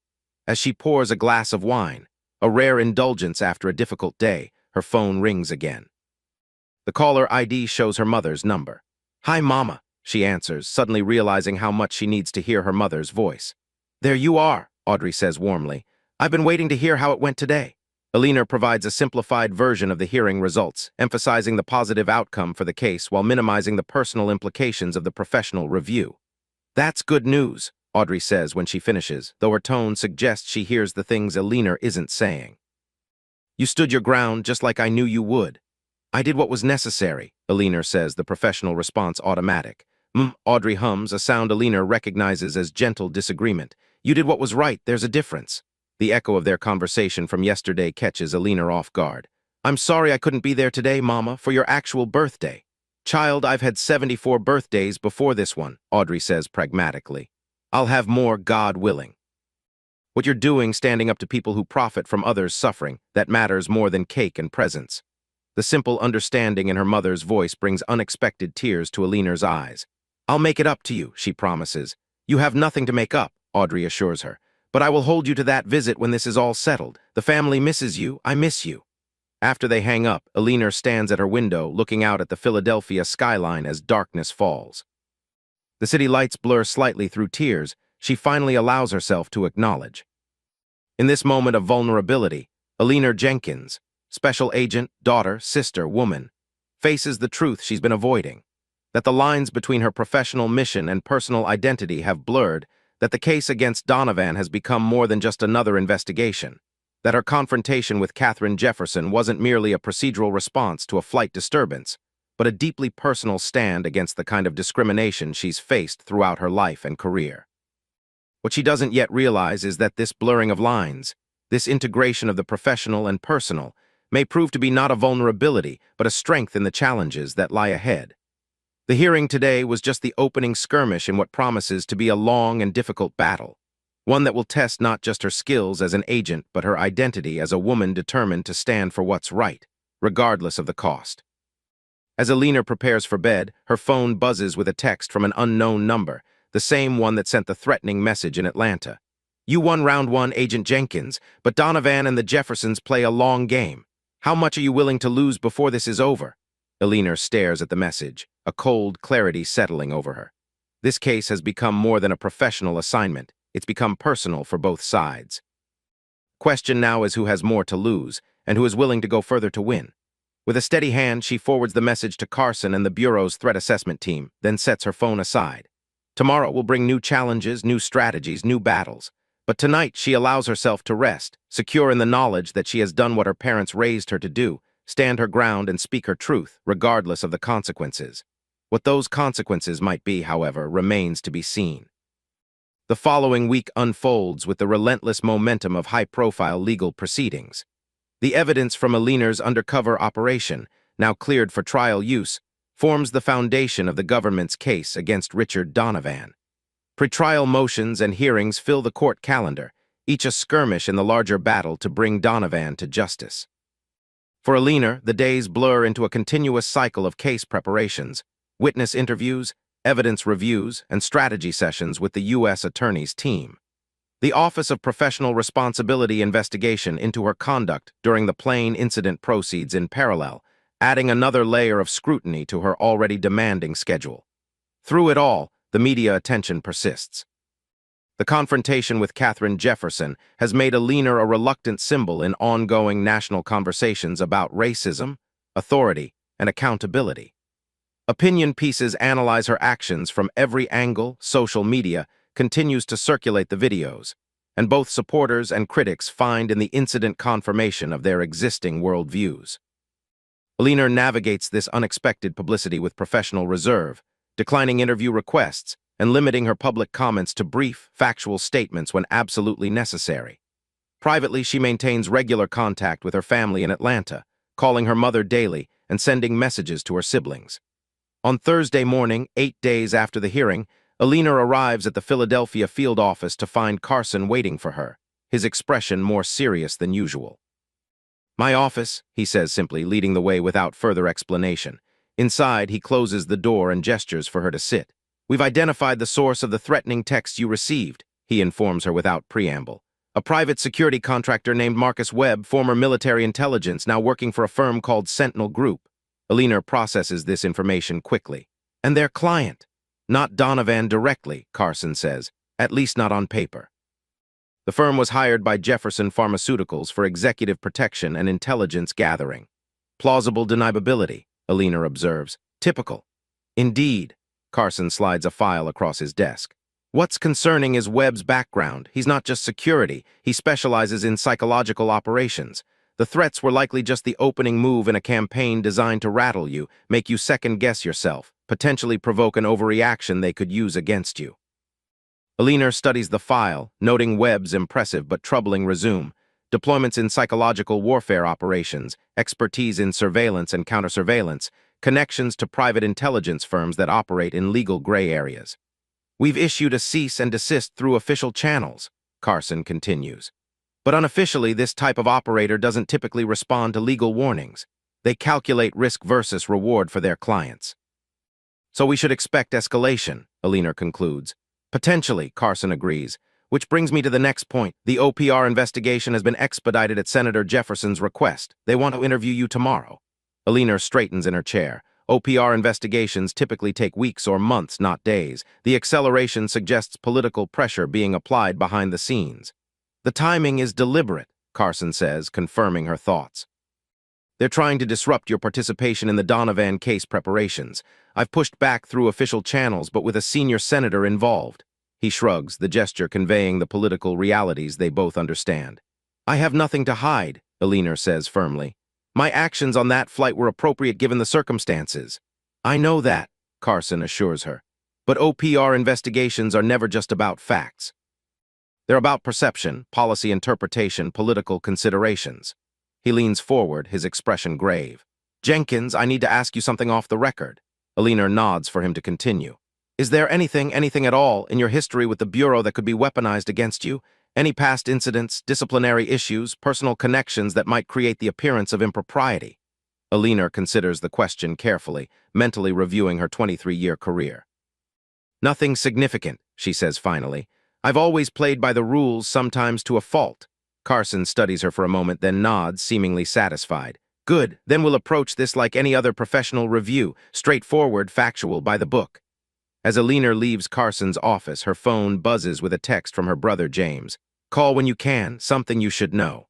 As she pours a glass of wine, a rare indulgence after a difficult day, her phone rings again. The caller ID shows her mother's number. Hi, Mama, she answers, suddenly realizing how much she needs to hear her mother's voice. There you are, Audrey says warmly. I've been waiting to hear how it went today. Elena provides a simplified version of the hearing results, emphasizing the positive outcome for the case while minimizing the personal implications of the professional review. That's good news, Audrey says when she finishes, though her tone suggests she hears the things Elena isn't saying. You stood your ground just like I knew you would. I did what was necessary, Elena says, the professional response automatic. Audrey hums, a sound Elena recognizes as gentle disagreement. You did what was right, there's a difference. The echo of their conversation from yesterday catches Elena off guard. I'm sorry I couldn't be there today, Mama, for your actual birthday. Child, I've had 74 birthdays before this one, Audrey says pragmatically. I'll have more, God willing. What you're doing standing up to people who profit from others' suffering, that matters more than cake and presents. The simple understanding in her mother's voice brings unexpected tears to Elena's eyes. I'll make it up to you, she promises. You have nothing to make up, Audrey assures her. But I will hold you to that visit when this is all settled. The family misses you, I miss you. After they hang up, Elena stands at her window, looking out at the Philadelphia skyline as darkness falls. The city lights blur slightly through tears she finally allows herself to acknowledge. In this moment of vulnerability, Elena Jenkins, special agent, daughter, sister, woman, faces the truth she's been avoiding. That the lines between her professional mission and personal identity have blurred, that the case against Donovan has become more than just another investigation, that her confrontation with Katharine Jefferson wasn't merely a procedural response to a flight disturbance, but a deeply personal stand against the kind of discrimination she's faced throughout her life and career. What she doesn't yet realize is that this blurring of lines, this integration of the professional and personal, may prove to be not a vulnerability, but a strength in the challenges that lie ahead. The hearing today was just the opening skirmish in what promises to be a long and difficult battle, one that will test not just her skills as an agent, but her identity as a woman determined to stand for what's right, regardless of the cost. As Alina prepares for bed, her phone buzzes with a text from an unknown number, the same one that sent the threatening message in Atlanta. You won round one, Agent Jenkins, but Donovan and the Jeffersons play a long game. How much are you willing to lose before this is over? Alina stares at the message, a cold clarity settling over her. This case has become more than a professional assignment. It's become personal for both sides. Question now is who has more to lose, and who is willing to go further to win. With a steady hand, she forwards the message to Carson and the Bureau's threat assessment team, then sets her phone aside. Tomorrow will bring new challenges, new strategies, new battles. But tonight she allows herself to rest, secure in the knowledge that she has done what her parents raised her to do, stand her ground and speak her truth, regardless of the consequences. What those consequences might be, however, remains to be seen. The following week unfolds with the relentless momentum of high-profile legal proceedings. The evidence from Alina's undercover operation, now cleared for trial use, forms the foundation of the government's case against Richard Donovan. Pretrial motions and hearings fill the court calendar, each a skirmish in the larger battle to bring Donovan to justice. For Alina, the days blur into a continuous cycle of case preparations, witness interviews, evidence reviews, and strategy sessions with the U.S. Attorney's team. The Office of Professional Responsibility investigation into her conduct during the plane incident proceeds in parallel, adding another layer of scrutiny to her already demanding schedule. Through it all, the media attention persists. The confrontation with Katharine Jefferson has made Alina a reluctant symbol in ongoing national conversations about racism, authority, and accountability. Opinion pieces analyze her actions from every angle. Social media continues to circulate the videos, and both supporters and critics find in the incident confirmation of their existing worldviews. Alina navigates this unexpected publicity with professional reserve, declining interview requests and limiting her public comments to brief, factual statements when absolutely necessary. Privately, she maintains regular contact with her family in Atlanta, calling her mother daily and sending messages to her siblings. On Thursday morning, 8 days after the hearing, Alina arrives at the Philadelphia field office to find Carson waiting for her, his expression more serious than usual. My office, he says simply, leading the way without further explanation. Inside, he closes the door and gestures for her to sit. We've identified the source of the threatening texts you received, he informs her without preamble. A private security contractor named Marcus Webb, former military intelligence, now working for a firm called Sentinel Group. Alina processes this information quickly. And their client. Not Donovan directly, Carson says, at least not on paper. The firm was hired by Jefferson Pharmaceuticals for executive protection and intelligence gathering. Plausible deniability, Alina observes. Typical. Indeed. Carson slides a file across his desk. What's concerning is Webb's background. He's not just security, he specializes in psychological operations. The threats were likely just the opening move in a campaign designed to rattle you, make you second-guess yourself, potentially provoke an overreaction they could use against you. Alina studies the file, noting Webb's impressive but troubling resume, deployments in psychological warfare operations, expertise in surveillance and counter-surveillance, connections to private intelligence firms that operate in legal gray areas. We've issued a cease and desist through official channels, Carson continues. But unofficially, this type of operator doesn't typically respond to legal warnings. They calculate risk versus reward for their clients. So we should expect escalation, Alina concludes. Potentially, Carson agrees. Which brings me to the next point. The OPR investigation has been expedited at Senator Jefferson's request. They want to interview you tomorrow. Alina straightens in her chair. OPR investigations typically take weeks or months, not days. The acceleration suggests political pressure being applied behind the scenes. The timing is deliberate, Carson says, confirming her thoughts. They're trying to disrupt your participation in the Donovan case preparations. I've pushed back through official channels, but with a senior senator involved. He shrugs, the gesture conveying the political realities they both understand. I have nothing to hide, Alina says firmly. My actions on that flight were appropriate given the circumstances. I know that, Carson assures her. But OPR investigations are never just about facts. They're about perception, policy interpretation, political considerations. He leans forward, his expression grave. Jenkins, I need to ask you something off the record. Alina nods for him to continue. Is there anything at all, in your history with the Bureau that could be weaponized against you? Any past incidents, disciplinary issues, personal connections that might create the appearance of impropriety? Alina considers the question carefully, mentally reviewing her 23-year career. Nothing significant, she says finally. I've always played by the rules, sometimes to a fault. Carson studies her for a moment, then nods, seemingly satisfied. Good, then we'll approach this like any other professional review, straightforward, factual, by the book. As Alina leaves Carson's office, her phone buzzes with a text from her brother James. Call when you can, something you should know.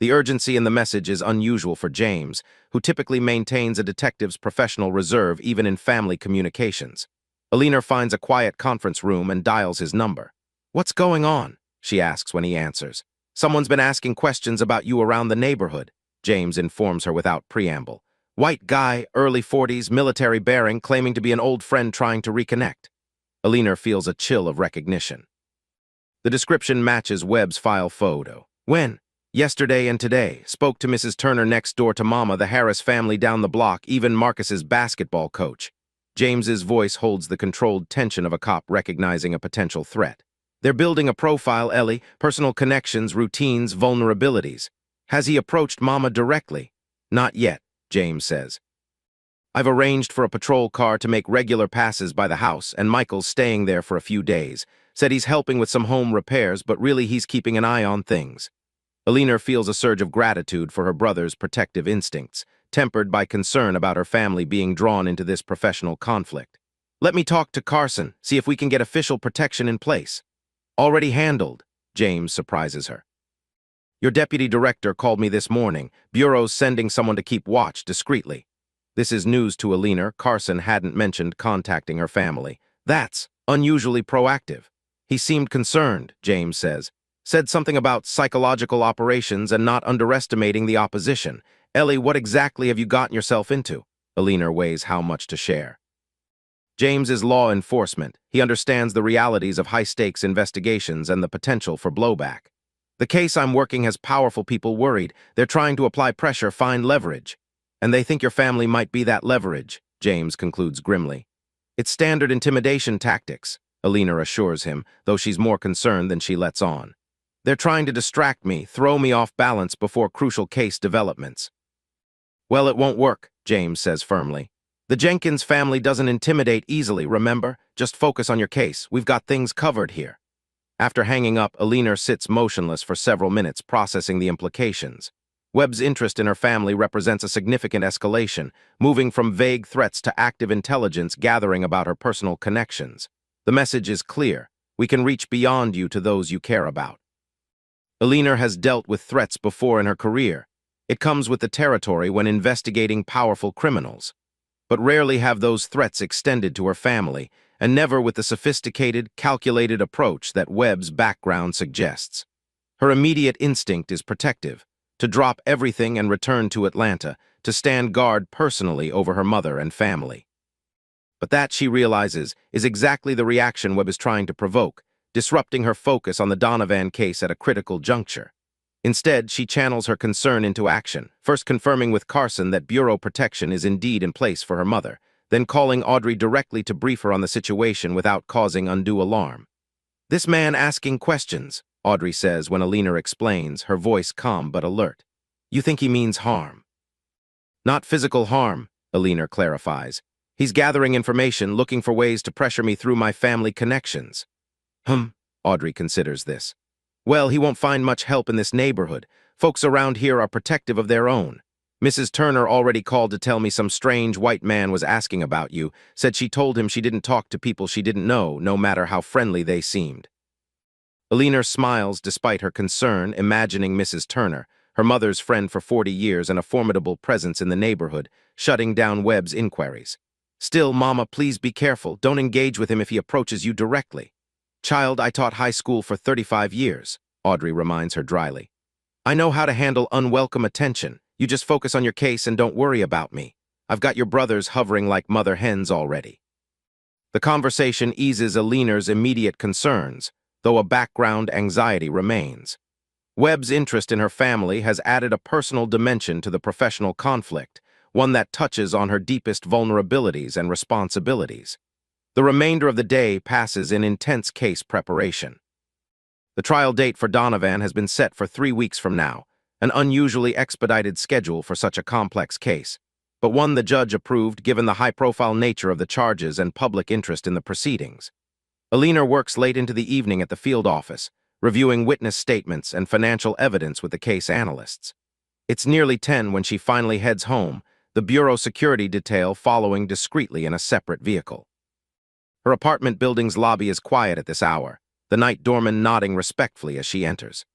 The urgency in the message is unusual for James, who typically maintains a detective's professional reserve even in family communications. Alina finds a quiet conference room and dials his number. What's going on? She asks when he answers. Someone's been asking questions about you around the neighborhood, James informs her without preamble. White guy, early 40s, military bearing, claiming to be an old friend trying to reconnect. Alina feels a chill of recognition. The description matches Webb's file photo. When? Yesterday and today. Spoke to Mrs. Turner next door to Mama, the Harris family down the block, even Marcus's basketball coach. James's voice holds the controlled tension of a cop recognizing a potential threat. They're building a profile, Ellie, personal connections, routines, vulnerabilities. Has he approached Mama directly? Not yet, James says. I've arranged for a patrol car to make regular passes by the house, and Michael's staying there for a few days. Said he's helping with some home repairs, but really he's keeping an eye on things. Alina feels a surge of gratitude for her brother's protective instincts, tempered by concern about her family being drawn into this professional conflict. Let me talk to Carson, see if we can get official protection in place. Already handled, James surprises her. Your deputy director called me this morning. Bureau's sending someone to keep watch discreetly. This is news to Alina. Carson hadn't mentioned contacting her family. That's unusually proactive. He seemed concerned, James says. Said something about psychological operations and not underestimating the opposition. Ellie, what exactly have you gotten yourself into? Alina weighs how much to share. James is law enforcement. He understands the realities of high-stakes investigations and the potential for blowback. The case I'm working has powerful people worried. They're trying to apply pressure, find leverage. And they think your family might be that leverage, James concludes grimly. It's standard intimidation tactics, Alina assures him, though she's more concerned than she lets on. They're trying to distract me, throw me off balance before crucial case developments. Well, it won't work, James says firmly. The Jenkins family doesn't intimidate easily, remember? Just focus on your case. We've got things covered here. After hanging up, Alina sits motionless for several minutes, processing the implications. Webb's interest in her family represents a significant escalation, moving from vague threats to active intelligence gathering about her personal connections. The message is clear. We can reach beyond you to those you care about. Alina has dealt with threats before in her career. It comes with the territory when investigating powerful criminals. But rarely have those threats extended to her family, and never with the sophisticated, calculated approach that Webb's background suggests. Her immediate instinct is protective, to drop everything and return to Atlanta, to stand guard personally over her mother and family. But that, she realizes, is exactly the reaction Webb is trying to provoke, disrupting her focus on the Donovan case at a critical juncture. Instead, she channels her concern into action, first confirming with Carson that bureau protection is indeed in place for her mother, then calling Audrey directly to brief her on the situation without causing undue alarm. This man asking questions, Audrey says when Alina explains, her voice calm but alert. You think he means harm? Not physical harm, Alina clarifies. He's gathering information, looking for ways to pressure me through my family connections. Audrey considers this. Well, he won't find much help in this neighborhood. Folks around here are protective of their own. Mrs. Turner already called to tell me some strange white man was asking about you, said she told him she didn't talk to people she didn't know, no matter how friendly they seemed. Alina smiles despite her concern, imagining Mrs. Turner, her mother's friend for 40 years and a formidable presence in the neighborhood, shutting down Webb's inquiries. Still, Mama, please be careful. Don't engage with him if he approaches you directly. Child, I taught high school for 35 years, Audrey reminds her dryly. I know how to handle unwelcome attention. You just focus on your case and don't worry about me. I've got your brothers hovering like mother hens already. The conversation eases Alina's immediate concerns, though a background anxiety remains. Webb's interest in her family has added a personal dimension to the professional conflict, one that touches on her deepest vulnerabilities and responsibilities. The remainder of the day passes in intense case preparation. The trial date for Donovan has been set for 3 weeks from now, an unusually expedited schedule for such a complex case, but one the judge approved given the high-profile nature of the charges and public interest in the proceedings. Alina works late into the evening at the field office, reviewing witness statements and financial evidence with the case analysts. It's nearly 10 when she finally heads home, the bureau security detail following discreetly in a separate vehicle. Her apartment building's lobby is quiet at this hour, the night doorman nodding respectfully as she enters.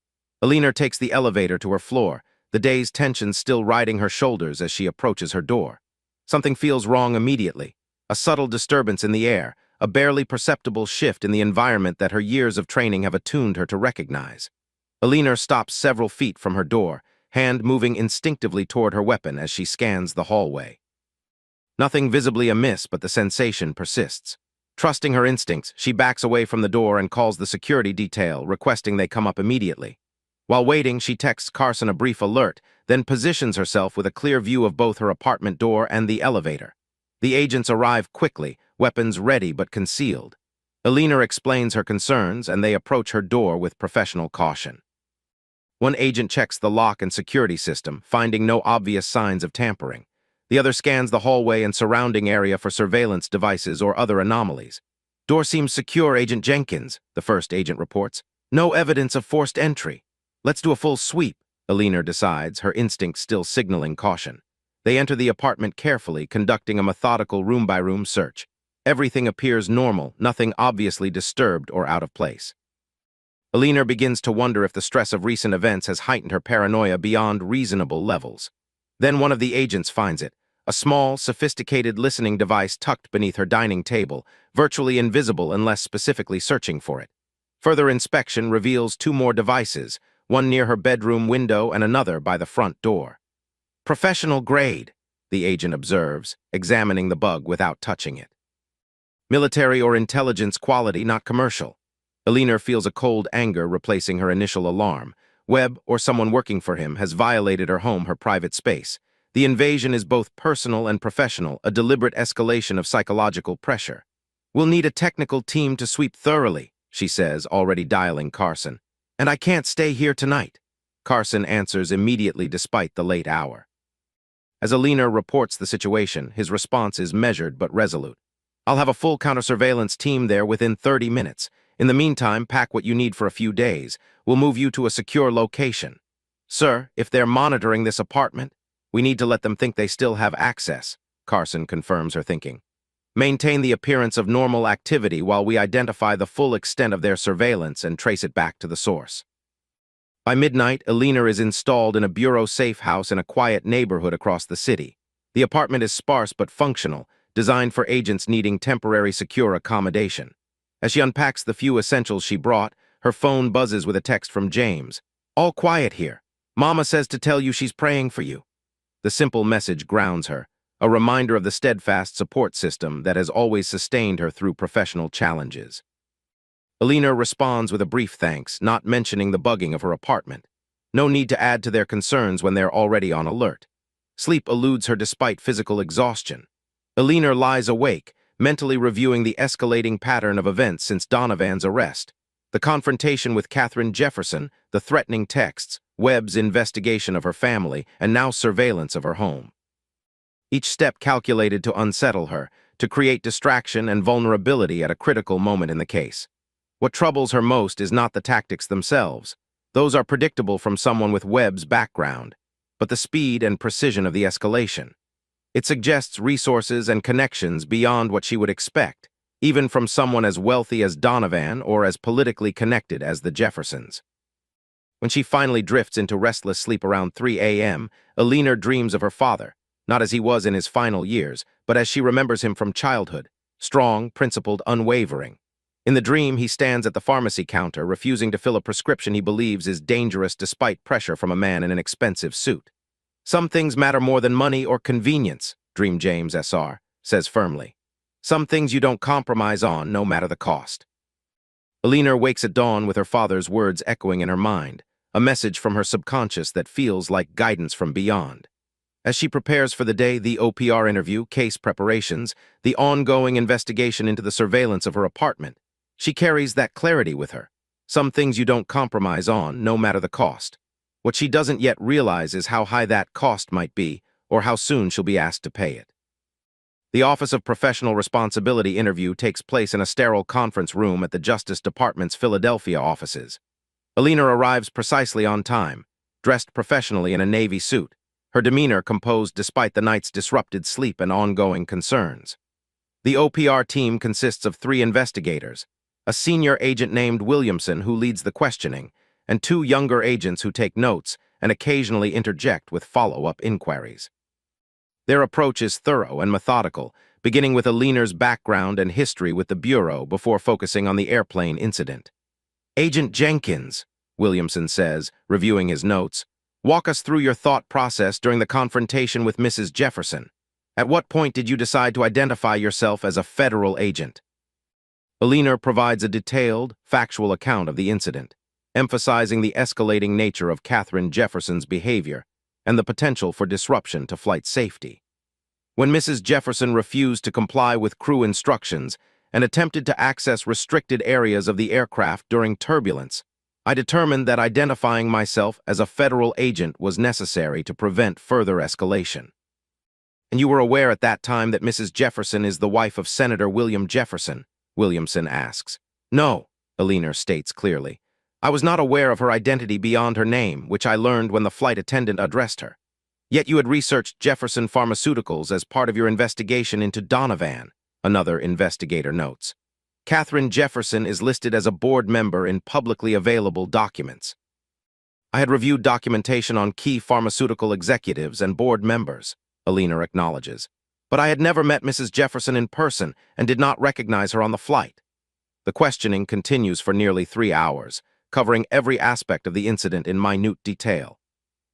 Alina takes the elevator to her floor, the day's tension still riding her shoulders as she approaches her door. Something feels wrong immediately, a subtle disturbance in the air, a barely perceptible shift in the environment that her years of training have attuned her to recognize. Alina stops several feet from her door, hand moving instinctively toward her weapon as she scans the hallway. Nothing visibly amiss, but the sensation persists. Trusting her instincts, she backs away from the door and calls the security detail, requesting they come up immediately. While waiting, she texts Carson a brief alert, then positions herself with a clear view of both her apartment door and the elevator. The agents arrive quickly, weapons ready but concealed. Alina explains her concerns, and they approach her door with professional caution. One agent checks the lock and security system, finding no obvious signs of tampering. The other scans the hallway and surrounding area for surveillance devices or other anomalies. "Door seems secure, Agent Jenkins," the first agent reports. "No evidence of forced entry." "Let's do a full sweep," Alina decides, her instincts still signaling caution. They enter the apartment carefully, conducting a methodical room-by-room search. Everything appears normal, nothing obviously disturbed or out of place. Alina begins to wonder if the stress of recent events has heightened her paranoia beyond reasonable levels. Then one of the agents finds it, a small, sophisticated listening device tucked beneath her dining table, virtually invisible unless specifically searching for it. Further inspection reveals two more devices, one near her bedroom window and another by the front door. "Professional grade," the agent observes, examining the bug without touching it. "Military or intelligence quality, not commercial." Alina feels a cold anger replacing her initial alarm. Webb, or someone working for him, has violated her home, her private space. The invasion is both personal and professional, a deliberate escalation of psychological pressure. "We'll need a technical team to sweep thoroughly," she says, already dialing Carson. "And I can't stay here tonight." Carson answers immediately despite the late hour. As Alina reports the situation, his response is measured but resolute. "I'll have a full counter-surveillance team there within 30 minutes. In the meantime, pack what you need for a few days. We'll move you to a secure location." "Sir, if they're monitoring this apartment, we need to let them think they still have access," Carson confirms her thinking. "Maintain the appearance of normal activity while we identify the full extent of their surveillance and trace it back to the source." By midnight, Alina is installed in a bureau safe house in a quiet neighborhood across the city. The apartment is sparse but functional, designed for agents needing temporary secure accommodation. As she unpacks the few essentials she brought, her phone buzzes with a text from James. "All quiet here. Mama says to tell you she's praying for you." The simple message grounds her, a reminder of the steadfast support system that has always sustained her through professional challenges. Alina responds with a brief thanks, not mentioning the bugging of her apartment. No need to add to their concerns when they're already on alert. Sleep eludes her despite physical exhaustion. Alina lies awake, mentally reviewing the escalating pattern of events since Donovan's arrest. The confrontation with Katherine Jefferson, the threatening texts, Webb's investigation of her family, and now surveillance of her home. Each step calculated to unsettle her, to create distraction and vulnerability at a critical moment in the case. What troubles her most is not the tactics themselves. Those are predictable from someone with Webb's background, but the speed and precision of the escalation. It suggests resources and connections beyond what she would expect, even from someone as wealthy as Donovan or as politically connected as the Jeffersons. When she finally drifts into restless sleep around 3 a.m., Alina dreams of her father, not as he was in his final years, but as she remembers him from childhood, strong, principled, unwavering. In the dream, he stands at the pharmacy counter, refusing to fill a prescription he believes is dangerous despite pressure from a man in an expensive suit. "Some things matter more than money or convenience," Dream James S.R. says firmly. "Some things you don't compromise on, no matter the cost." Alina wakes at dawn with her father's words echoing in her mind, a message from her subconscious that feels like guidance from beyond. As she prepares for the day, the OPR interview, case preparations, the ongoing investigation into the surveillance of her apartment, she carries that clarity with her. Some things you don't compromise on, no matter the cost. What she doesn't yet realize is how high that cost might be, or how soon she'll be asked to pay it. The Office of Professional Responsibility interview takes place in a sterile conference room at the Justice Department's Philadelphia offices. Alina arrives precisely on time, dressed professionally in a navy suit, her demeanor composed despite the night's disrupted sleep and ongoing concerns. The OPR team consists of 3 investigators, a senior agent named Williamson who leads the questioning, and 2 younger agents who take notes and occasionally interject with follow-up inquiries. Their approach is thorough and methodical, beginning with Alina's background and history with the Bureau before focusing on the airplane incident. "Agent Jenkins," Williamson says, reviewing his notes, "walk us through your thought process during the confrontation with Mrs. Jefferson. At what point did you decide to identify yourself as a federal agent?" Alina provides a detailed, factual account of the incident, emphasizing the escalating nature of Katharine Jefferson's behavior and the potential for disruption to flight safety. When Mrs. Jefferson refused to comply with crew instructions and attempted to access restricted areas of the aircraft during turbulence, I determined that identifying myself as a federal agent was necessary to prevent further escalation. "And you were aware at that time that Mrs. Jefferson is the wife of Senator William Jefferson?" Williamson asks. "No," Alina states clearly. "I was not aware of her identity beyond her name, which I learned when the flight attendant addressed her. Yet you had researched Jefferson Pharmaceuticals as part of your investigation into Donovan," another investigator notes. "Katharine Jefferson is listed as a board member in publicly available documents." "I had reviewed documentation on key pharmaceutical executives and board members," Alina acknowledges. "But I had never met Mrs. Jefferson in person and did not recognize her on the flight." The questioning continues for nearly 3 hours, covering every aspect of the incident in minute detail.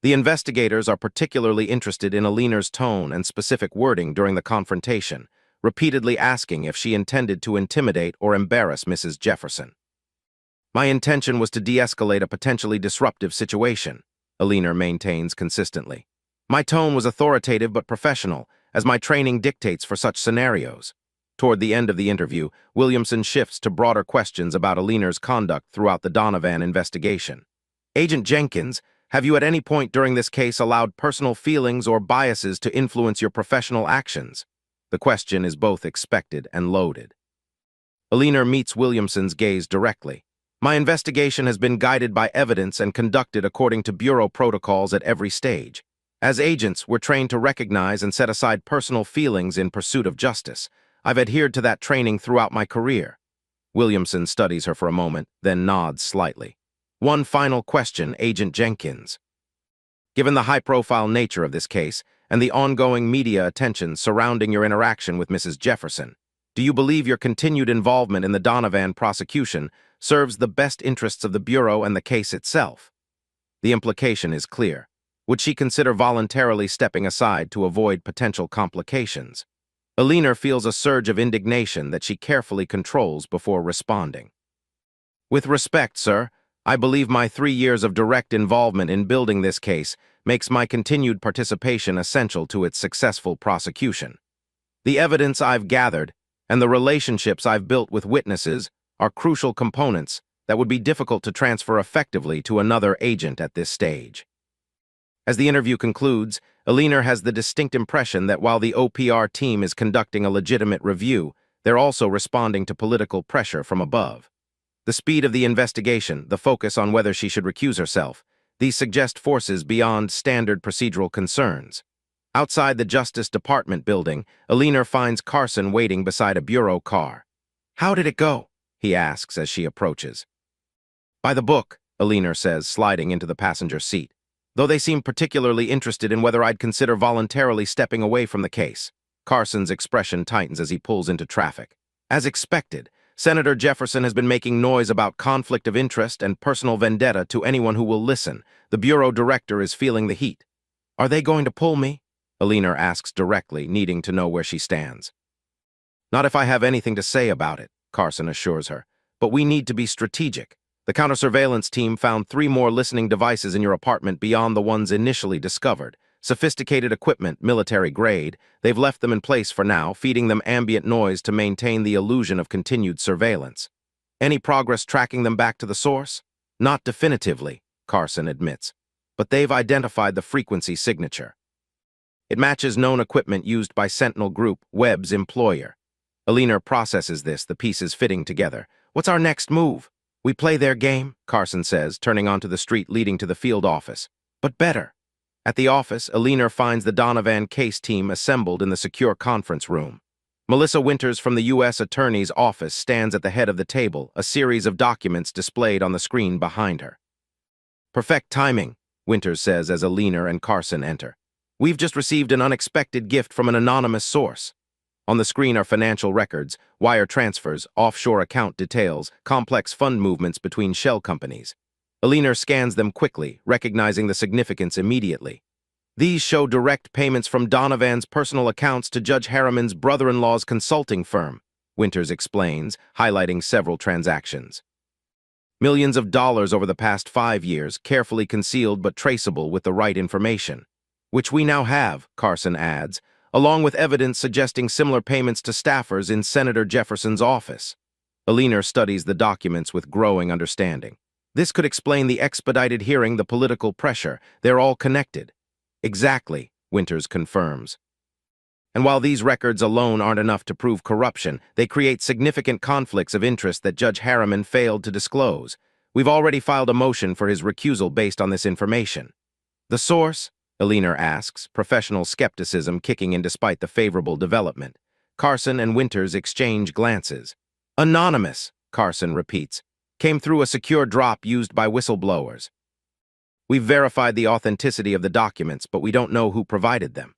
The investigators are particularly interested in Alina's tone and specific wording during the confrontation, repeatedly asking if she intended to intimidate or embarrass Mrs. Jefferson. "My intention was to de-escalate a potentially disruptive situation," Alina maintains consistently. "My tone was authoritative but professional, as my training dictates for such scenarios." Toward the end of the interview, Williamson shifts to broader questions about Alina's conduct throughout the Donovan investigation. "Agent Jenkins, have you at any point during this case allowed personal feelings or biases to influence your professional actions?" The question is both expected and loaded. Alina meets Williamson's gaze directly. "My investigation has been guided by evidence and conducted according to Bureau protocols at every stage. As agents, we're trained to recognize and set aside personal feelings in pursuit of justice. I've adhered to that training throughout my career." Williamson studies her for a moment, then nods slightly. "One final question, Agent Jenkins. Given the high-profile nature of this case and the ongoing media attention surrounding your interaction with Mrs. Jefferson, do you believe your continued involvement in the Donovan prosecution serves the best interests of the Bureau and the case itself?" The implication is clear. Would she consider voluntarily stepping aside to avoid potential complications? Alina feels a surge of indignation that she carefully controls before responding. "With respect, sir, I believe my 3 years of direct involvement in building this case makes my continued participation essential to its successful prosecution. The evidence I've gathered and the relationships I've built with witnesses are crucial components that would be difficult to transfer effectively to another agent at this stage." As the interview concludes, Alina has the distinct impression that while the OPR team is conducting a legitimate review, they're also responding to political pressure from above. The speed of the investigation, the focus on whether she should recuse herself, these suggest forces beyond standard procedural concerns. Outside the Justice Department building, Alina finds Carson waiting beside a bureau car. "How did it go?" he asks as she approaches. "By the book," Alina says, sliding into the passenger seat, "though they seem particularly interested in whether I'd consider voluntarily stepping away from the case." Carson's expression tightens as he pulls into traffic. "As expected, Senator Jefferson has been making noise about conflict of interest and personal vendetta to anyone who will listen. The Bureau director is feeling the heat." "Are they going to pull me?" Alina asks directly, needing to know where she stands. "Not if I have anything to say about it," Carson assures her. "But we need to be strategic. The counter-surveillance team found 3 more listening devices in your apartment beyond the ones initially discovered. Sophisticated equipment, military grade. They've left them in place for now, feeding them ambient noise to maintain the illusion of continued surveillance. Any progress tracking them back to the source? Not definitively," Carson admits. but they've identified the frequency signature. It matches known equipment used by Sentinel Group, Webb's employer. Alina processes this, the pieces fitting together. What's our next move? We play their game, Carson says, turning onto the street leading to the field office. But better. At the office, Alina finds the Donovan case team assembled in the secure conference room. Melissa Winters from the U.S. Attorney's office stands at the head of the table, a series of documents displayed on the screen behind her. Perfect timing, Winters says as Alina and Carson enter. We've just received an unexpected gift from an anonymous source. On the screen are financial records, wire transfers, offshore account details, complex fund movements between shell companies. Alina scans them quickly, recognizing the significance immediately. These show direct payments from Donovan's personal accounts to Judge Harriman's brother-in-law's consulting firm, Winters explains, highlighting several transactions. Millions of dollars over the past 5 years, carefully concealed but traceable with the right information. Which we now have, Carson adds, along with evidence suggesting similar payments to staffers in Senator Jefferson's office. Alina studies the documents with growing understanding. This could explain the expedited hearing, the political pressure. They're all connected. Exactly, Winters confirms. And while these records alone aren't enough to prove corruption, they create significant conflicts of interest that Judge Harriman failed to disclose. We've already filed a motion for his recusal based on this information. The source? Alina asks, professional skepticism kicking in despite the favorable development. Carson and Winters exchange glances. Anonymous, Carson repeats, came through a secure drop used by whistleblowers. We've verified the authenticity of the documents, but we don't know who provided them.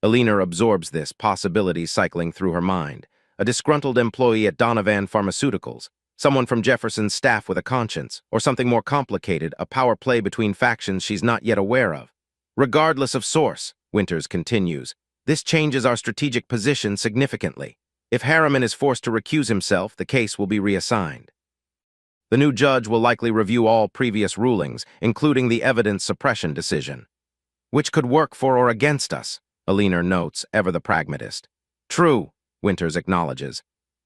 Alina absorbs this, possibility cycling through her mind. A disgruntled employee at Donovan Pharmaceuticals, someone from Jefferson's staff with a conscience, or something more complicated, a power play between factions she's not yet aware of. Regardless of source, Winters continues, this changes our strategic position significantly. If Harriman is forced to recuse himself, the case will be reassigned. The new judge will likely review all previous rulings, including the evidence suppression decision. Which could work for or against us, Alina notes, ever the pragmatist. True, Winters acknowledges.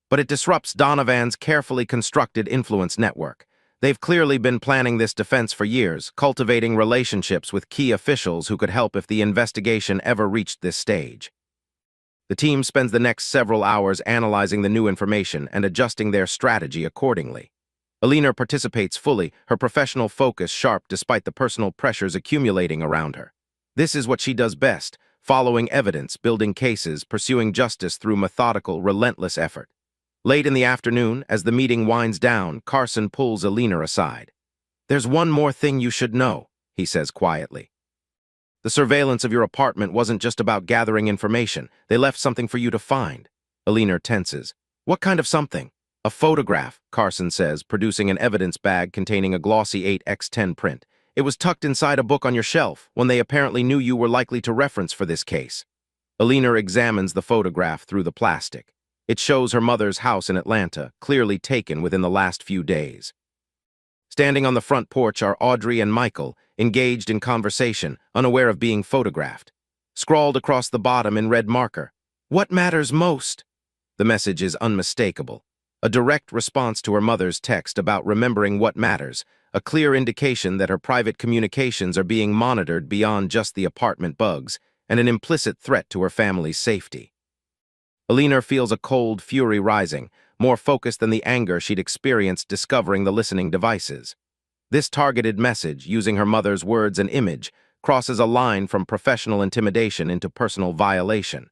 But it disrupts Donovan's carefully constructed influence network. They've clearly been planning this defense for years, cultivating relationships with key officials who could help if the investigation ever reached this stage. The team spends the next several hours analyzing the new information and adjusting their strategy accordingly. Alina participates fully, her professional focus sharp despite the personal pressures accumulating around her. This is what she does best, following evidence, building cases, pursuing justice through methodical, relentless effort. Late in the afternoon, as the meeting winds down, Carson pulls Alina aside. There's one more thing you should know, he says quietly. The surveillance of your apartment wasn't just about gathering information. They left something for you to find. Alina tenses. What kind of something? A photograph, Carson says, producing an evidence bag containing a glossy 8x10 print. It was tucked inside a book on your shelf, one they apparently knew you were likely to reference for this case. Alina examines the photograph through the plastic. It shows her mother's house in Atlanta, clearly taken within the last few days. Standing on the front porch are Audrey and Michael, engaged in conversation, unaware of being photographed. Scrawled across the bottom in red marker, "What matters most?" The message is unmistakable. A direct response to her mother's text about remembering what matters, a clear indication that her private communications are being monitored beyond just the apartment bugs, and an implicit threat to her family's safety. Alina feels a cold fury rising, more focused than the anger she'd experienced discovering the listening devices. This targeted message, using her mother's words and image, crosses a line from professional intimidation into personal violation.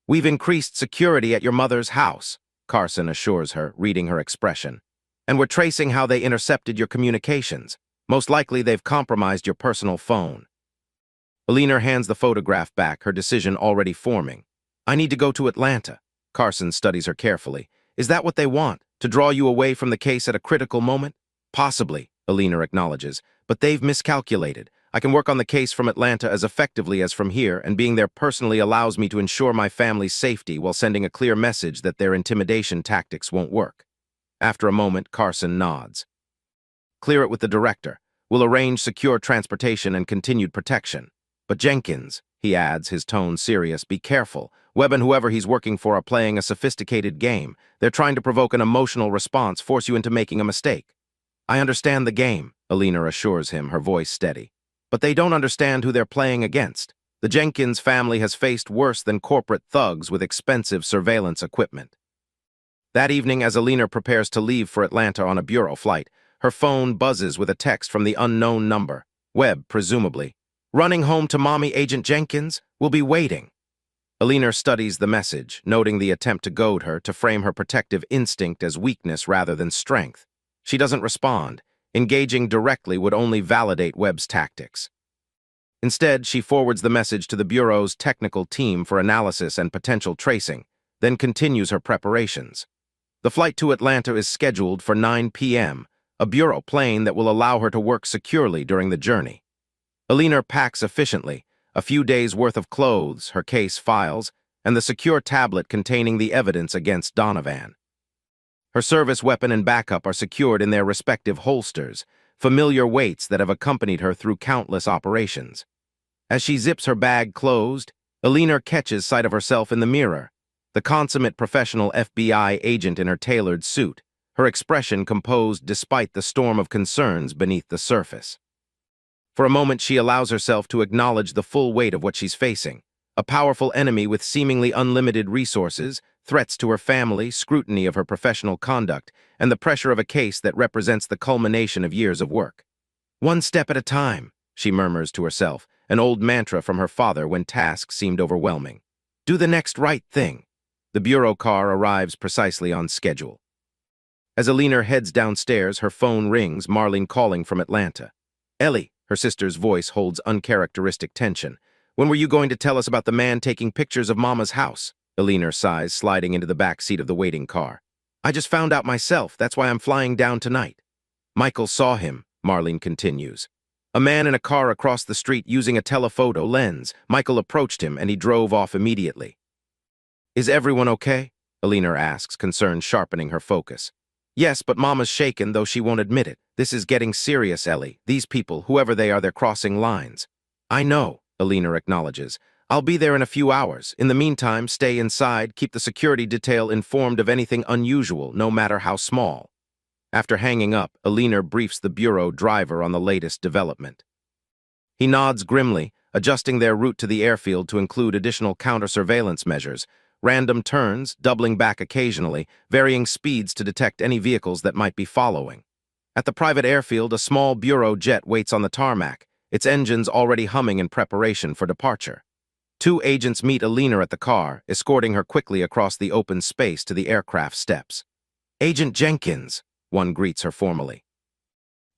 "We've increased security at your mother's house," Carson assures her, reading her expression. "And we're tracing how they intercepted your communications. Most likely they've compromised your personal phone." Alina hands the photograph back, her decision already forming. "I need to go to Atlanta." Carson studies her carefully. "Is that what they want, to draw you away from the case at a critical moment?" "Possibly," Alina acknowledges, "but they've miscalculated. I can work on the case from Atlanta as effectively as from here, and being there personally allows me to ensure my family's safety while sending a clear message that their intimidation tactics won't work." After a moment, Carson nods. "Clear it with the director. We'll arrange secure transportation and continued protection. But Jenkins," he adds, his tone serious, "be careful. Webb and whoever he's working for are playing a sophisticated game. They're trying to provoke an emotional response, force you into making a mistake." "I understand the game," Alina assures him, her voice steady. But they don't understand who they're playing against. The Jenkins family has faced worse than corporate thugs with expensive surveillance equipment. That evening, as Alina prepares to leave for Atlanta on a bureau flight, her phone buzzes with a text from the unknown number. Webb, presumably. "Running home to Mommy, Agent Jenkins. We'll be waiting." Alina studies the message, noting the attempt to goad her, to frame her protective instinct as weakness rather than strength. She doesn't respond. Engaging directly would only validate Webb's tactics. Instead, she forwards the message to the Bureau's technical team for analysis and potential tracing, then continues her preparations. The flight to Atlanta is scheduled for 9 p.m., a Bureau plane that will allow her to work securely during the journey. Alina packs efficiently, a few days' worth of clothes, her case files, and the secure tablet containing the evidence against Donovan. Her service weapon and backup are secured in their respective holsters, familiar weights that have accompanied her through countless operations. As she zips her bag closed, Alina catches sight of herself in the mirror, the consummate professional FBI agent in her tailored suit, her expression composed despite the storm of concerns beneath the surface. For a moment, she allows herself to acknowledge the full weight of what she's facing: a powerful enemy with seemingly unlimited resources, threats to her family, scrutiny of her professional conduct, and the pressure of a case that represents the culmination of years of work. "One step at a time," she murmurs to herself, an old mantra from her father when tasks seemed overwhelming. "Do the next right thing." The Bureau car arrives precisely on schedule. As Alina heads downstairs, her phone rings, Marlene calling from Atlanta. "Ellie," her sister's voice holds uncharacteristic tension. "When were you going to tell us about the man taking pictures of Mama's house?" Alina sighs, sliding into the back seat of the waiting car. "I just found out myself. That's why I'm flying down tonight." "Michael saw him," Marlene continues. "A man in a car across the street using a telephoto lens. Michael approached him and he drove off immediately." "Is everyone okay?" Alina asks, concern sharpening her focus. "Yes, but Mama's shaken, though she won't admit it. This is getting serious, Ellie. These people, whoever they are, they're crossing lines." "I know," Alina acknowledges. "I'll be there in a few hours. In the meantime, stay inside, keep the security detail informed of anything unusual, no matter how small." After hanging up, Alina briefs the Bureau driver on the latest development. He nods grimly, adjusting their route to the airfield to include additional counter-surveillance measures, random turns, doubling back occasionally, varying speeds to detect any vehicles that might be following. At the private airfield, a small Bureau jet waits on the tarmac, its engines already humming in preparation for departure. Two agents meet Alina at the car, escorting her quickly across the open space to the aircraft steps. "Agent Jenkins," one greets her formally.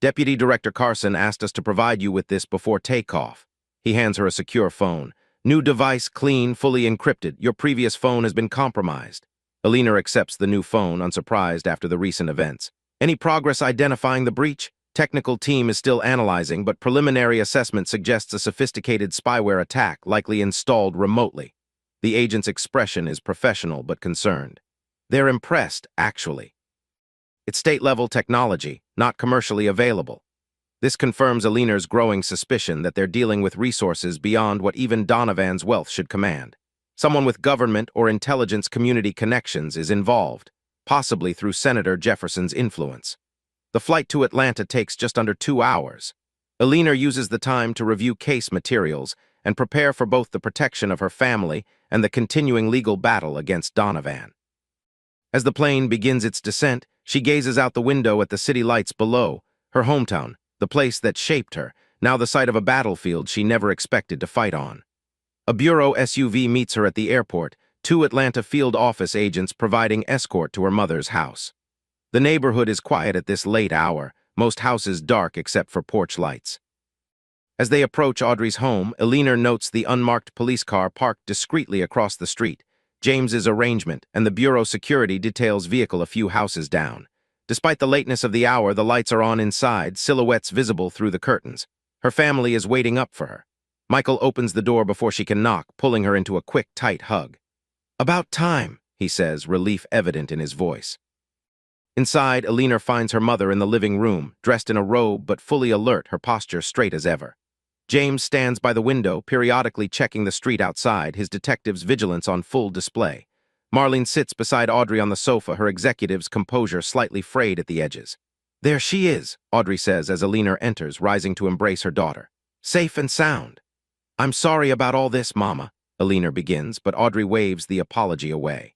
"Deputy Director Carson asked us to provide you with this before takeoff." He hands her a secure phone. "New device, clean, fully encrypted. Your previous phone has been compromised." Alina accepts the new phone, unsurprised after the recent events. "Any progress identifying the breach?" "Technical team is still analyzing, but preliminary assessment suggests a sophisticated spyware attack, likely installed remotely." The agent's expression is professional but concerned. "They're impressed, actually. It's state-level technology, not commercially available." This confirms Alina's growing suspicion that they're dealing with resources beyond what even Donovan's wealth should command. Someone with government or intelligence community connections is involved, possibly through Senator Jefferson's influence. The flight to Atlanta takes just under 2 hours. Alina uses the time to review case materials and prepare for both the protection of her family and the continuing legal battle against Donovan. As the plane begins its descent, she gazes out the window at the city lights below, her hometown, the place that shaped her, now the site of a battlefield she never expected to fight on. A Bureau SUV meets her at the airport, 2 Atlanta field office agents providing escort to her mother's house. The neighborhood is quiet at this late hour, most houses dark except for porch lights. As they approach Audrey's home, Alina notes the unmarked police car parked discreetly across the street, James's arrangement, and the Bureau security detail's vehicle a few houses down. Despite the lateness of the hour, the lights are on inside, silhouettes visible through the curtains. Her family is waiting up for her. Michael opens the door before she can knock, pulling her into a quick, tight hug. "About time," he says, relief evident in his voice. Inside, Alina finds her mother in the living room, dressed in a robe but fully alert, her posture straight as ever. James stands by the window, periodically checking the street outside, his detective's vigilance on full display. Marlene sits beside Audrey on the sofa, her executive's composure slightly frayed at the edges. "There she is," Audrey says as Alina enters, rising to embrace her daughter. Safe and sound. I'm sorry about all this, Mama, Alina begins, but Audrey waves the apology away.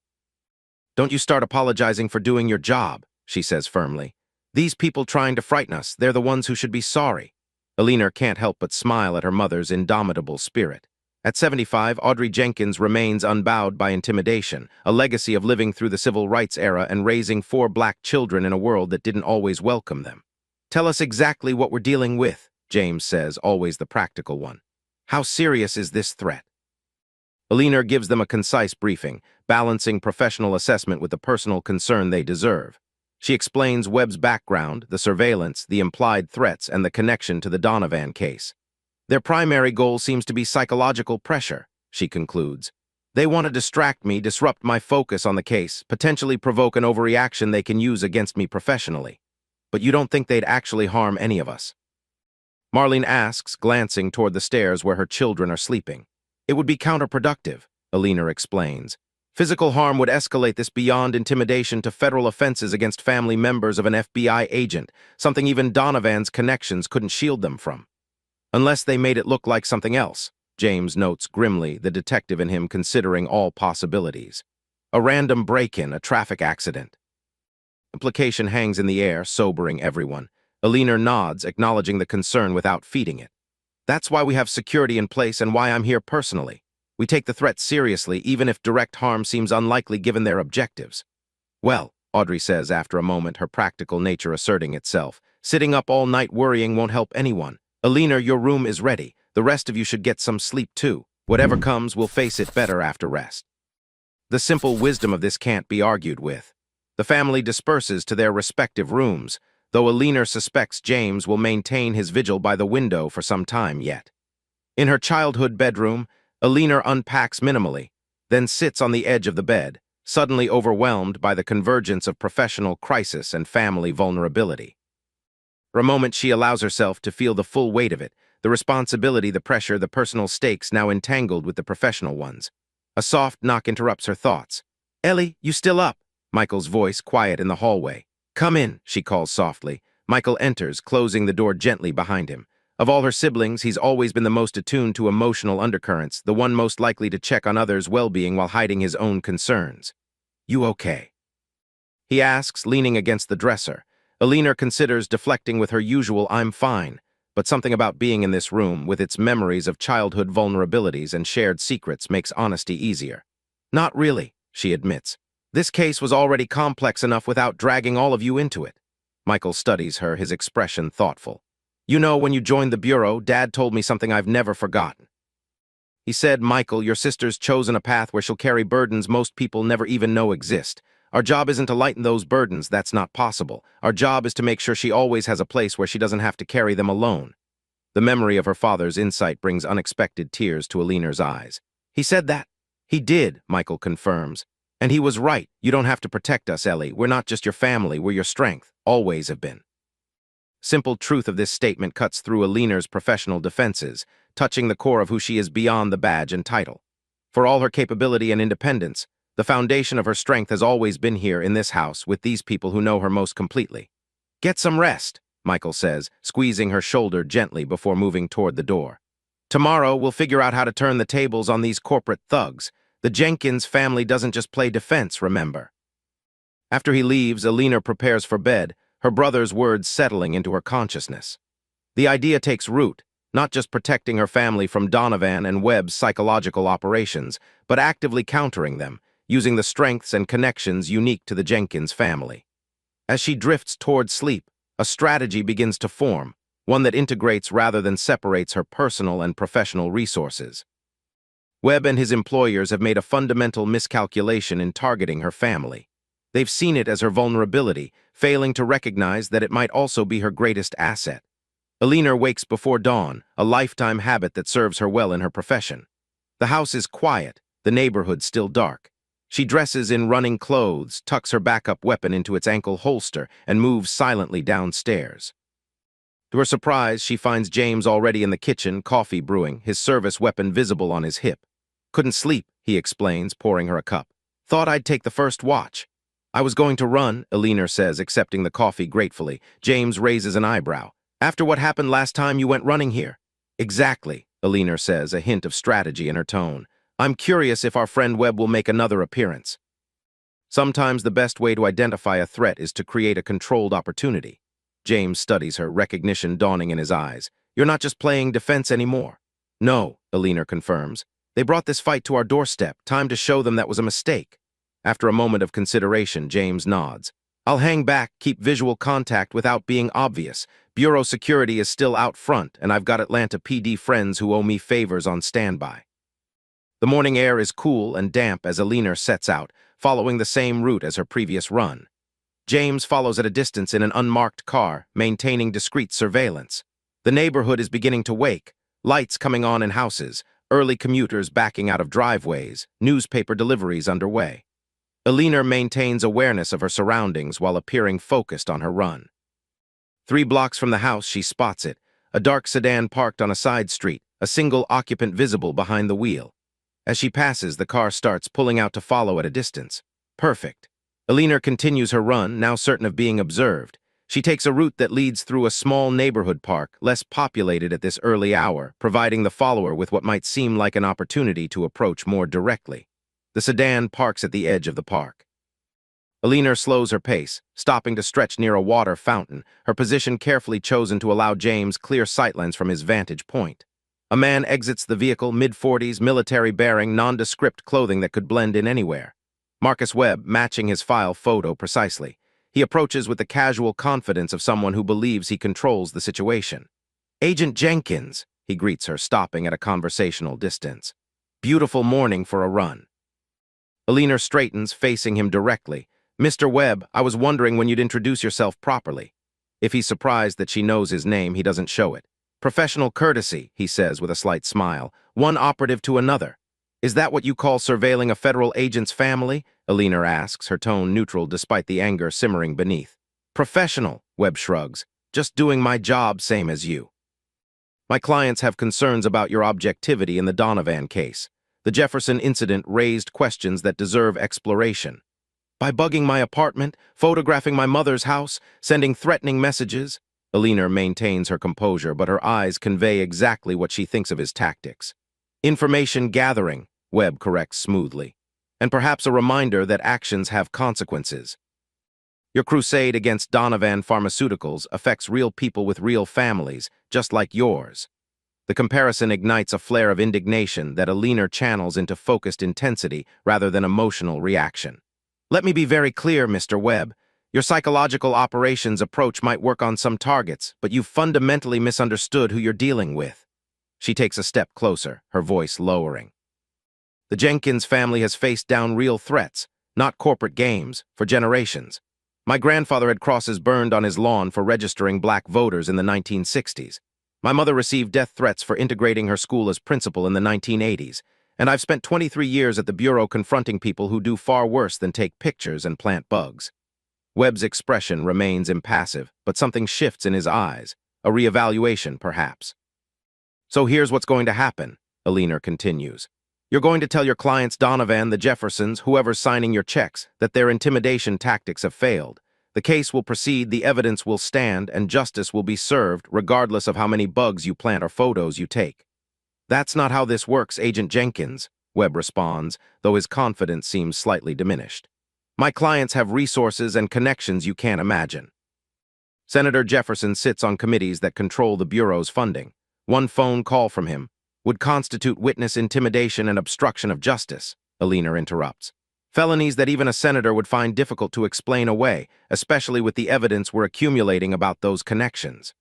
Don't you start apologizing for doing your job, she says firmly. These people trying to frighten us, they're the ones who should be sorry. Alina can't help but smile at her mother's indomitable spirit. At 75, Audrey Jenkins remains unbowed by intimidation, a legacy of living through the civil rights era and raising 4 black children in a world that didn't always welcome them. Tell us exactly what we're dealing with, James says, always the practical one. How serious is this threat? Alina gives them a concise briefing, balancing professional assessment with the personal concern they deserve. She explains Webb's background, the surveillance, the implied threats, and the connection to the Donovan case. Their primary goal seems to be psychological pressure, she concludes. They want to distract me, disrupt my focus on the case, potentially provoke an overreaction they can use against me professionally. But you don't think they'd actually harm any of us? Marlene asks, glancing toward the stairs where her children are sleeping. It would be counterproductive, Alina explains. Physical harm would escalate this beyond intimidation to federal offenses against family members of an FBI agent, something even Donovan's connections couldn't shield them from. Unless they made it look like something else, James notes grimly, the detective in him considering all possibilities. A random break-in, a traffic accident. Implication hangs in the air, sobering everyone. Alina nods, acknowledging the concern without feeding it. That's why we have security in place and why I'm here personally. We take the threat seriously, even if direct harm seems unlikely given their objectives. Well, Audrey says after a moment, her practical nature asserting itself, sitting up all night worrying won't help anyone. Alina, your room is ready. The rest of you should get some sleep too. Whatever comes, we'll face it better after rest. The simple wisdom of this can't be argued with. The family disperses to their respective rooms, though Alina suspects James will maintain his vigil by the window for some time yet. In her childhood bedroom, Alina unpacks minimally, then sits on the edge of the bed, suddenly overwhelmed by the convergence of professional crisis and family vulnerability. For a moment, she allows herself to feel the full weight of it, the responsibility, the pressure, the personal stakes now entangled with the professional ones. A soft knock interrupts her thoughts. Ellie, you still up? Michael's voice quiet in the hallway. Come in, she calls softly. Michael enters, closing the door gently behind him. Of all her siblings, he's always been the most attuned to emotional undercurrents, the one most likely to check on others' well-being while hiding his own concerns. You okay? He asks, leaning against the dresser. Alina considers deflecting with her usual I'm fine, but something about being in this room, with its memories of childhood vulnerabilities and shared secrets, makes honesty easier. Not really, she admits. This case was already complex enough without dragging all of you into it. Michael studies her, his expression thoughtful. You know, when you joined the Bureau, Dad told me something I've never forgotten. He said, Michael, your sister's chosen a path where she'll carry burdens most people never even know exist. Our job isn't to lighten those burdens, that's not possible. Our job is to make sure she always has a place where she doesn't have to carry them alone. The memory of her father's insight brings unexpected tears to Alina's eyes. He said that? He did, Michael confirms. And he was right. You don't have to protect us, Ellie. We're not just your family, we're your strength. Always have been. Simple truth of this statement cuts through Alina's professional defenses, touching the core of who she is beyond the badge and title. For all her capability and independence, the foundation of her strength has always been here in this house with these people who know her most completely. Get some rest, Michael says, squeezing her shoulder gently before moving toward the door. Tomorrow, we'll figure out how to turn the tables on these corporate thugs. The Jenkins family doesn't just play defense, remember. After he leaves, Alina prepares for bed, her brother's words settling into her consciousness. The idea takes root, not just protecting her family from Donovan and Webb's psychological operations, but actively countering them, using the strengths and connections unique to the Jenkins family. As she drifts toward sleep, a strategy begins to form, one that integrates rather than separates her personal and professional resources. Webb and his employers have made a fundamental miscalculation in targeting her family. They've seen it as her vulnerability, failing to recognize that it might also be her greatest asset. Alina wakes before dawn, a lifetime habit that serves her well in her profession. The house is quiet, the neighborhood still dark. She dresses in running clothes, tucks her backup weapon into its ankle holster, and moves silently downstairs. To her surprise, she finds James already in the kitchen, coffee brewing, his service weapon visible on his hip. Couldn't sleep, he explains, pouring her a cup. Thought I'd take the first watch. I was going to run, Alina says, accepting the coffee gratefully. James raises an eyebrow. After what happened last time you went running here. Exactly, Alina says, a hint of strategy in her tone. I'm curious if our friend Webb will make another appearance. Sometimes the best way to identify a threat is to create a controlled opportunity. James studies her, recognition dawning in his eyes. You're not just playing defense anymore. No, Alina confirms. They brought this fight to our doorstep. Time to show them that was a mistake. After a moment of consideration, James nods. I'll hang back, keep visual contact without being obvious. Bureau security is still out front, and I've got Atlanta PD friends who owe me favors on standby. The morning air is cool and damp as Alina sets out, following the same route as her previous run. James follows at a distance in an unmarked car, maintaining discreet surveillance. The neighborhood is beginning to wake, lights coming on in houses, early commuters backing out of driveways, newspaper deliveries underway. Alina maintains awareness of her surroundings while appearing focused on her run. 3 blocks from the house, she spots it, a dark sedan parked on a side street, a single occupant visible behind the wheel. As she passes, the car starts pulling out to follow at a distance. Perfect. Alina continues her run, now certain of being observed. She takes a route that leads through a small neighborhood park, less populated at this early hour, providing the follower with what might seem like an opportunity to approach more directly. The sedan parks at the edge of the park. Alina slows her pace, stopping to stretch near a water fountain, her position carefully chosen to allow James clear sightlines from his vantage point. A man exits the vehicle, mid-40s, military-bearing, nondescript clothing that could blend in anywhere. Marcus Webb, matching his file photo precisely. He approaches with the casual confidence of someone who believes he controls the situation. Agent Jenkins, he greets her, stopping at a conversational distance. Beautiful morning for a run. Alina straightens, facing him directly. Mr. Webb, I was wondering when you'd introduce yourself properly. If he's surprised that she knows his name, he doesn't show it. Professional courtesy, he says with a slight smile. One operative to another. Is that what you call surveilling a federal agent's family? Alina asks, her tone neutral despite the anger simmering beneath. Professional, Webb shrugs. Just doing my job same as you. My clients have concerns about your objectivity in the Donovan case. The Jefferson incident raised questions that deserve exploration. By bugging my apartment, photographing my mother's house, sending threatening messages, Alina maintains her composure, but her eyes convey exactly what she thinks of his tactics. Information gathering, Webb corrects smoothly, and perhaps a reminder that actions have consequences. Your crusade against Donovan Pharmaceuticals affects real people with real families, just like yours. The comparison ignites a flare of indignation that Alina channels into focused intensity rather than emotional reaction. Let me be very clear, Mr. Webb. Your psychological operations approach might work on some targets, but you've fundamentally misunderstood who you're dealing with. She takes a step closer, her voice lowering. The Jenkins family has faced down real threats, not corporate games, for generations. My grandfather had crosses burned on his lawn for registering black voters in the 1960s. My mother received death threats for integrating her school as principal in the 1980s, and I've spent 23 years at the Bureau confronting people who do far worse than take pictures and plant bugs. Webb's expression remains impassive, but something shifts in his eyes, a reevaluation, perhaps. So here's what's going to happen, Alina continues. You're going to tell your clients Donovan, the Jeffersons, whoever's signing your checks, that their intimidation tactics have failed. The case will proceed, the evidence will stand, and justice will be served, regardless of how many bugs you plant or photos you take. That's not how this works, Agent Jenkins, Webb responds, though his confidence seems slightly diminished. My clients have resources and connections you can't imagine. Senator Jefferson sits on committees that control the Bureau's funding. One phone call from him would constitute witness intimidation and obstruction of justice, Alina interrupts. Felonies that even a senator would find difficult to explain away, especially with the evidence we're accumulating about those connections.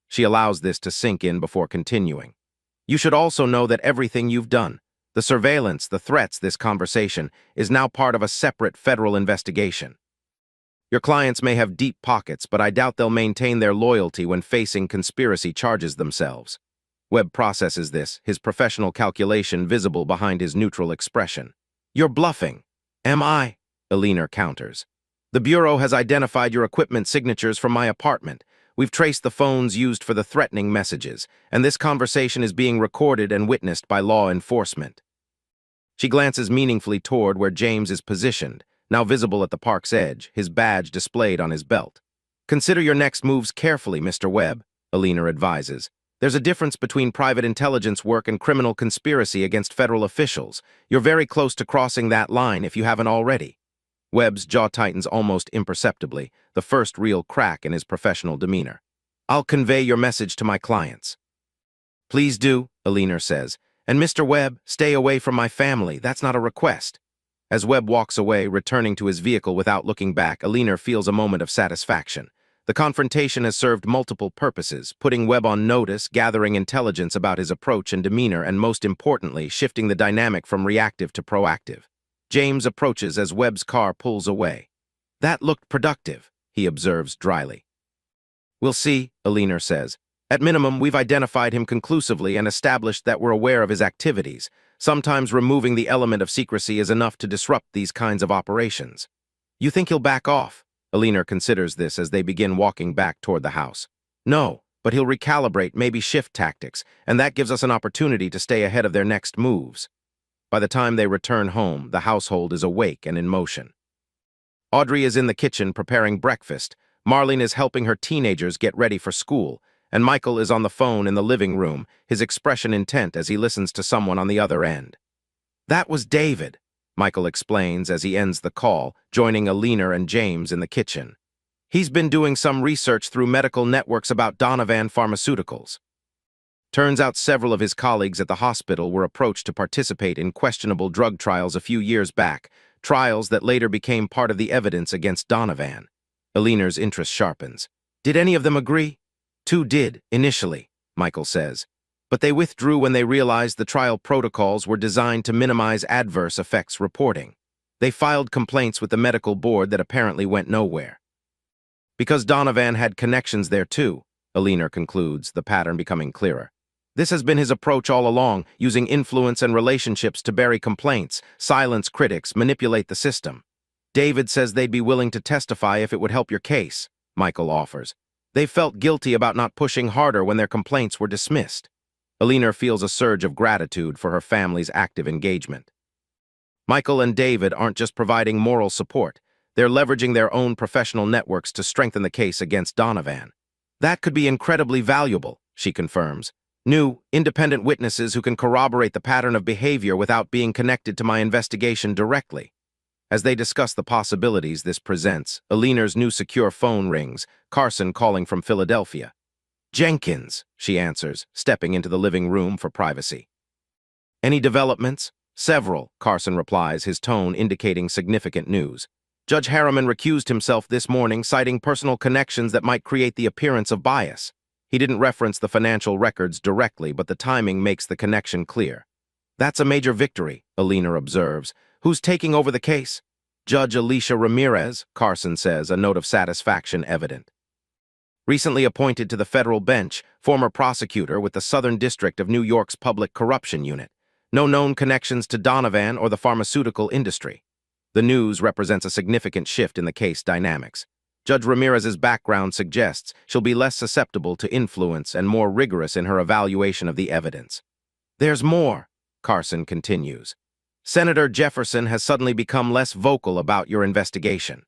She allows this to sink in before continuing. You should also know that everything you've done, the surveillance, the threats, this conversation, is now part of a separate federal investigation. Your clients may have deep pockets, but I doubt they'll maintain their loyalty when facing conspiracy charges themselves. Webb processes this, his professional calculation visible behind his neutral expression. You're bluffing. Am I? Alina counters. The Bureau has identified your equipment signatures from my apartment. We've traced the phones used for the threatening messages, and this conversation is being recorded and witnessed by law enforcement. She glances meaningfully toward where James is positioned, now visible at the park's edge, his badge displayed on his belt. Consider your next moves carefully, Mr. Webb, Alina advises. There's a difference between private intelligence work and criminal conspiracy against federal officials. You're very close to crossing that line if you haven't already. Webb's jaw tightens almost imperceptibly, the first real crack in his professional demeanor. I'll convey your message to my clients. Please do, Aliner says. And Mr. Webb, stay away from my family. That's not a request. As Webb walks away, returning to his vehicle without looking back, Aliner feels a moment of satisfaction. The confrontation has served multiple purposes, putting Webb on notice, gathering intelligence about his approach and demeanor, and most importantly, shifting the dynamic from reactive to proactive. James approaches as Webb's car pulls away. That looked productive, he observes dryly. We'll see, Aliner says. At minimum, we've identified him conclusively and established that we're aware of his activities. Sometimes removing the element of secrecy is enough to disrupt these kinds of operations. You think he'll back off? Aliner considers this as they begin walking back toward the house. No, but he'll recalibrate, maybe shift tactics, and that gives us an opportunity to stay ahead of their next moves. By the time they return home, the household is awake and in motion. Audrey is in the kitchen preparing breakfast. Marlene is helping her teenagers get ready for school, and Michael is on the phone in the living room, his expression intent as he listens to someone on the other end. That was David, Michael explains as he ends the call, joining Aliner and James in the kitchen. He's been doing some research through medical networks about Donovan Pharmaceuticals. Turns out several of his colleagues at the hospital were approached to participate in questionable drug trials a few years back, trials that later became part of the evidence against Donovan. Aliner's interest sharpens. Did any of them agree? 2 did, initially, Michael says. But they withdrew when they realized the trial protocols were designed to minimize adverse effects reporting. They filed complaints with the medical board that apparently went nowhere. Because Donovan had connections there too, Aliner concludes, the pattern becoming clearer. This has been his approach all along, using influence and relationships to bury complaints, silence critics, manipulate the system. David says they'd be willing to testify if it would help your case, Michael offers. They felt guilty about not pushing harder when their complaints were dismissed. Aliner feels a surge of gratitude for her family's active engagement. Michael and David aren't just providing moral support, they're leveraging their own professional networks to strengthen the case against Donovan. That could be incredibly valuable, she confirms. New, independent witnesses who can corroborate the pattern of behavior without being connected to my investigation directly. As they discuss the possibilities this presents, Aliner's new secure phone rings, Carson calling from Philadelphia. Jenkins, she answers, stepping into the living room for privacy. Any developments? Several, Carson replies, his tone indicating significant news. Judge Harriman recused himself this morning, citing personal connections that might create the appearance of bias. He didn't reference the financial records directly, but the timing makes the connection clear. That's a major victory, Aliner observes. Who's taking over the case? Judge Alicia Ramirez, Carson says, a note of satisfaction evident. Recently appointed to the federal bench, former prosecutor with the Southern District of New York's Public Corruption Unit. No known connections to Donovan or the pharmaceutical industry. The news represents a significant shift in the case dynamics. Judge Ramirez's background suggests she'll be less susceptible to influence and more rigorous in her evaluation of the evidence. There's more, Carson continues. Senator Jefferson has suddenly become less vocal about your investigation.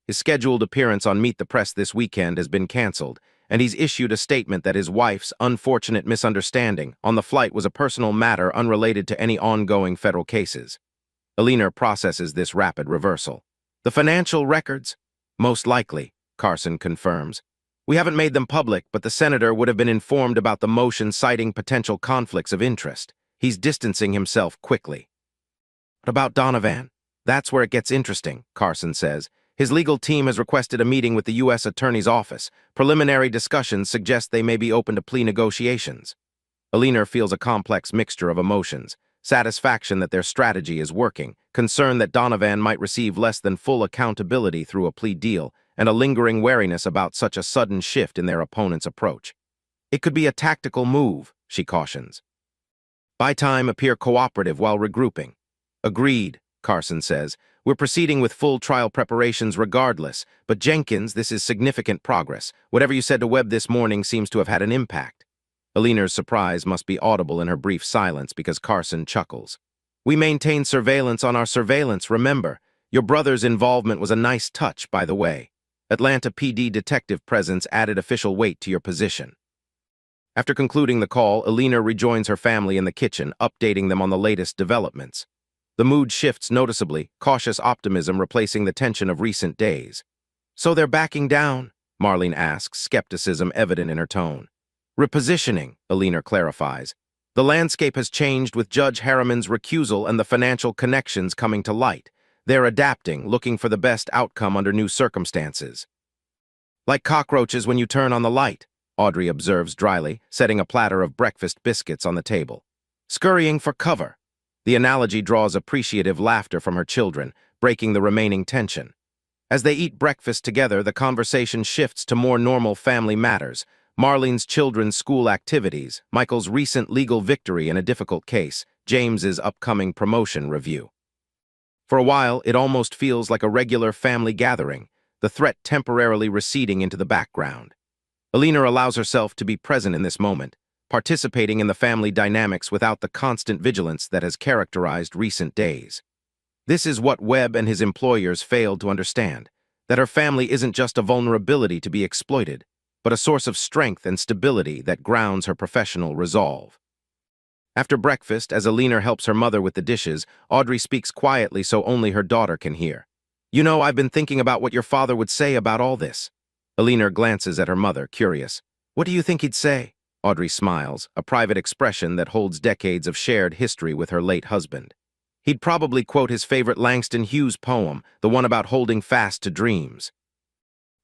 His scheduled appearance on Meet the Press this weekend has been canceled, and he's issued a statement that his wife's unfortunate misunderstanding on the flight was a personal matter unrelated to any ongoing federal cases. Aliner processes this rapid reversal. The financial records? Most likely, Carson confirms. We haven't made them public, but the senator would have been informed about the motion citing potential conflicts of interest. He's distancing himself quickly. What about Donovan? That's where it gets interesting, Carson says. His legal team has requested a meeting with the U.S. Attorney's Office. Preliminary discussions suggest they may be open to plea negotiations. Aliner feels a complex mixture of emotions. Satisfaction that their strategy is working, concern that Donovan might receive less than full accountability through a plea deal, and a lingering wariness about such a sudden shift in their opponent's approach. It could be a tactical move, she cautions. Buy time, appear cooperative while regrouping. Agreed, Carson says. We're proceeding with full trial preparations regardless, but Jenkins, this is significant progress. Whatever you said to Webb this morning seems to have had an impact. Aliner's surprise must be audible in her brief silence because Carson chuckles. We maintain surveillance on our surveillance, remember. Your brother's involvement was a nice touch, by the way. Atlanta PD detective presence added official weight to your position. After concluding the call, Alina rejoins her family in the kitchen, updating them on the latest developments. The mood shifts noticeably, cautious optimism replacing the tension of recent days. "So they're backing down?" Marlene asks, skepticism evident in her tone. "Repositioning," Alina clarifies. "The landscape has changed with Judge Harriman's recusal and the financial connections coming to light. They're adapting, looking for the best outcome under new circumstances." "Like cockroaches when you turn on the light," Audrey observes dryly, setting a platter of breakfast biscuits on the table. "Scurrying for cover." The analogy draws appreciative laughter from her children, breaking the remaining tension. As they eat breakfast together, the conversation shifts to more normal family matters: Marlene's children's school activities, Michael's recent legal victory in a difficult case, James's upcoming promotion review. For a while, it almost feels like a regular family gathering, the threat temporarily receding into the background. Alina allows herself to be present in this moment, participating in the family dynamics without the constant vigilance that has characterized recent days. This is what Webb and his employers failed to understand, that her family isn't just a vulnerability to be exploited, but a source of strength and stability that grounds her professional resolve. After breakfast, as Alina helps her mother with the dishes, Audrey speaks quietly so only her daughter can hear. "You know, I've been thinking about what your father would say about all this." Alina glances at her mother, curious. "What do you think he'd say?" Audrey smiles, a private expression that holds decades of shared history with her late husband. "He'd probably quote his favorite Langston Hughes poem, the one about holding fast to dreams.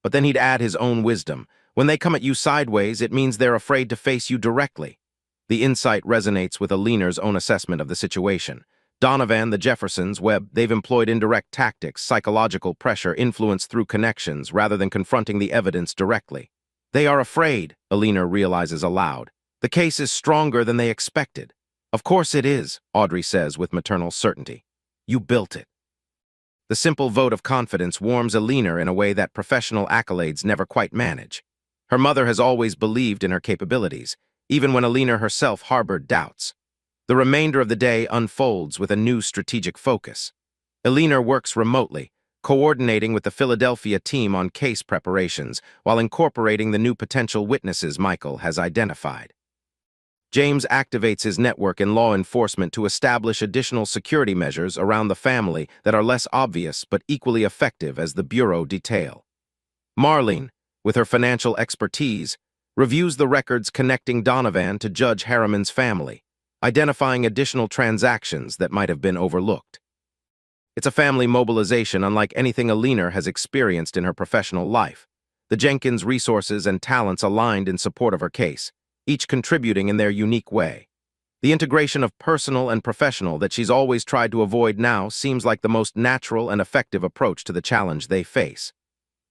But then he'd add his own wisdom. When they come at you sideways, it means they're afraid to face you directly." The insight resonates with Alina's own assessment of the situation. Donovan, the Jeffersons, Webb, they've employed indirect tactics, psychological pressure, influence through connections, rather than confronting the evidence directly. "They are afraid," Alina realizes aloud. "The case is stronger than they expected." "Of course it is," Audrey says with maternal certainty. "You built it." The simple vote of confidence warms Alina in a way that professional accolades never quite manage. Her mother has always believed in her capabilities, even when Alina herself harbored doubts. The remainder of the day unfolds with a new strategic focus. Alina works remotely, coordinating with the Philadelphia team on case preparations while incorporating the new potential witnesses Michael has identified. James activates his network in law enforcement to establish additional security measures around the family that are less obvious but equally effective as the Bureau detail. Marlene, with her financial expertise, reviews the records connecting Donovan to Judge Harriman's family, identifying additional transactions that might have been overlooked. It's a family mobilization unlike anything Alina has experienced in her professional life. The Jenkins resources and talents aligned in support of her case, each contributing in their unique way. The integration of personal and professional that she's always tried to avoid now seems like the most natural and effective approach to the challenge they face.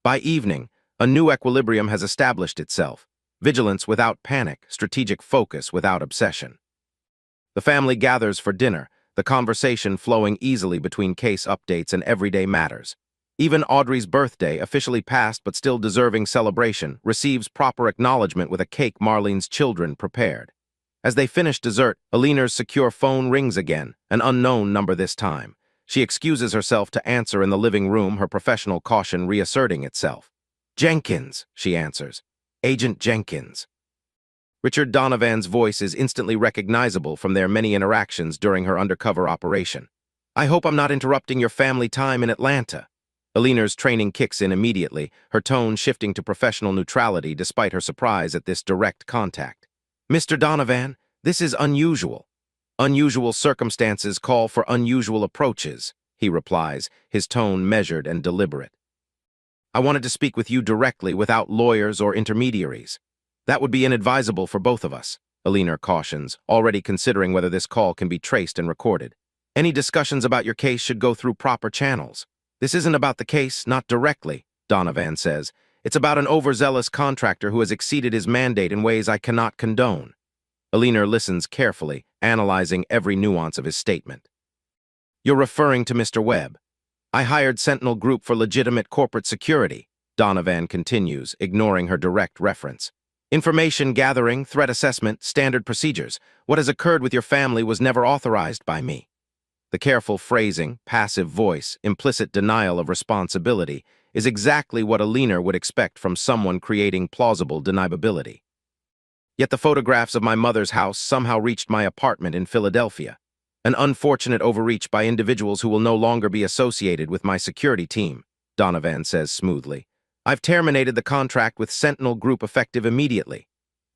By evening, a new equilibrium has established itself: vigilance without panic, strategic focus without obsession. The family gathers for dinner, the conversation flowing easily between case updates and everyday matters. Even Audrey's birthday, officially past but still deserving celebration, receives proper acknowledgement with a cake Marlene's children prepared. As they finish dessert, Alina's secure phone rings again, an unknown number this time. She excuses herself to answer in the living room, her professional caution reasserting itself. "Jenkins," she answers. "Agent Jenkins." Richard Donovan's voice is instantly recognizable from their many interactions during her undercover operation. "I hope I'm not interrupting your family time in Atlanta." Alina's training kicks in immediately, her tone shifting to professional neutrality despite her surprise at this direct contact. "Mr. Donovan, this is unusual." "Unusual circumstances call for unusual approaches," he replies, his tone measured and deliberate. "I wanted to speak with you directly without lawyers or intermediaries." "That would be inadvisable for both of us," Alina cautions, already considering whether this call can be traced and recorded. "Any discussions about your case should go through proper channels." "This isn't about the case, not directly," Donovan says. "It's about an overzealous contractor who has exceeded his mandate in ways I cannot condone." Alina listens carefully, analyzing every nuance of his statement. "You're referring to Mr. Webb. I hired Sentinel Group for legitimate corporate security," Donovan continues, ignoring her direct reference. "Information gathering, threat assessment, standard procedures. What has occurred with your family was never authorized by me." The careful phrasing, passive voice, implicit denial of responsibility is exactly what Alina would expect from someone creating plausible deniability. Yet the photographs of my mother's house somehow reached my apartment in Philadelphia. An unfortunate overreach by individuals who will no longer be associated with my security team, Donovan says smoothly. I've terminated the contract with Sentinel Group effective immediately.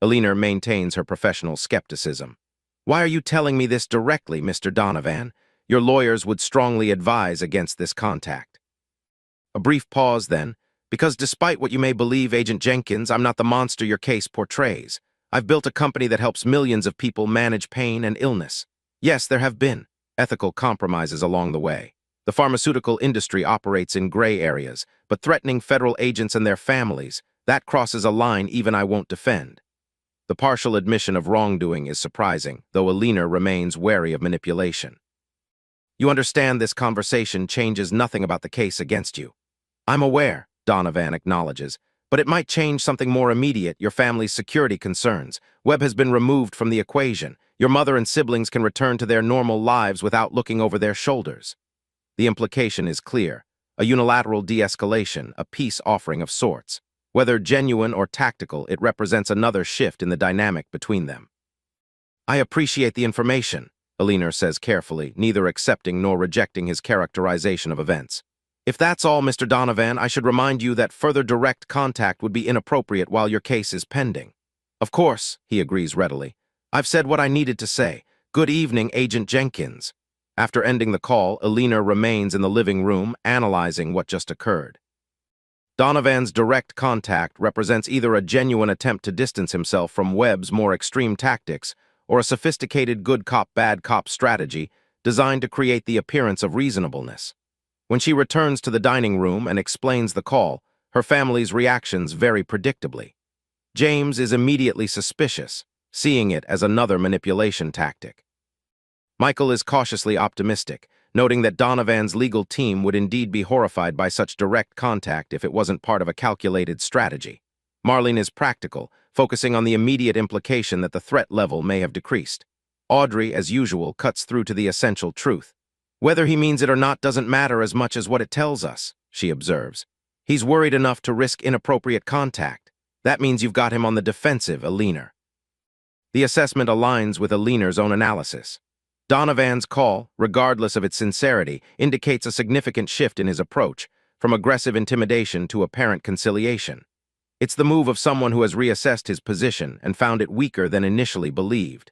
Alina maintains her professional skepticism. Why are you telling me this directly, Mr. Donovan? Your lawyers would strongly advise against this contact. A brief pause then, because despite what you may believe, Agent Jenkins, I'm not the monster your case portrays. I've built a company that helps millions of people manage pain and illness. Yes, there have been ethical compromises along the way. The pharmaceutical industry operates in gray areas, but threatening federal agents and their families, that crosses a line even I won't defend. The partial admission of wrongdoing is surprising, though Alina remains wary of manipulation. You understand this conversation changes nothing about the case against you. I'm aware, Donovan acknowledges, but it might change something more immediate, your family's security concerns. Webb has been removed from the equation. Your mother and siblings can return to their normal lives without looking over their shoulders. The implication is clear. A unilateral de-escalation, a peace offering of sorts. Whether genuine or tactical, it represents another shift in the dynamic between them. I appreciate the information, Alina says carefully, neither accepting nor rejecting his characterization of events. If that's all, Mr. Donovan, I should remind you that further direct contact would be inappropriate while your case is pending. Of course, he agrees readily. I've said what I needed to say. Good evening, Agent Jenkins. After ending the call, Alina remains in the living room, analyzing what just occurred. Donovan's direct contact represents either a genuine attempt to distance himself from Webb's more extreme tactics or a sophisticated good cop, bad cop strategy designed to create the appearance of reasonableness. When she returns to the dining room and explains the call, her family's reactions vary predictably. James is immediately suspicious, seeing it as another manipulation tactic. Michael is cautiously optimistic, noting that Donovan's legal team would indeed be horrified by such direct contact if it wasn't part of a calculated strategy. Marlene is practical, focusing on the immediate implication that the threat level may have decreased. Audrey, as usual, cuts through to the essential truth. Whether he means it or not doesn't matter as much as what it tells us, she observes. He's worried enough to risk inappropriate contact. That means you've got him on the defensive, Alina. The assessment aligns with Alina's own analysis. Donovan's call, regardless of its sincerity, indicates a significant shift in his approach, from aggressive intimidation to apparent conciliation. It's the move of someone who has reassessed his position and found it weaker than initially believed.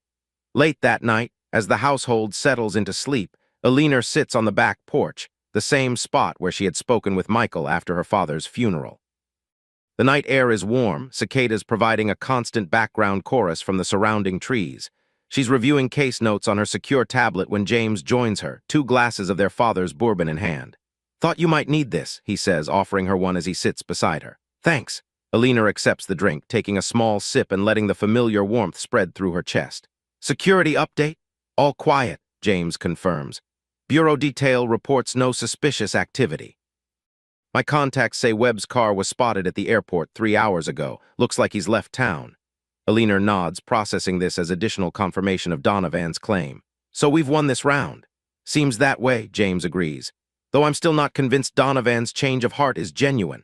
Late that night, as the household settles into sleep, Alina sits on the back porch, the same spot where she had spoken with Michael after her father's funeral. The night air is warm, cicadas providing a constant background chorus from the surrounding trees. She's reviewing case notes on her secure tablet when James joins her, 2 glasses of their father's bourbon in hand. Thought you might need this, he says, offering her one as he sits beside her. Thanks. Alina accepts the drink, taking a small sip and letting the familiar warmth spread through her chest. Security update? All quiet, James confirms. Bureau detail reports no suspicious activity. My contacts say Webb's car was spotted at the airport 3 hours ago. Looks like he's left town. Alina nods, processing this as additional confirmation of Donovan's claim. So we've won this round. Seems that way, James agrees. Though I'm still not convinced Donovan's change of heart is genuine.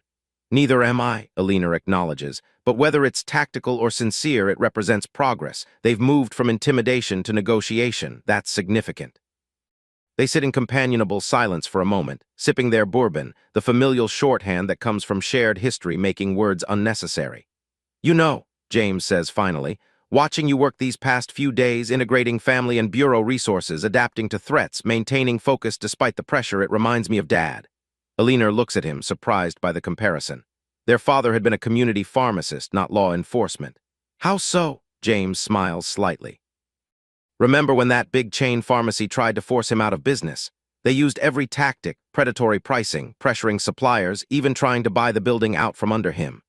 Neither am I, Alina acknowledges, but whether it's tactical or sincere, it represents progress. They've moved from intimidation to negotiation. That's significant. They sit in companionable silence for a moment, sipping their bourbon, the familial shorthand that comes from shared history making words unnecessary. You know, James says finally, watching you work these past few days, integrating family and bureau resources, adapting to threats, maintaining focus despite the pressure, it reminds me of Dad. Alina looks at him, surprised by the comparison. Their father had been a community pharmacist, not law enforcement. How so? James smiles slightly. Remember when that big chain pharmacy tried to force him out of business? They used every tactic, predatory pricing, pressuring suppliers, even trying to buy the building out from under him.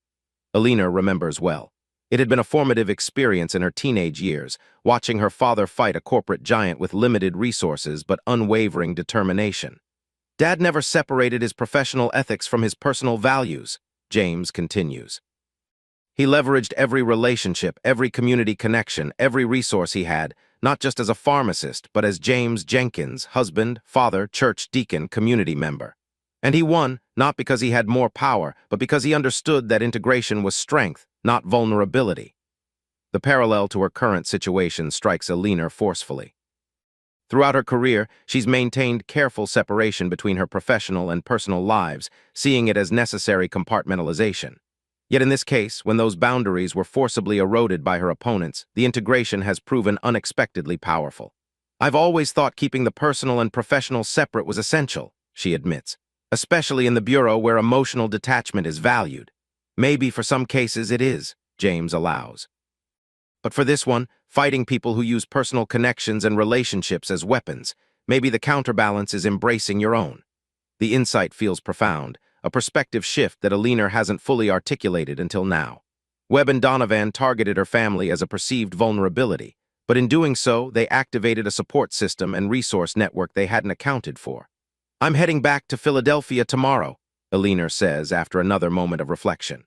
Alina remembers well. It had been a formative experience in her teenage years, watching her father fight a corporate giant with limited resources but unwavering determination. Dad never separated his professional ethics from his personal values, James continues. He leveraged every relationship, every community connection, every resource he had, not just as a pharmacist, but as James Jenkins, husband, father, church deacon, community member. And he won, not because he had more power, but because he understood that integration was strength, not vulnerability. The parallel to her current situation strikes Alina forcefully. Throughout her career, she's maintained careful separation between her professional and personal lives, seeing it as necessary compartmentalization. Yet in this case, when those boundaries were forcibly eroded by her opponents, the integration has proven unexpectedly powerful. "I've always thought keeping the personal and professional separate was essential," she admits, "especially in the bureau where emotional detachment is valued. Maybe for some cases it is," James allows. "But for this one, fighting people who use personal connections and relationships as weapons, maybe the counterbalance is embracing your own." The insight feels profound, a perspective shift that Alina hasn't fully articulated until now. Webb and Donovan targeted her family as a perceived vulnerability, but in doing so, they activated a support system and resource network they hadn't accounted for. "I'm heading back to Philadelphia tomorrow," Alina says after another moment of reflection.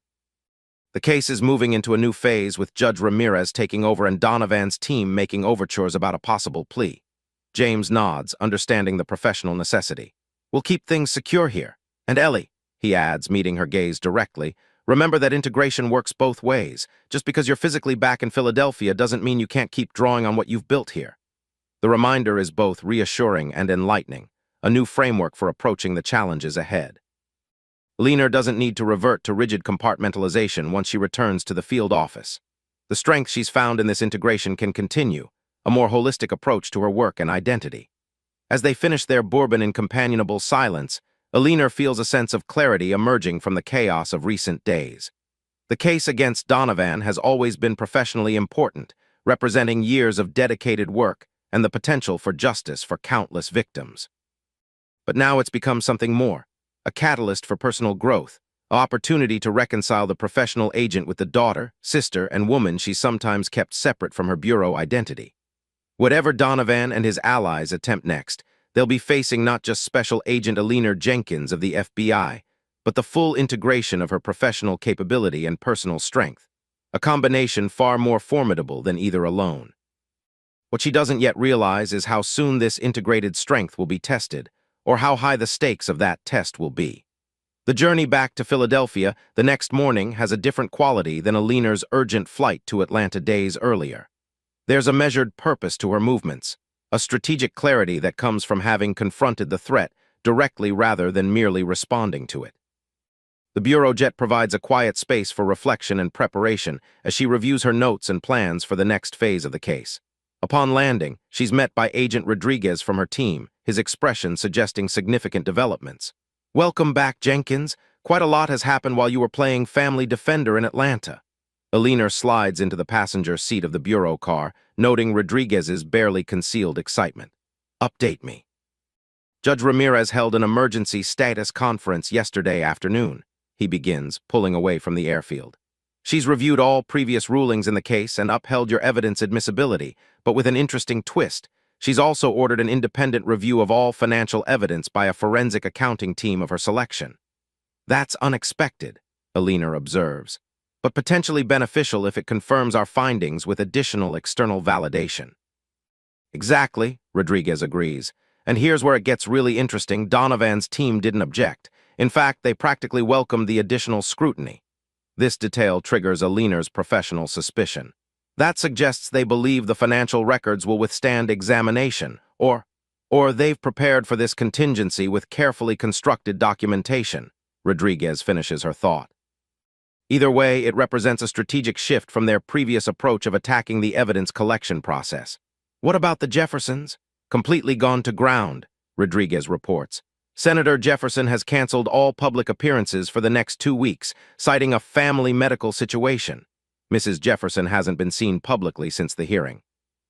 The case is moving into a new phase with Judge Ramirez taking over and Donovan's team making overtures about a possible plea. James nods, understanding the professional necessity. "We'll keep things secure here. And Ellie," he adds, meeting her gaze directly, "remember that integration works both ways. Just because you're physically back in Philadelphia doesn't mean you can't keep drawing on what you've built here." The reminder is both reassuring and enlightening, a new framework for approaching the challenges ahead. Alina doesn't need to revert to rigid compartmentalization once she returns to the field office. The strength she's found in this integration can continue, a more holistic approach to her work and identity. As they finish their bourbon in companionable silence, Alina feels a sense of clarity emerging from the chaos of recent days. The case against Donovan has always been professionally important, representing years of dedicated work and the potential for justice for countless victims. But now it's become something more. A catalyst for personal growth, an opportunity to reconcile the professional agent with the daughter, sister, and woman she sometimes kept separate from her bureau identity. Whatever Donovan and his allies attempt next, they'll be facing not just Special Agent Alina Jenkins of the FBI, but the full integration of her professional capability and personal strength, a combination far more formidable than either alone. What she doesn't yet realize is how soon this integrated strength will be tested, or how high the stakes of that test will be. The journey back to Philadelphia the next morning has a different quality than Alina's urgent flight to Atlanta days earlier. There's a measured purpose to her movements, a strategic clarity that comes from having confronted the threat directly rather than merely responding to it. The Bureau jet provides a quiet space for reflection and preparation as she reviews her notes and plans for the next phase of the case. Upon landing, she's met by Agent Rodriguez from her team, his expression suggesting significant developments. "Welcome back, Jenkins. Quite a lot has happened while you were playing Family Defender in Atlanta." Alina slides into the passenger seat of the bureau car, noting Rodriguez's barely concealed excitement. "Update me." "Judge Ramirez held an emergency status conference yesterday afternoon," he begins, pulling away from the airfield. "She's reviewed all previous rulings in the case and upheld your evidence admissibility, but with an interesting twist. She's also ordered an independent review of all financial evidence by a forensic accounting team of her selection." "That's unexpected," Alina observes, "but potentially beneficial if it confirms our findings with additional external validation." "Exactly," Rodriguez agrees. "And here's where it gets really interesting. Donovan's team didn't object. In fact, they practically welcomed the additional scrutiny." This detail triggers Alina's professional suspicion. That suggests they believe the financial records will withstand examination, or they've prepared for this contingency with carefully constructed documentation, Rodriguez finishes her thought. Either way, it represents a strategic shift from their previous approach of attacking the evidence collection process. "What about the Jeffersons?" "Completely gone to ground," Rodriguez reports. "Senator Jefferson has canceled all public appearances for the next 2 weeks, citing a family medical situation. Mrs. Jefferson hasn't been seen publicly since the hearing."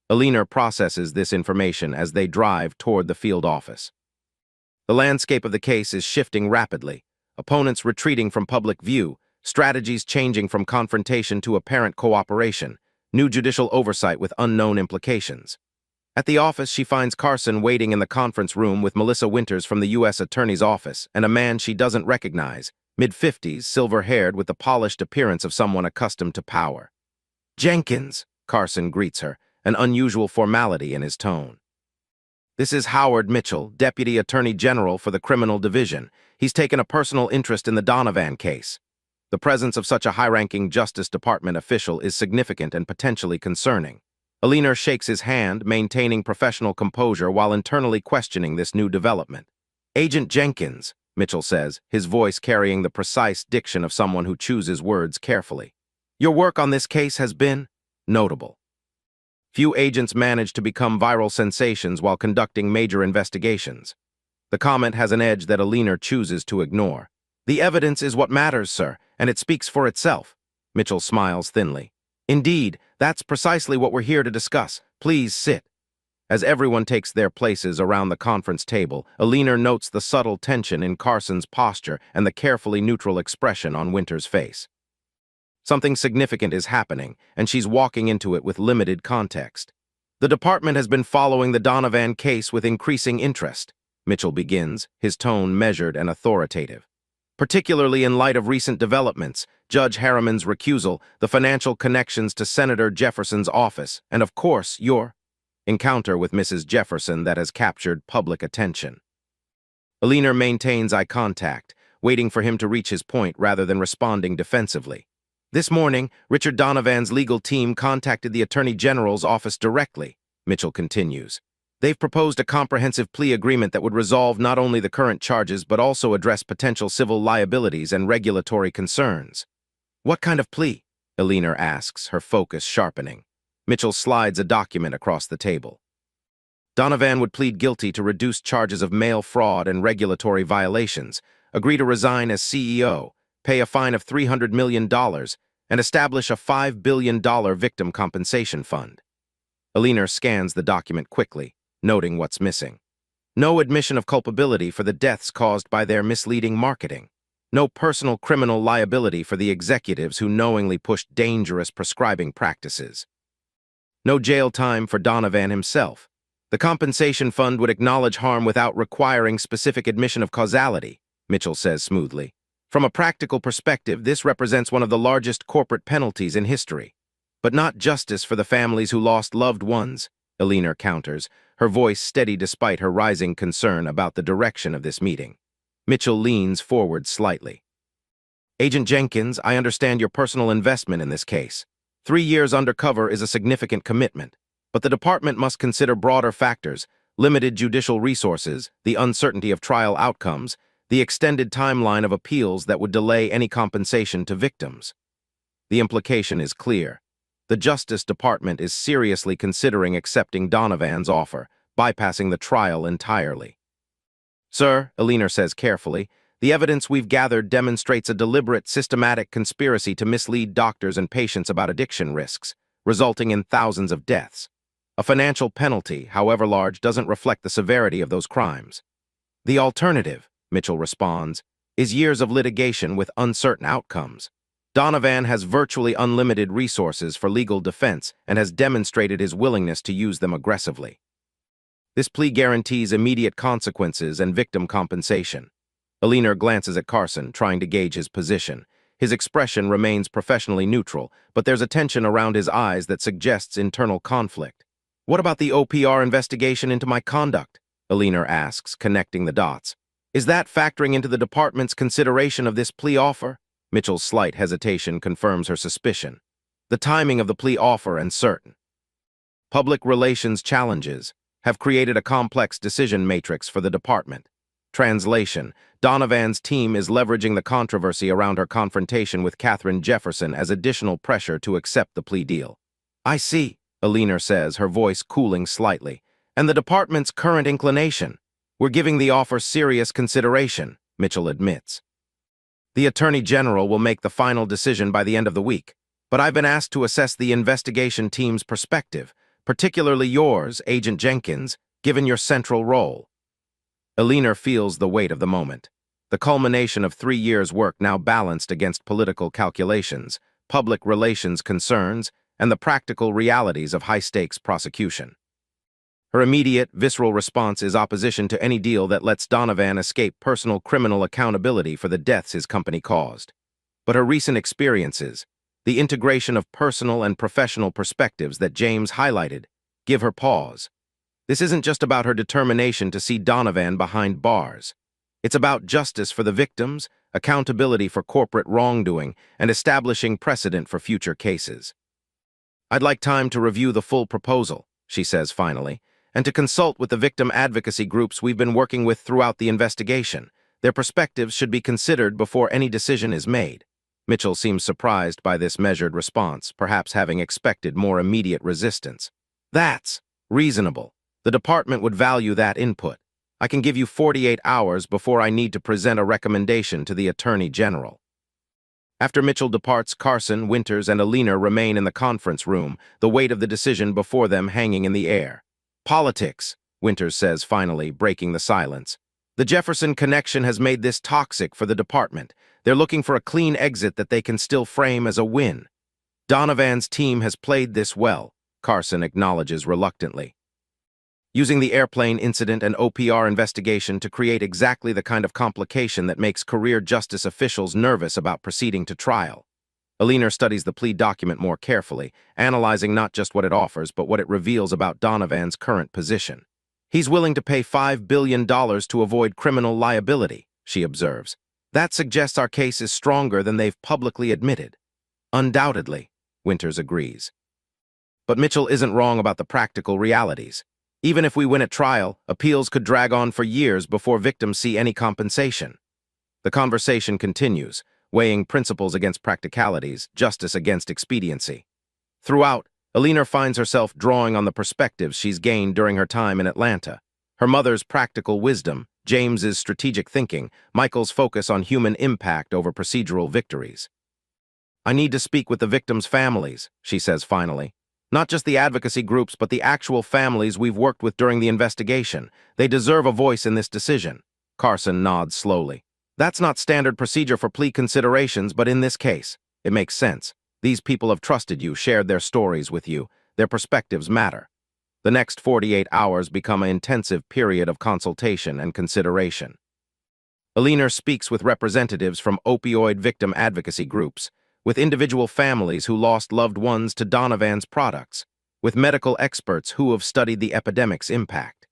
Alina processes this information as they drive toward the field office. The landscape of the case is shifting rapidly, opponents retreating from public view, strategies changing from confrontation to apparent cooperation, new judicial oversight with unknown implications. At the office, she finds Carson waiting in the conference room with Melissa Winters from the U.S. Attorney's Office and a man she doesn't recognize, mid-50s, silver-haired with the polished appearance of someone accustomed to power. "Jenkins," Carson greets her, an unusual formality in his tone. "This is Howard Mitchell, Deputy Attorney General for the Criminal Division. He's taken a personal interest in the Donovan case." The presence of such a high-ranking Justice Department official is significant and potentially concerning. Aliner shakes his hand, maintaining professional composure while internally questioning this new development. "Agent Jenkins," Mitchell says, his voice carrying the precise diction of someone who chooses words carefully. "Your work on this case has been notable." Few agents manage to become viral sensations while conducting major investigations. The comment has an edge that Aliner chooses to ignore. "The evidence is what matters, sir, and it speaks for itself." Mitchell smiles thinly. "Indeed, that's precisely what we're here to discuss. Please sit." As everyone takes their places around the conference table, Aliner notes the subtle tension in Carson's posture and the carefully neutral expression on Winter's face. Something significant is happening, and she's walking into it with limited context. "The department has been following the Donovan case with increasing interest," Mitchell begins, his tone measured and authoritative. "Particularly in light of recent developments, Judge Harriman's recusal, the financial connections to Senator Jefferson's office, and of course, your encounter with Mrs. Jefferson that has captured public attention." Aliner maintains eye contact, waiting for him to reach his point rather than responding defensively. "This morning, Richard Donovan's legal team contacted the Attorney General's office directly," Mitchell continues. "They've proposed a comprehensive plea agreement that would resolve not only the current charges but also address potential civil liabilities and regulatory concerns." "What kind of plea?" Aliner asks, her focus sharpening. Mitchell slides a document across the table. "Donovan would plead guilty to reduced charges of mail fraud and regulatory violations, agree to resign as CEO, pay a fine of $300 million, and establish a $5 billion victim compensation fund." Aliner scans the document quickly, noting what's missing. No admission of culpability for the deaths caused by their misleading marketing. No personal criminal liability for the executives who knowingly pushed dangerous prescribing practices. No jail time for Donovan himself. The compensation fund would acknowledge harm without requiring specific admission of causality, Mitchell says smoothly. "From a practical perspective, this represents one of the largest corporate penalties in history. But not justice for the families who lost loved ones," Aliner counters, her voice steady despite her rising concern about the direction of this meeting. Mitchell leans forward slightly. "Agent Jenkins, I understand your personal investment in this case. 3 years undercover is a significant commitment, but the department must consider broader factors: limited judicial resources, the uncertainty of trial outcomes, the extended timeline of appeals that would delay any compensation to victims." The implication is clear. The Justice Department is seriously considering accepting Donovan's offer, bypassing the trial entirely. "Sir," Aliner says carefully, "the evidence we've gathered demonstrates a deliberate, systematic conspiracy to mislead doctors and patients about addiction risks, resulting in thousands of deaths. A financial penalty, however large, doesn't reflect the severity of those crimes. The alternative," Mitchell responds, "is years of litigation with uncertain outcomes. Donovan has virtually unlimited resources for legal defense and has demonstrated his willingness to use them aggressively. This plea guarantees immediate consequences and victim compensation." Aliner glances at Carson, trying to gauge his position. His expression remains professionally neutral, but there's a tension around his eyes that suggests internal conflict. "What about the OPR investigation into my conduct?" Aliner asks, connecting the dots. "Is that factoring into the department's consideration of this plea offer?" Mitchell's slight hesitation confirms her suspicion. "The timing of the plea offer uncertain. Public relations challenges have created a complex decision matrix for the department. Translation: Donovan's team is leveraging the controversy around her confrontation with Katharine Jefferson as additional pressure to accept the plea deal." "I see," Aliner says, her voice cooling slightly. "And the department's current inclination? We're giving the offer serious consideration," Mitchell admits. "The Attorney General will make the final decision by the end of the week, but I've been asked to assess the investigation team's perspective, particularly yours, Agent Jenkins, given your central role." Aliner feels the weight of the moment. The culmination of 3 years' work now balanced against political calculations, public relations concerns, and the practical realities of high-stakes prosecution. Her immediate, visceral response is opposition to any deal that lets Donovan escape personal criminal accountability for the deaths his company caused. But her recent experiences, the integration of personal and professional perspectives that James highlighted, give her pause. This isn't just about her determination to see Donovan behind bars. It's about justice for the victims, accountability for corporate wrongdoing, and establishing precedent for future cases. "I'd like time to review the full proposal," she says finally, "and to consult with the victim advocacy groups we've been working with throughout the investigation. Their perspectives should be considered before any decision is made." Mitchell seems surprised by this measured response, perhaps having expected more immediate resistance. "That's reasonable. The department would value that input. I can give you 48 hours before I need to present a recommendation to the Attorney General." After Mitchell departs, Carson, Winters, and Alina remain in the conference room, the weight of the decision before them hanging in the air. "Politics," Winters says finally, breaking the silence. "The Jefferson connection has made this toxic for the department. They're looking for a clean exit that they can still frame as a win. Donovan's team has played this well," Carson acknowledges reluctantly, "using the airplane incident and OPR investigation to create exactly the kind of complication that makes career justice officials nervous about proceeding to trial." Alina studies the plea document more carefully, analyzing not just what it offers, but what it reveals about Donovan's current position. "He's willing to pay $5 billion to avoid criminal liability," she observes. "That suggests our case is stronger than they've publicly admitted." "Undoubtedly," Winters agrees. But Mitchell isn't wrong about the practical realities. Even if we win at trial, appeals could drag on for years before victims see any compensation. The conversation continues, weighing principles against practicalities, justice against expediency. Throughout, Alina finds herself drawing on the perspectives she's gained during her time in Atlanta. Her mother's practical wisdom, James's strategic thinking, Michael's focus on human impact over procedural victories. "I need to speak with the victims' families," she says finally. "Not just the advocacy groups, but the actual families we've worked with during the investigation. They deserve a voice in this decision." Carson nods slowly. "That's not standard procedure for plea considerations, but in this case, it makes sense. These people have trusted you, shared their stories with you. Their perspectives matter." The next 48 hours become an intensive period of consultation and consideration. Alina speaks with representatives from opioid victim advocacy groups, with individual families who lost loved ones to Donovan's products, with medical experts who have studied the epidemic's impact.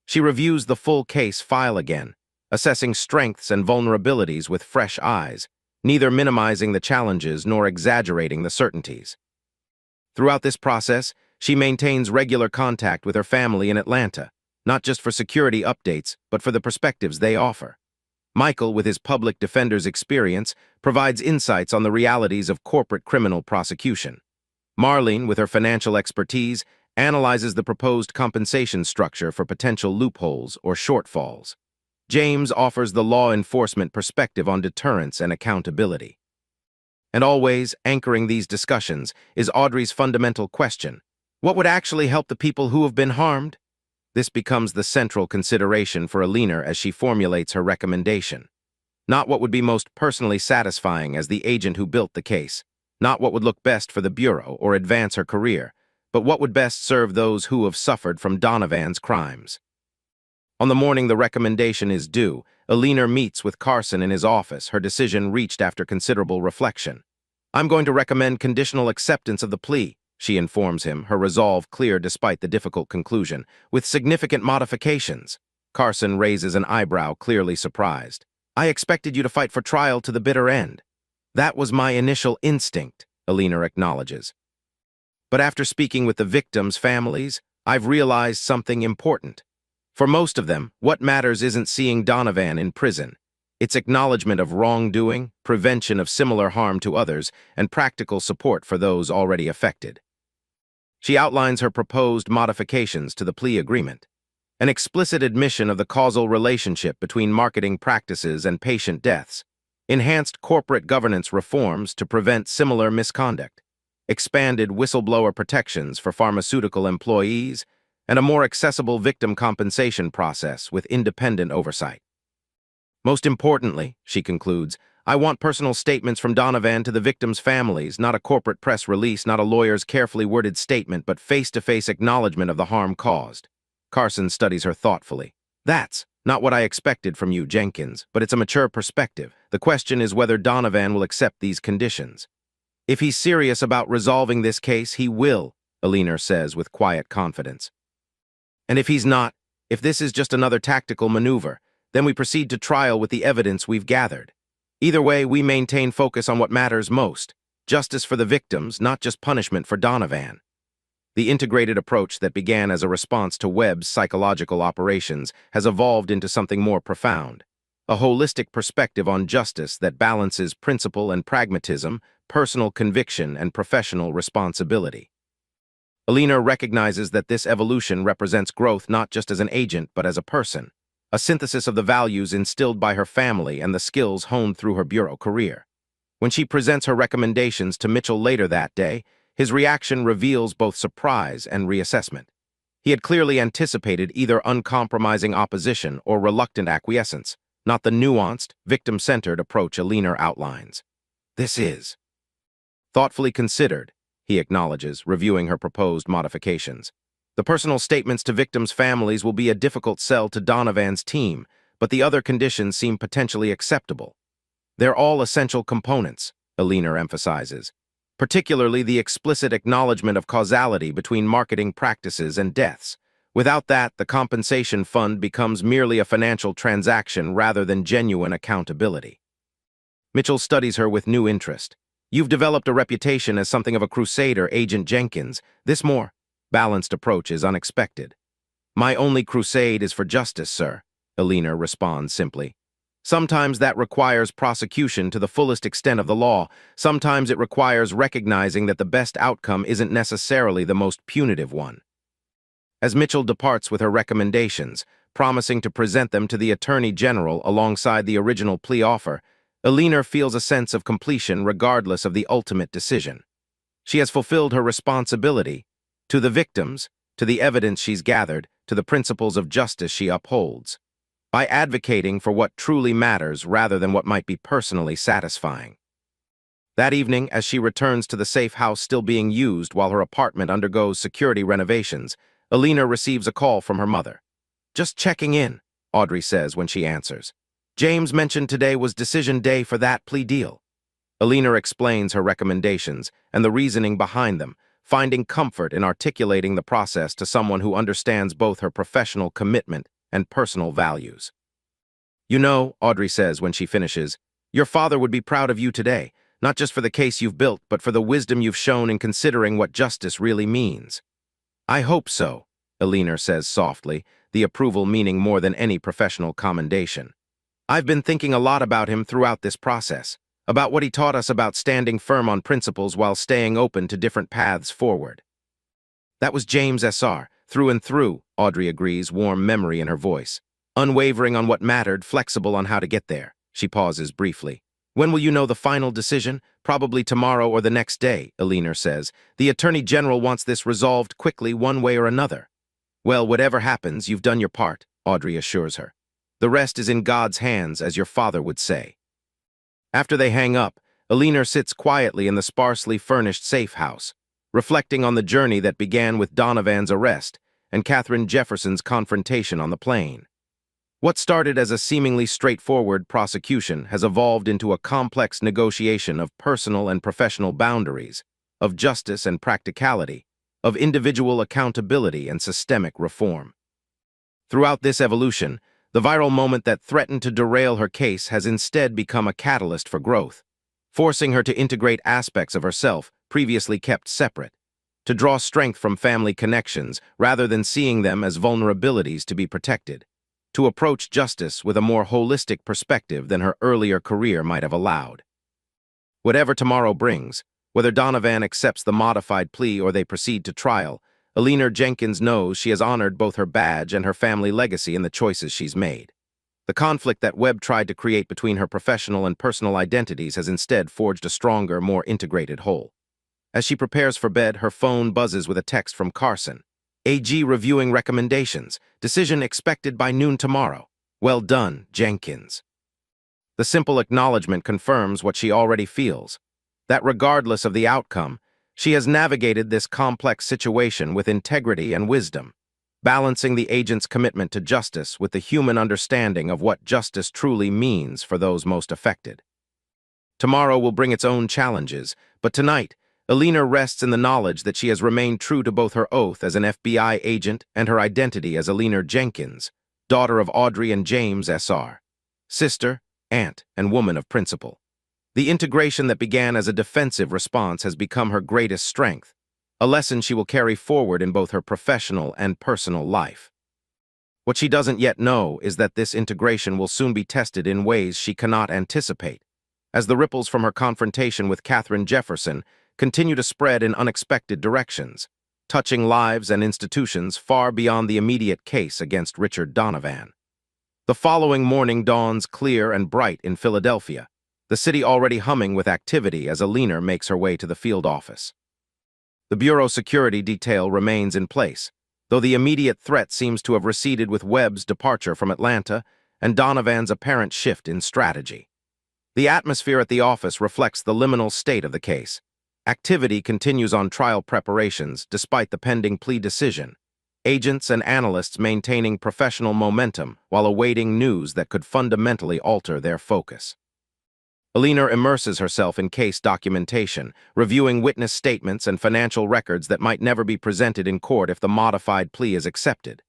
She reviews the full case file again, assessing strengths and vulnerabilities with fresh eyes, neither minimizing the challenges nor exaggerating the certainties. Throughout this process, she maintains regular contact with her family in Atlanta, not just for security updates, but for the perspectives they offer. Michael, with his public defender's experience, provides insights on the realities of corporate criminal prosecution. Marlene, with her financial expertise, analyzes the proposed compensation structure for potential loopholes or shortfalls. James offers the law enforcement perspective on deterrence and accountability. And always, anchoring these discussions, is Audrey's fundamental question: what would actually help the people who have been harmed? This becomes the central consideration for Alina as she formulates her recommendation. Not what would be most personally satisfying as the agent who built the case, not what would look best for the Bureau or advance her career, but what would best serve those who have suffered from Donovan's crimes. On the morning the recommendation is due, Alina meets with Carson in his office, her decision reached after considerable reflection. "I'm going to recommend conditional acceptance of the plea," she informs him, her resolve clear despite the difficult conclusion, "with significant modifications." Carson raises an eyebrow, clearly surprised. "I expected you to fight for trial to the bitter end." "That was my initial instinct," Alina acknowledges. "But after speaking with the victims' families, I've realized something important. For most of them, what matters isn't seeing Donovan in prison. It's acknowledgement of wrongdoing, prevention of similar harm to others, and practical support for those already affected." She outlines her proposed modifications to the plea agreement. An explicit admission of the causal relationship between marketing practices and patient deaths, enhanced corporate governance reforms to prevent similar misconduct, expanded whistleblower protections for pharmaceutical employees, and a more accessible victim compensation process with independent oversight. "Most importantly," she concludes, "I want personal statements from Donovan to the victims' families, not a corporate press release, not a lawyer's carefully worded statement, but face-to-face acknowledgement of the harm caused." Carson studies her thoughtfully. "That's not what I expected from you, Jenkins, but it's a mature perspective. The question is whether Donovan will accept these conditions." "If he's serious about resolving this case, he will," Alina says with quiet confidence. "And if he's not, if this is just another tactical maneuver, then we proceed to trial with the evidence we've gathered." Either way, we maintain focus on what matters most, justice for the victims, not just punishment for Donovan. The integrated approach that began as a response to Webb's psychological operations has evolved into something more profound, a holistic perspective on justice that balances principle and pragmatism, personal conviction and professional responsibility. Alina recognizes that this evolution represents growth not just as an agent but as a person, a synthesis of the values instilled by her family and the skills honed through her bureau career. When she presents her recommendations to Mitchell later that day, his reaction reveals both surprise and reassessment. He had clearly anticipated either uncompromising opposition or reluctant acquiescence, not the nuanced, victim-centered approach Alina outlines. This is thoughtfully considered, he acknowledges, reviewing her proposed modifications. The personal statements to victims' families will be a difficult sell to Donovan's team, but the other conditions seem potentially acceptable. They're all essential components, Alina emphasizes, particularly the explicit acknowledgement of causality between marketing practices and deaths. Without that, the compensation fund becomes merely a financial transaction rather than genuine accountability. Mitchell studies her with new interest. You've developed a reputation as something of a crusader, Agent Jenkins. This more balanced approach is unexpected. My only crusade is for justice, sir, Alina responds simply. Sometimes that requires prosecution to the fullest extent of the law. Sometimes it requires recognizing that the best outcome isn't necessarily the most punitive one. As Mitchell departs with her recommendations, promising to present them to the Attorney General alongside the original plea offer, Alina feels a sense of completion regardless of the ultimate decision. She has fulfilled her responsibility to the victims, to the evidence she's gathered, to the principles of justice she upholds, by advocating for what truly matters rather than what might be personally satisfying. That evening, as she returns to the safe house still being used while her apartment undergoes security renovations, Alina receives a call from her mother. "Just checking in," Audrey says when she answers. "James mentioned today was decision day for that plea deal." Alina explains her recommendations and the reasoning behind them, finding comfort in articulating the process to someone who understands both her professional commitment and personal values. "You know," Audrey says when she finishes, "your father would be proud of you today, not just for the case you've built, but for the wisdom you've shown in considering what justice really means." "I hope so," Alina says softly, the approval meaning more than any professional commendation. "I've been thinking a lot about him throughout this process, about what he taught us about standing firm on principles while staying open to different paths forward." "That was James S.R., through and through," Audrey agrees, warm memory in her voice. "Unwavering on what mattered, flexible on how to get there." She pauses briefly. "When will you know the final decision? Probably tomorrow or the next day," Alina says. "The Attorney General wants this resolved quickly one way or another." "Well, whatever happens, you've done your part," Audrey assures her. "The rest is in God's hands, as your father would say." After they hang up, Alina sits quietly in the sparsely furnished safe house, reflecting on the journey that began with Donovan's arrest and Katherine Jefferson's confrontation on the plane. What started as a seemingly straightforward prosecution has evolved into a complex negotiation of personal and professional boundaries, of justice and practicality, of individual accountability and systemic reform. Throughout this evolution, the viral moment that threatened to derail her case has instead become a catalyst for growth, forcing her to integrate aspects of herself previously kept separate, to draw strength from family connections rather than seeing them as vulnerabilities to be protected, to approach justice with a more holistic perspective than her earlier career might have allowed. Whatever tomorrow brings, whether Donovan accepts the modified plea or they proceed to trial, Alina Jenkins knows she has honored both her badge and her family legacy in the choices she's made. The conflict that Webb tried to create between her professional and personal identities has instead forged a stronger, more integrated whole. As she prepares for bed, her phone buzzes with a text from Carson. "AG reviewing recommendations. Decision expected by noon tomorrow. Well done, Jenkins." The simple acknowledgement confirms what she already feels, that regardless of the outcome, she has navigated this complex situation with integrity and wisdom, balancing the agent's commitment to justice with the human understanding of what justice truly means for those most affected. Tomorrow will bring its own challenges, but tonight, Alina rests in the knowledge that she has remained true to both her oath as an FBI agent and her identity as Alina Jenkins, daughter of Audrey and James S.R., sister, aunt, and woman of principle. The integration that began as a defensive response has become her greatest strength, a lesson she will carry forward in both her professional and personal life. What she doesn't yet know is that this integration will soon be tested in ways she cannot anticipate, as the ripples from her confrontation with Katharine Jefferson continue to spread in unexpected directions, touching lives and institutions far beyond the immediate case against Richard Donovan. The following morning dawns clear and bright in Philadelphia, the city already humming with activity as Alina makes her way to the field office. The Bureau security detail remains in place, though the immediate threat seems to have receded with Webb's departure from Atlanta and Donovan's apparent shift in strategy. The atmosphere at the office reflects the liminal state of the case. Activity continues on trial preparations despite the pending plea decision, agents and analysts maintaining professional momentum while awaiting news that could fundamentally alter their focus. Alina immerses herself in case documentation, reviewing witness statements and financial records that might never be presented in court if the modified plea is accepted.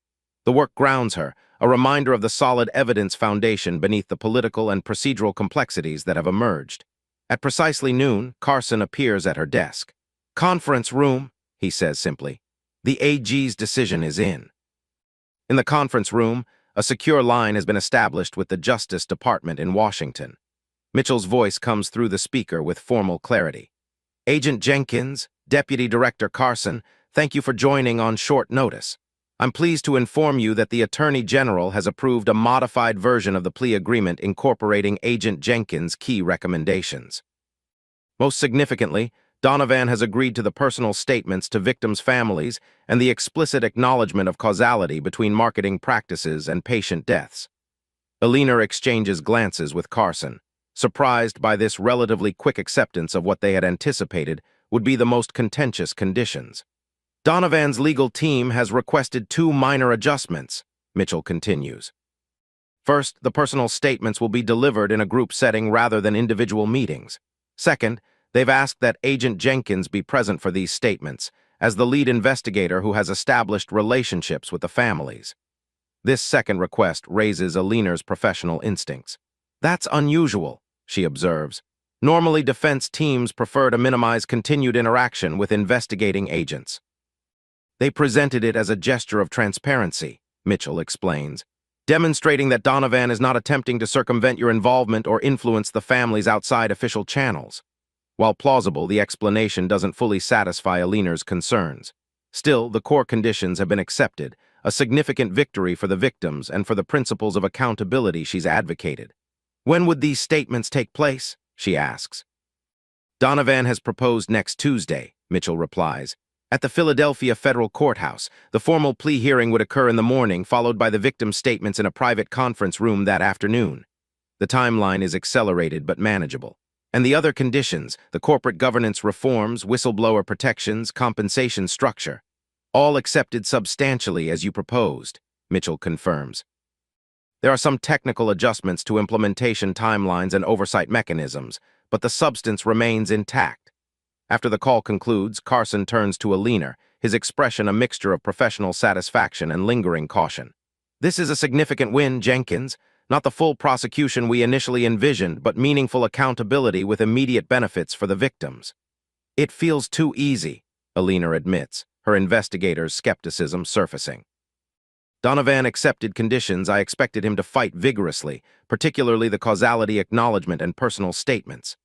The work grounds her, a reminder of the solid evidence foundation beneath the political and procedural complexities that have emerged. At precisely noon, Carson appears at her desk. "Conference room," he says simply. "The AG's decision is in." In the conference room, a secure line has been established with the Justice Department in Washington. Mitchell's voice comes through the speaker with formal clarity. "Agent Jenkins, Deputy Director Carson, thank you for joining on short notice. I'm pleased to inform you that the Attorney General has approved a modified version of the plea agreement incorporating Agent Jenkins' key recommendations. Most significantly, Donovan has agreed to the personal statements to victims' families and the explicit acknowledgement of causality between marketing practices and patient deaths." Alina exchanges glances with Carson, surprised by this relatively quick acceptance of what they had anticipated would be the most contentious conditions. "Donovan's legal team has requested 2 minor adjustments," Mitchell continues. "First, the personal statements will be delivered in a group setting rather than individual meetings. Second, they've asked that Agent Jenkins be present for these statements, as the lead investigator who has established relationships with the families." This second request raises Alina's professional instincts. "That's unusual," she observes. "Normally, defense teams prefer to minimize continued interaction with investigating agents." "They presented it as a gesture of transparency," Mitchell explains, "demonstrating that Donovan is not attempting to circumvent your involvement or influence the families outside official channels." While plausible, the explanation doesn't fully satisfy Alina's concerns. Still, the core conditions have been accepted, a significant victory for the victims and for the principles of accountability she's advocated. "When would these statements take place?" she asks. "Donovan has proposed next Tuesday," Mitchell replies. "At the Philadelphia Federal Courthouse, the formal plea hearing would occur in the morning, followed by the victim's statements in a private conference room that afternoon." The timeline is accelerated but manageable. "And the other conditions, the corporate governance reforms, whistleblower protections, compensation structure, all accepted substantially as you proposed," Mitchell confirms. "There are some technical adjustments to implementation timelines and oversight mechanisms, but the substance remains intact." After the call concludes, Carson turns to Alina, his expression a mixture of professional satisfaction and lingering caution. "This is a significant win, Jenkins. Not the full prosecution we initially envisioned, but meaningful accountability with immediate benefits for the victims." "It feels too easy," Alina admits, her investigator's skepticism surfacing. "Donovan accepted conditions I expected him to fight vigorously, particularly the causality acknowledgement and personal statements.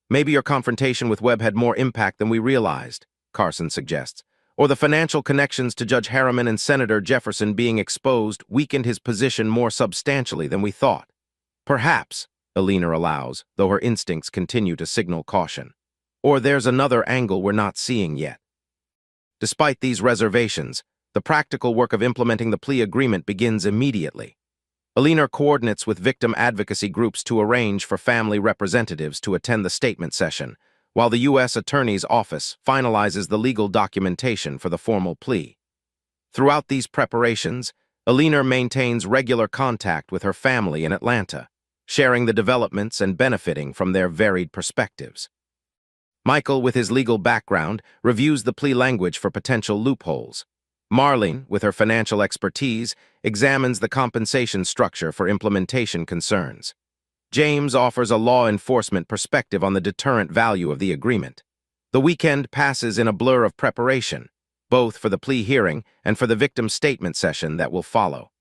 Maybe your confrontation with Webb had more impact than we realized," Carson suggests. "Or the financial connections to Judge Harriman and Senator Jefferson being exposed weakened his position more substantially than we thought." "Perhaps," Alina allows, though her instincts continue to signal caution. "Or there's another angle we're not seeing yet." Despite these reservations, the practical work of implementing the plea agreement begins immediately. Alina coordinates with victim advocacy groups to arrange for family representatives to attend the statement session, while the U.S. Attorney's Office finalizes the legal documentation for the formal plea. Throughout these preparations, Alina maintains regular contact with her family in Atlanta, sharing the developments and benefiting from their varied perspectives. Michael, with his legal background, reviews the plea language for potential loopholes. Marlene, with her financial expertise, examines the compensation structure for implementation concerns. James offers a law enforcement perspective on the deterrent value of the agreement. The weekend passes in a blur of preparation, both for the plea hearing and for the victim statement session that will follow.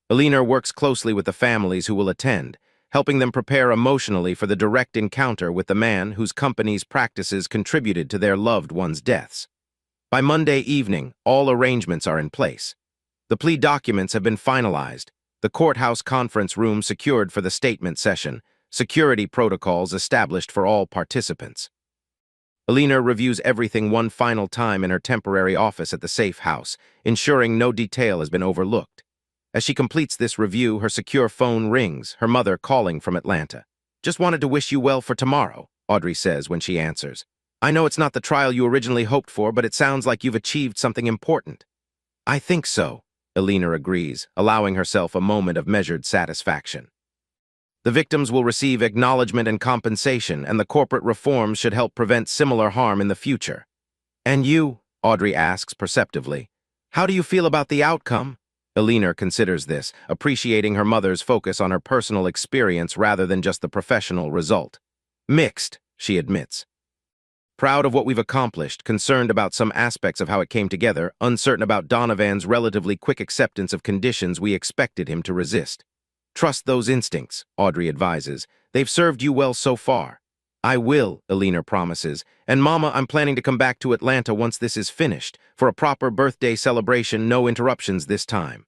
Alina works closely with the families who will attend, helping them prepare emotionally for the direct encounter with the man whose company's practices contributed to their loved ones' deaths. By Monday evening, all arrangements are in place. The plea documents have been finalized, the courthouse conference room secured for the statement session, security protocols established for all participants. Alina reviews everything one final time in her temporary office at the safe house, ensuring no detail has been overlooked. As she completes this review, her secure phone rings, her mother calling from Atlanta. "Just wanted to wish you well for tomorrow," Audrey says when she answers. "I know it's not the trial you originally hoped for, but it sounds like you've achieved something important." "I think so," Alina agrees, allowing herself a moment of measured satisfaction. The victims will receive acknowledgement and compensation, and the corporate reforms should help prevent similar harm in the future. "And you?" Audrey asks perceptively. "How do you feel about the outcome?" Alina considers this, appreciating her mother's focus on her personal experience rather than just the professional result. "Mixed," she admits. "Proud of what we've accomplished, concerned about some aspects of how it came together, uncertain about Donovan's relatively quick acceptance of conditions we expected him to resist." "Trust those instincts," Audrey advises. "They've served you well so far." "I will," Alina promises. "And Mama, I'm planning to come back to Atlanta once this is finished, for a proper birthday celebration, no interruptions this time."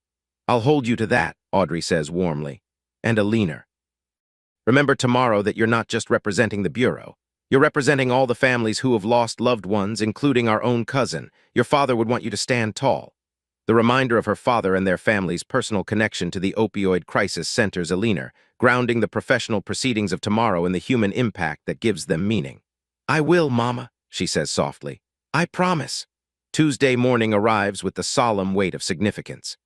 "I'll hold you to that," Audrey says warmly. And Alina, "Remember tomorrow that you're not just representing the Bureau. You're representing all the families who have lost loved ones, including our own cousin. Your father would want you to stand tall." The reminder of her father and their family's personal connection to the opioid crisis centers Alina, grounding the professional proceedings of tomorrow in the human impact that gives them meaning. "I will, Mama," she says softly. "I promise." Tuesday morning arrives with the solemn weight of significance.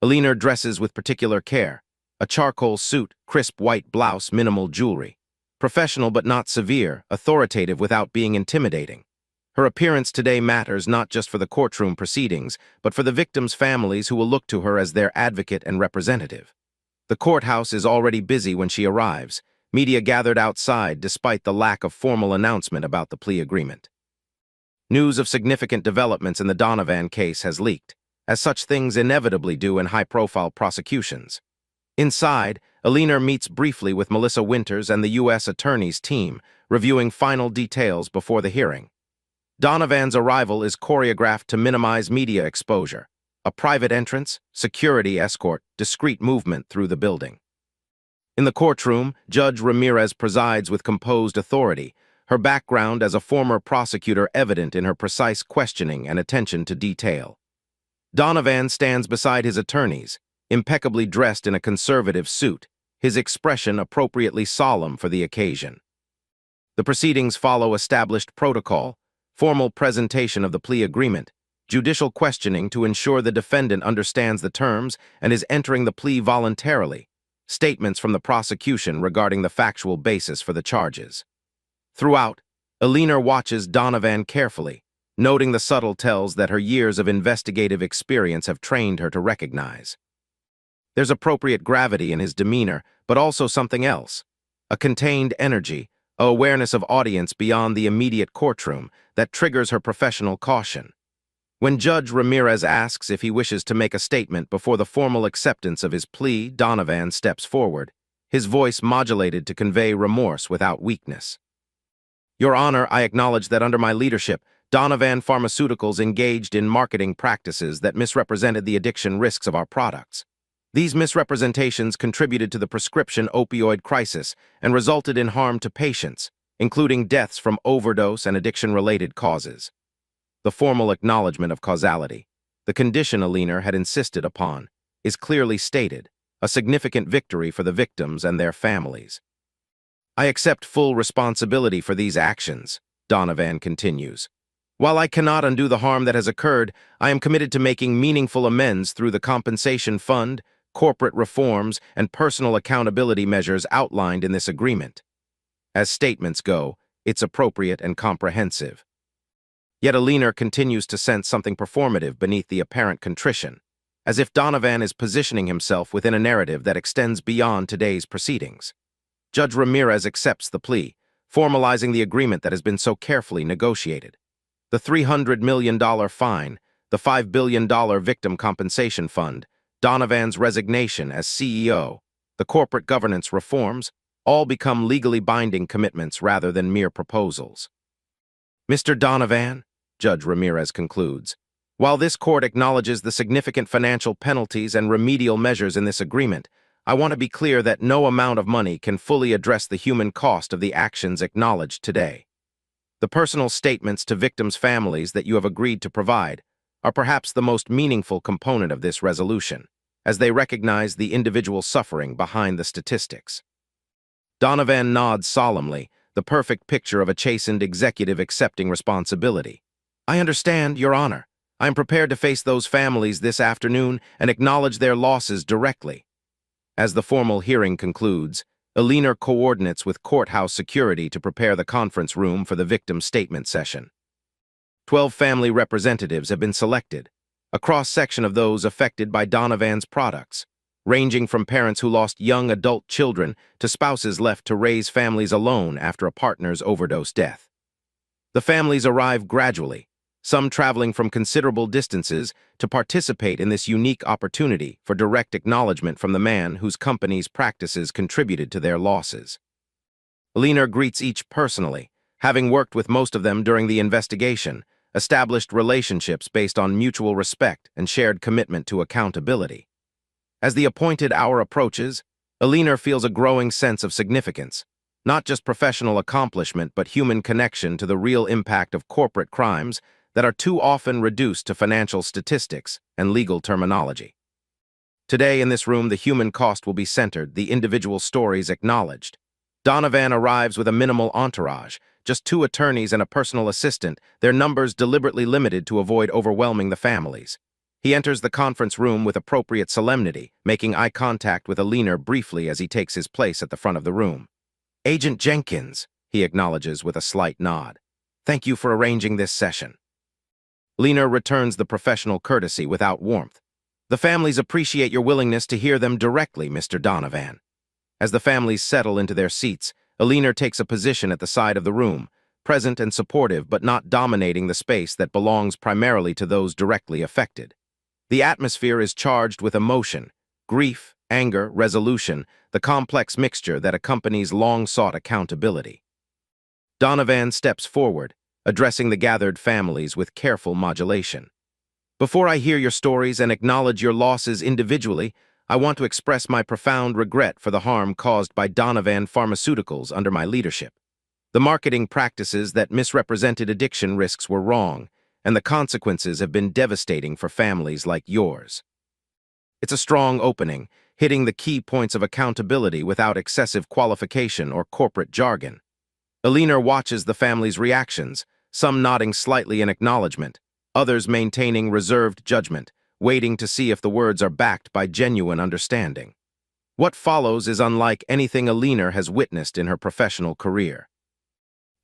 Alina dresses with particular care. A charcoal suit, crisp white blouse, minimal jewelry. Professional but not severe, authoritative without being intimidating. Her appearance today matters not just for the courtroom proceedings, but for the victims' families who will look to her as their advocate and representative. The courthouse is already busy when she arrives, media gathered outside despite the lack of formal announcement about the plea agreement. News of significant developments in the Donovan case has leaked, as such things inevitably do in high-profile prosecutions. Inside, Alina meets briefly with Melissa Winters and the U.S. Attorney's team, reviewing final details before the hearing. Donovan's arrival is choreographed to minimize media exposure. A private entrance, security escort, discreet movement through the building. In the courtroom, Judge Ramirez presides with composed authority, her background as a former prosecutor evident in her precise questioning and attention to detail. Donovan stands beside his attorneys, impeccably dressed in a conservative suit, his expression appropriately solemn for the occasion. The proceedings follow established protocol, formal presentation of the plea agreement, judicial questioning to ensure the defendant understands the terms and is entering the plea voluntarily, statements from the prosecution regarding the factual basis for the charges. Throughout, Alina watches Donovan carefully, noting the subtle tells that her years of investigative experience have trained her to recognize. There's appropriate gravity in his demeanor, but also something else. A contained energy, an awareness of audience beyond the immediate courtroom that triggers her professional caution. When Judge Ramirez asks if he wishes to make a statement before the formal acceptance of his plea, Donovan steps forward, his voice modulated to convey remorse without weakness. "Your Honor, I acknowledge that under my leadership, Donovan Pharmaceuticals engaged in marketing practices that misrepresented the addiction risks of our products. These misrepresentations contributed to the prescription opioid crisis and resulted in harm to patients, including deaths from overdose and addiction-related causes." The formal acknowledgement of causality, the condition Alina had insisted upon, is clearly stated, a significant victory for the victims and their families. "I accept full responsibility for these actions," Donovan continues. "While I cannot undo the harm that has occurred, I am committed to making meaningful amends through the compensation fund, corporate reforms, and personal accountability measures outlined in this agreement." As statements go, it's appropriate and comprehensive. Yet Alina continues to sense something performative beneath the apparent contrition. as if Donovan is positioning himself within a narrative that extends beyond today's proceedings. Judge Ramirez accepts the plea, formalizing the agreement that has been so carefully negotiated. The $300 million fine, the $5 billion victim compensation fund, Donovan's resignation as CEO, the corporate governance reforms, all become legally binding commitments rather than mere proposals. Mr. Donovan, Judge Ramirez concludes, while this court acknowledges the significant financial penalties and remedial measures in this agreement, I want to be clear that no amount of money can fully address the human cost of the actions acknowledged today. The personal statements to victims' families that you have agreed to provide are perhaps the most meaningful component of this resolution, as they recognize the individual suffering behind the statistics. Donovan nods solemnly, the perfect picture of a chastened executive accepting responsibility. I understand, Your Honor. I am prepared to face those families this afternoon and acknowledge their losses directly. As the formal hearing concludes, Alina coordinates with courthouse security to prepare the conference room for the victim statement session. 12 family representatives have been selected, a cross-section of those affected by Donovan's products, ranging from parents who lost young adult children to spouses left to raise families alone after a partner's overdose death. The families arrive gradually, some traveling from considerable distances to participate in this unique opportunity for direct acknowledgement from the man whose company's practices contributed to their losses. Alina greets each personally, having worked with most of them during the investigation, established relationships based on mutual respect and shared commitment to accountability. As the appointed hour approaches, Alina feels a growing sense of significance, not just professional accomplishment but human connection to the real impact of corporate crimes that are too often reduced to financial statistics and legal terminology. Today in this room, the human cost will be centered, the individual stories acknowledged. Donovan arrives with a minimal entourage, just 2 attorneys and a personal assistant, their numbers deliberately limited to avoid overwhelming the families. He enters the conference room with appropriate solemnity, making eye contact with Alina briefly as he takes his place at the front of the room. Agent Jenkins, he acknowledges with a slight nod. Thank you for arranging this session. Alina returns the professional courtesy without warmth. The families appreciate your willingness to hear them directly, Mr. Donovan. As the families settle into their seats, Alina takes a position at the side of the room, present and supportive but not dominating the space that belongs primarily to those directly affected. The atmosphere is charged with emotion, grief, anger, resolution, the complex mixture that accompanies long-sought accountability. Donovan steps forward, addressing the gathered families with careful modulation. Before I hear your stories and acknowledge your losses individually, I want to express my profound regret for the harm caused by Donovan Pharmaceuticals under my leadership. The marketing practices that misrepresented addiction risks were wrong, and the consequences have been devastating for families like yours. It's a strong opening, hitting the key points of accountability without excessive qualification or corporate jargon. Alina watches the family's reactions, some nodding slightly in acknowledgement, others maintaining reserved judgment, waiting to see if the words are backed by genuine understanding. What follows is unlike anything Alina has witnessed in her professional career.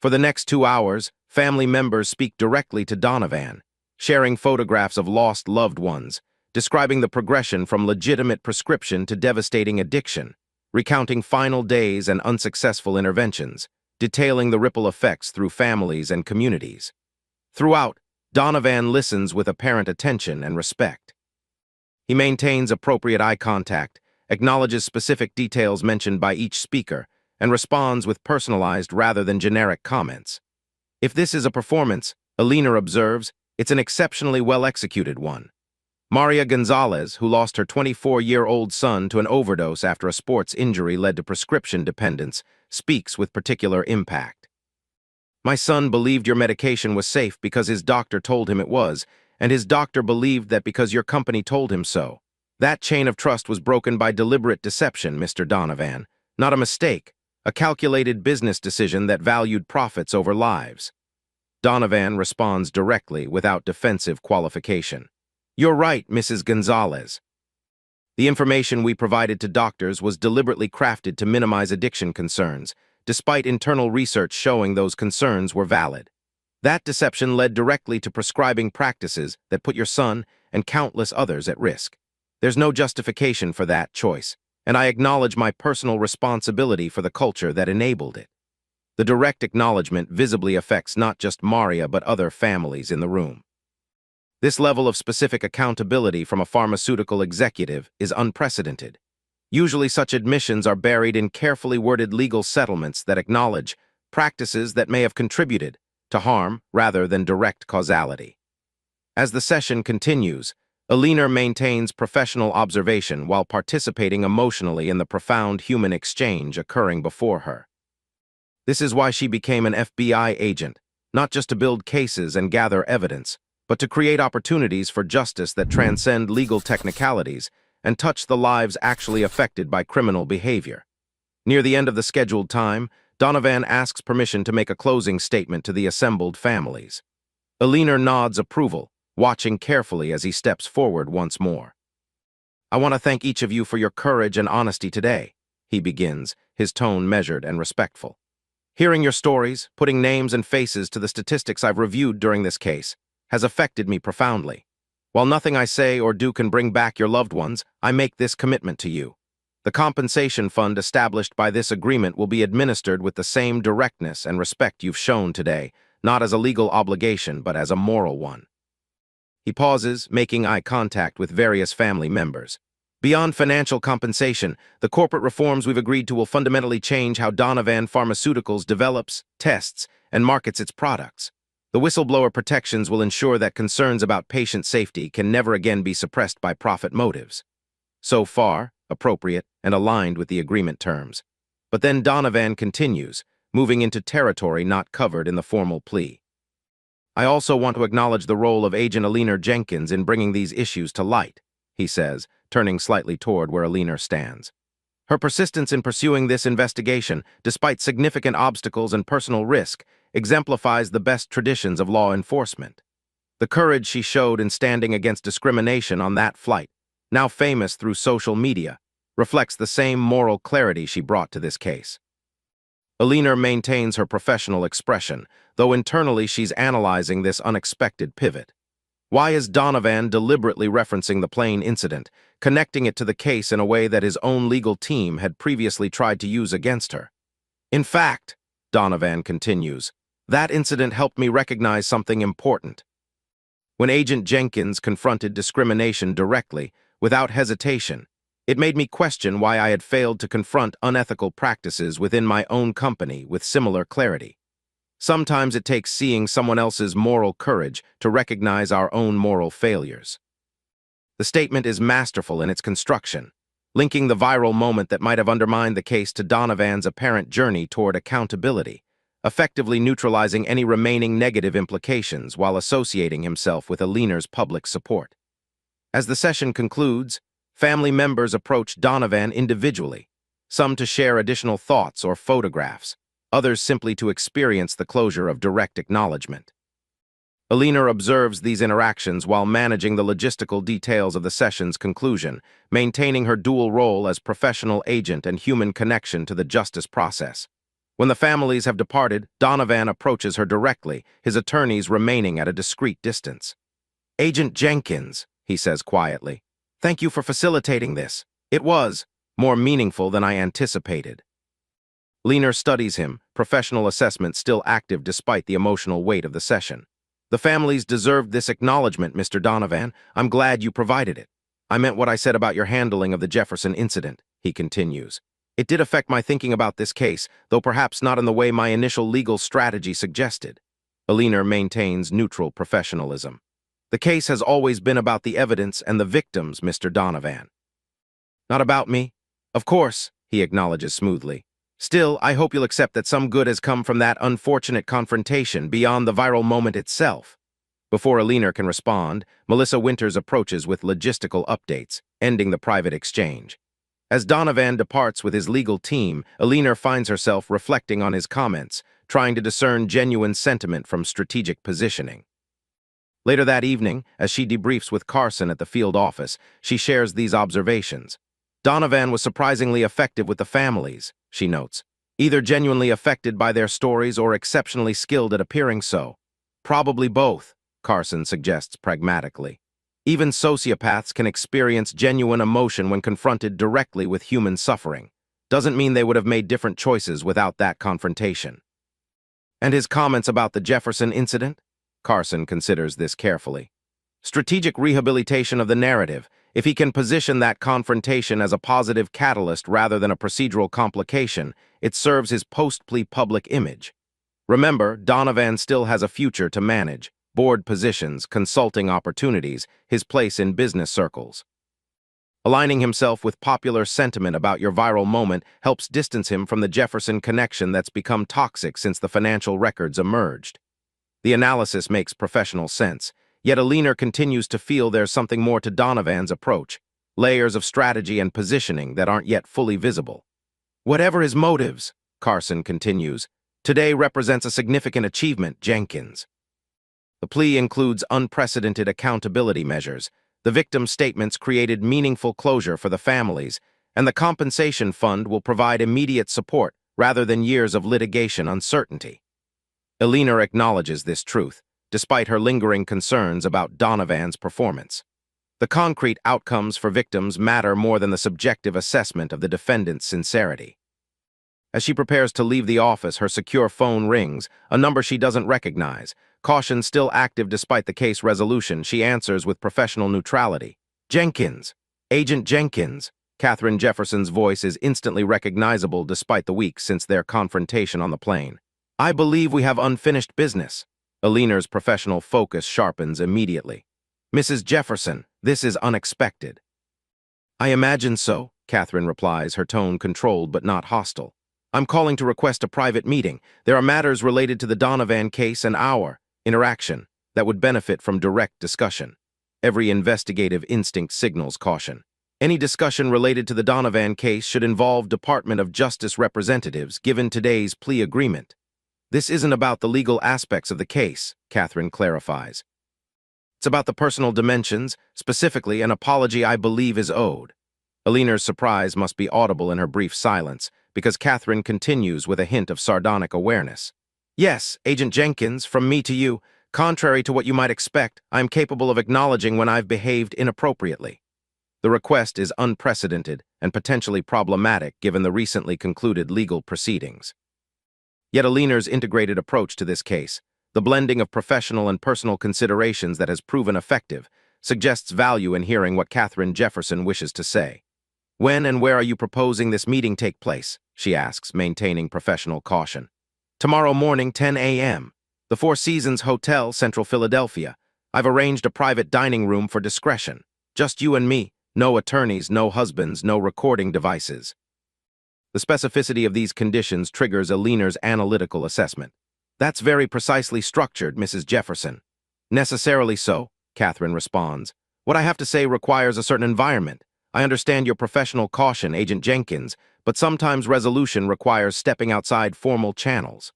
For the next 2 hours, family members speak directly to Donovan, sharing photographs of lost loved ones, describing the progression from legitimate prescription to devastating addiction, recounting final days and unsuccessful interventions, detailing the ripple effects through families and communities. Throughout, Donovan listens with apparent attention and respect. He maintains appropriate eye contact, acknowledges specific details mentioned by each speaker, and responds with personalized rather than generic comments. If this is a performance, Alina observes, it's an exceptionally well-executed one. Maria Gonzalez, who lost her 24-year-old son to an overdose after a sports injury led to prescription dependence, speaks with particular impact. My son believed your medication was safe because his doctor told him it was, and his doctor believed that because your company told him so. That chain of trust was broken by deliberate deception, Mr. Donovan, not a mistake, a calculated business decision that valued profits over lives. Donovan responds directly without defensive qualification. You're right, Mrs. Gonzalez. The information we provided to doctors was deliberately crafted to minimize addiction concerns, despite internal research showing those concerns were valid. That deception led directly to prescribing practices that put your son and countless others at risk. There's no justification for that choice, and I acknowledge my personal responsibility for the culture that enabled it. The direct acknowledgement visibly affects not just Maria but other families in the room. This level of specific accountability from a pharmaceutical executive is unprecedented. Usually such admissions are buried in carefully worded legal settlements that acknowledge practices that may have contributed to harm rather than direct causality. As the session continues, Alina maintains professional observation while participating emotionally in the profound human exchange occurring before her. This is why she became an FBI agent, not just to build cases and gather evidence, but to create opportunities for justice that transcend legal technicalities and touch the lives actually affected by criminal behavior. Near the end of the scheduled time, Donovan asks permission to make a closing statement to the assembled families. Alina nods approval, watching carefully as he steps forward once more. "I want to thank each of you for your courage and honesty today," he begins, his tone measured and respectful. "Hearing your stories, putting names and faces to the statistics I've reviewed during this case, has affected me profoundly. While nothing I say or do can bring back your loved ones, I make this commitment to you. The compensation fund established by this agreement will be administered with the same directness and respect you've shown today, not as a legal obligation but as a moral one." He pauses, making eye contact with various family members. "Beyond financial compensation, the corporate reforms we've agreed to will fundamentally change how Donovan Pharmaceuticals develops, tests, and markets its products. The whistleblower protections will ensure that concerns about patient safety can never again be suppressed by profit motives." So far, appropriate and aligned with the agreement terms. But then Donovan continues, moving into territory not covered in the formal plea. "I also want to acknowledge the role of Agent Alina Jenkins in bringing these issues to light," he says, turning slightly toward where Alina stands. "Her persistence in pursuing this investigation, despite significant obstacles and personal risk, exemplifies the best traditions of law enforcement. The courage she showed in standing against discrimination on that flight, now famous through social media, reflects the same moral clarity she brought to this case." Alina maintains her professional expression, though internally she's analyzing this unexpected pivot. Why is Donovan deliberately referencing the plane incident, connecting it to the case in a way that his own legal team had previously tried to use against her? "In fact," Donovan continues, "that incident helped me recognize something important. When Agent Jenkins confronted discrimination directly, without hesitation, it made me question why I had failed to confront unethical practices within my own company with similar clarity. Sometimes it takes seeing someone else's moral courage to recognize our own moral failures." The statement is masterful in its construction, linking the viral moment that might have undermined the case to Donovan's apparent journey toward accountability, effectively neutralizing any remaining negative implications while associating himself with Alina's public support. As the session concludes, family members approach Donovan individually, some to share additional thoughts or photographs, others simply to experience the closure of direct acknowledgement. Alina observes these interactions while managing the logistical details of the session's conclusion, maintaining her dual role as professional agent and human connection to the justice process. When the families have departed, Donovan approaches her directly, his attorneys remaining at a discreet distance. "Agent Jenkins," he says quietly, "thank you for facilitating this. It was more meaningful than I anticipated." Alina studies him, professional assessment still active despite the emotional weight of the session. "The families deserved this acknowledgement, Mr. Donovan. I'm glad you provided it. I meant what I said about your handling of the Jefferson incident," he continues. "It did affect my thinking about this case, though perhaps not in the way my initial legal strategy suggested." Alina maintains neutral professionalism. "The case has always been about the evidence and the victims, Mr. Donovan." "Not about me. Of course," he acknowledges smoothly. "Still, I hope you'll accept that some good has come from that unfortunate confrontation beyond the viral moment itself." Before Alina can respond, Melissa Winters approaches with logistical updates, ending the private exchange. As Donovan departs with his legal team, Alina finds herself reflecting on his comments, trying to discern genuine sentiment from strategic positioning. Later that evening, as she debriefs with Carson at the field office, she shares these observations. "Donovan was surprisingly effective with the families," she notes, "either genuinely affected by their stories or exceptionally skilled at appearing so." "Probably both," Carson suggests pragmatically. Even sociopaths can experience genuine emotion when confronted directly with human suffering. Doesn't mean they would have made different choices without that confrontation. And his comments about the Jefferson incident? Carson considers this carefully. Strategic rehabilitation of the narrative. If he can position that confrontation as a positive catalyst rather than a procedural complication, it serves his post-plea public image. Remember, Donovan still has a future to manage: board positions, consulting opportunities, his place in business circles. Aligning himself with popular sentiment about your viral moment helps distance him from the Jefferson connection that's become toxic since the financial records emerged. The analysis makes professional sense, yet Aliner continues to feel there's something more to Donovan's approach, layers of strategy and positioning that aren't yet fully visible. Whatever his motives, Carson continues, today represents a significant achievement, Jenkins. The plea includes unprecedented accountability measures. The victim's statements created meaningful closure for the families, and the compensation fund will provide immediate support rather than years of litigation uncertainty. Aliner acknowledges this truth, despite her lingering concerns about Donovan's performance. The concrete outcomes for victims matter more than the subjective assessment of the defendant's sincerity. As she prepares to leave the office, her secure phone rings, a number she doesn't recognize. Caution still active despite the case resolution, she answers with professional neutrality. Jenkins. Agent Jenkins. Catherine Jefferson's voice is instantly recognizable despite the weeks since their confrontation on the plane. I believe we have unfinished business. Aliner's professional focus sharpens immediately. Mrs. Jefferson, this is unexpected. I imagine so, Catherine replies, her tone controlled but not hostile. I'm calling to request a private meeting. There are matters related to the Donovan case and our interaction that would benefit from direct discussion. Every investigative instinct signals caution. Any discussion related to the Donovan case should involve Department of Justice representatives, given today's plea agreement. This isn't about the legal aspects of the case, Catherine clarifies. It's about the personal dimensions, specifically an apology I believe is owed. Aliner's surprise must be audible in her brief silence, because Catherine continues with a hint of sardonic awareness. Yes, Agent Jenkins, from me to you, contrary to what you might expect, I am capable of acknowledging when I've behaved inappropriately. The request is unprecedented and potentially problematic given the recently concluded legal proceedings. Yet Aliner's integrated approach to this case, the blending of professional and personal considerations that has proven effective, suggests value in hearing what Catherine Jefferson wishes to say. When and where are you proposing this meeting take place? She asks, maintaining professional caution. Tomorrow morning, 10 a.m. The Four Seasons Hotel, Central Philadelphia. I've arranged a private dining room for discretion. Just you and me. No attorneys, no husbands, no recording devices. The specificity of these conditions triggers Aliner's analytical assessment. That's very precisely structured, Mrs. Jefferson. Necessarily so, Catherine responds. What I have to say requires a certain environment. I understand your professional caution, Agent Jenkins, but sometimes resolution requires stepping outside formal channels.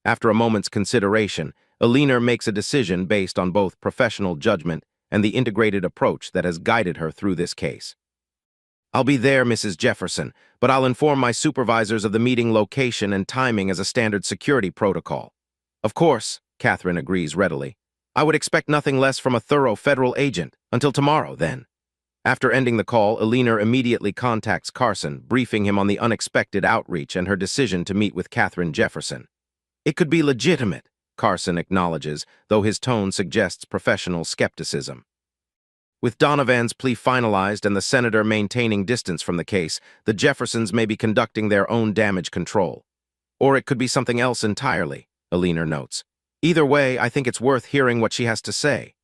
After a moment's consideration, Aliner makes a decision based on both professional judgment and the integrated approach that has guided her through this case. I'll be there, Mrs. Jefferson, but I'll inform my supervisors of the meeting location and timing as a standard security protocol. Of course, Catherine agrees readily. I would expect nothing less from a thorough federal agent. Until tomorrow, then. After ending the call, Aliner immediately contacts Carson, briefing him on the unexpected outreach and her decision to meet with Catherine Jefferson. It could be legitimate, Carson acknowledges, though his tone suggests professional skepticism. With Donovan's plea finalized and the senator maintaining distance from the case, the Jeffersons may be conducting their own damage control. Or it could be something else entirely, Aliner notes. Either way, I think it's worth hearing what she has to say.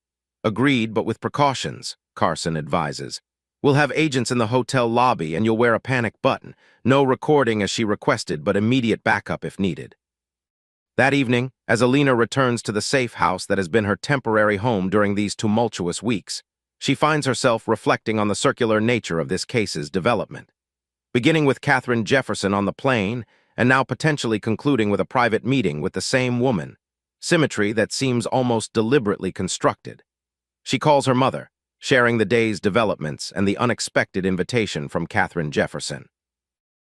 Agreed, but with precautions, Carson advises. We'll have agents in the hotel lobby and you'll wear a panic button. No recording as she requested, but immediate backup if needed. That evening, as Aliner returns to the safe house that has been her temporary home during these tumultuous weeks, she finds herself reflecting on the circular nature of this case's development. Beginning with Catherine Jefferson on the plane, and now potentially concluding with a private meeting with the same woman, symmetry that seems almost deliberately constructed. She calls her mother, sharing the day's developments and the unexpected invitation from Catherine Jefferson.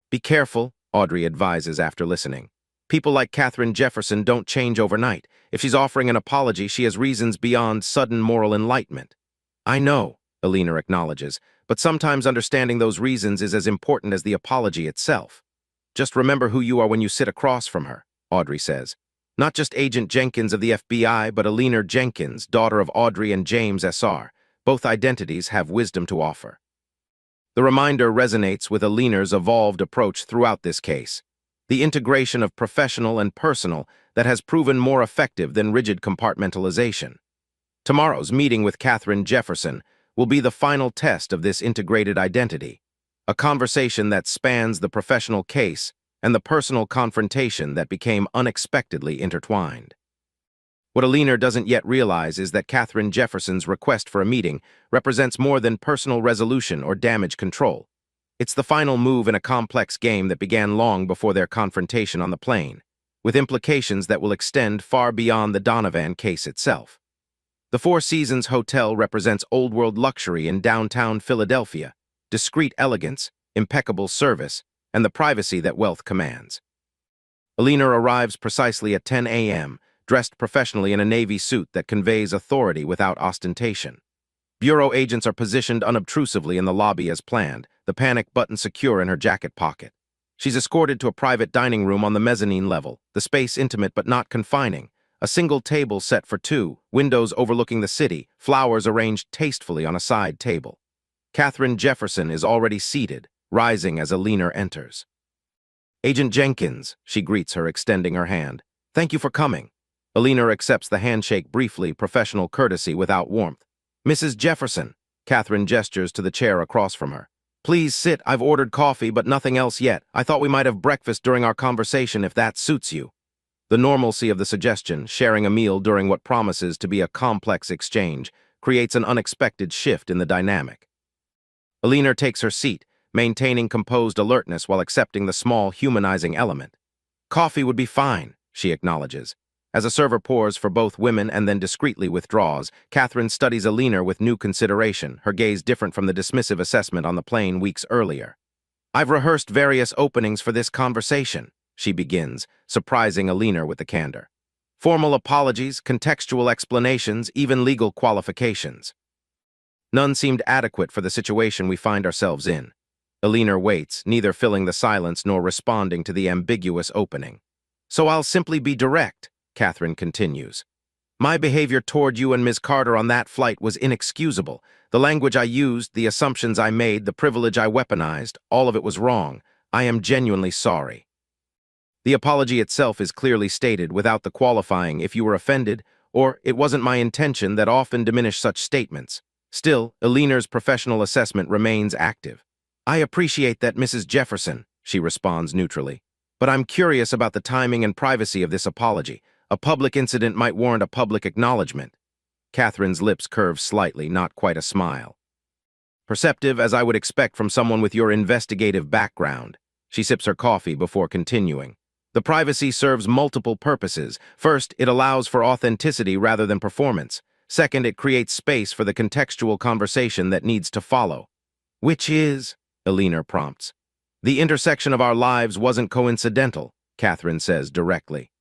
Be careful, Audrey advises after listening. People like Catherine Jefferson don't change overnight. If she's offering an apology, she has reasons beyond sudden moral enlightenment. I know, Alina acknowledges, but sometimes understanding those reasons is as important as the apology itself. Just remember who you are when you sit across from her, Audrey says. Not just Agent Jenkins of the FBI, but Alina Jenkins, daughter of Audrey and James S.R. Both identities have wisdom to offer. The reminder resonates with Alina's evolved approach throughout this case, the integration of professional and personal that has proven more effective than rigid compartmentalization. Tomorrow's meeting with Katherine Jefferson will be the final test of this integrated identity, a conversation that spans the professional case and the personal confrontation that became unexpectedly intertwined. What Alina doesn't yet realize is that Katherine Jefferson's request for a meeting represents more than personal resolution or damage control. It's the final move in a complex game that began long before their confrontation on the plane, with implications that will extend far beyond the Donovan case itself. The Four Seasons Hotel represents old-world luxury in downtown Philadelphia, discreet elegance, impeccable service, and the privacy that wealth commands. Alina arrives precisely at 10 a.m., dressed professionally in a navy suit that conveys authority without ostentation. Bureau agents are positioned unobtrusively in the lobby as planned, the panic button secure in her jacket pocket. She's escorted to a private dining room on the mezzanine level, the space intimate but not confining. A single table set for two, windows overlooking the city, flowers arranged tastefully on a side table. Katherine Jefferson is already seated, rising as Alina enters. "Agent Jenkins," she greets her, extending her hand. "Thank you for coming." Alina accepts the handshake briefly, professional courtesy without warmth. "Mrs. Jefferson," Katherine gestures to the chair across from her. "Please sit. I've ordered coffee, but nothing else yet. I thought we might have breakfast during our conversation if that suits you." The normalcy of the suggestion, sharing a meal during what promises to be a complex exchange, creates an unexpected shift in the dynamic. Alina takes her seat, maintaining composed alertness while accepting the small, humanizing element. "Coffee would be fine," she acknowledges. As a server pours for both women and then discreetly withdraws, Katherine studies Alina with new consideration, her gaze different from the dismissive assessment on the plane weeks earlier. "I've rehearsed various openings for this conversation," she begins, surprising Alina with the candor. "Formal apologies, contextual explanations, even legal qualifications. None seemed adequate for the situation we find ourselves in." Alina waits, neither filling the silence nor responding to the ambiguous opening. "So I'll simply be direct," Katherine continues. "My behavior toward you and Ms. Carter on that flight was inexcusable. The language I used, the assumptions I made, the privilege I weaponized, all of it was wrong. I am genuinely sorry." The apology itself is clearly stated without the qualifying "if you were offended" or "it wasn't my intention" that often diminish such statements. Still, Alina's professional assessment remains active. "I appreciate that, Mrs. Jefferson," she responds neutrally. "But I'm curious about the timing and privacy of this apology. A public incident might warrant a public acknowledgement." Katherine's lips curve slightly, not quite a smile. "Perceptive, as I would expect from someone with your investigative background." She sips her coffee before continuing. "The privacy serves multiple purposes. First, it allows for authenticity rather than performance. Second, it creates space for the contextual conversation that needs to follow." "Which is," Alina prompts. "The intersection of our lives wasn't coincidental," Katherine says directly.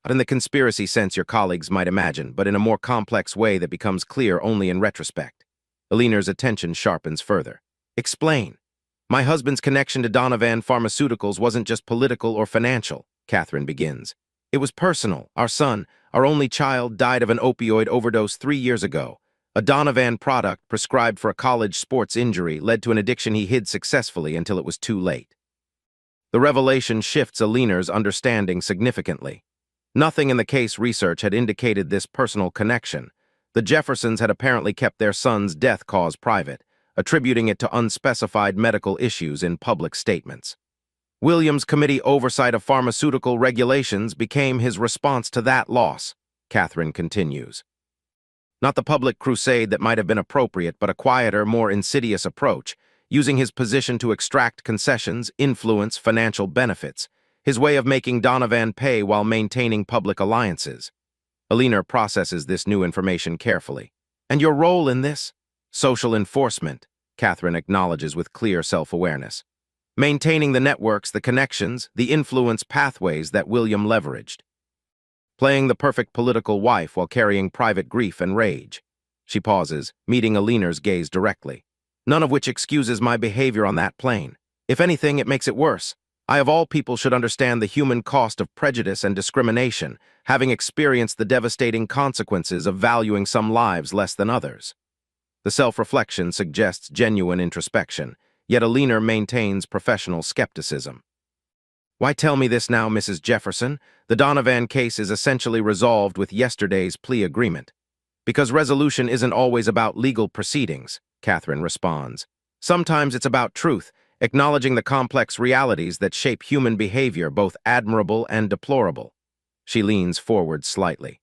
"Not in the conspiracy sense your colleagues might imagine, but in a more complex way that becomes clear only in retrospect." Alina's attention sharpens further. "Explain." "My husband's connection to Donovan Pharmaceuticals wasn't just political or financial," Katherine begins. "It was personal. Our son, our only child, died of an opioid overdose 3 years ago. A Donovan product prescribed for a college sports injury led to an addiction he hid successfully until it was too late." The revelation shifts Alina's understanding significantly. Nothing in the case research had indicated this personal connection. The Jeffersons had apparently kept their son's death cause private, attributing it to unspecified medical issues in public statements. Williams' Committee Oversight of Pharmaceutical Regulations became his response to that loss, Katherine continues. Not the public crusade that might have been appropriate, but a quieter, more insidious approach, using his position to extract concessions, influence financial benefits, his way of making Donovan pay while maintaining public alliances. Alina processes this new information carefully. "And your role in this?" "Social enforcement," Katherine acknowledges with clear self-awareness. "Maintaining the networks, the connections, the influence pathways that William leveraged. Playing the perfect political wife while carrying private grief and rage." She pauses, meeting Alina's gaze directly. None of which excuses my behavior on that plane. If anything, it makes it worse. I of all people should understand the human cost of prejudice and discrimination, having experienced the devastating consequences of valuing some lives less than others. The self-reflection suggests genuine introspection, yet Alina maintains professional skepticism. Why tell me this now, Mrs. Jefferson? The Donovan case is essentially resolved with yesterday's plea agreement. Because resolution isn't always about legal proceedings, Catherine responds. Sometimes it's about truth, acknowledging the complex realities that shape human behavior, both admirable and deplorable. She leans forward slightly.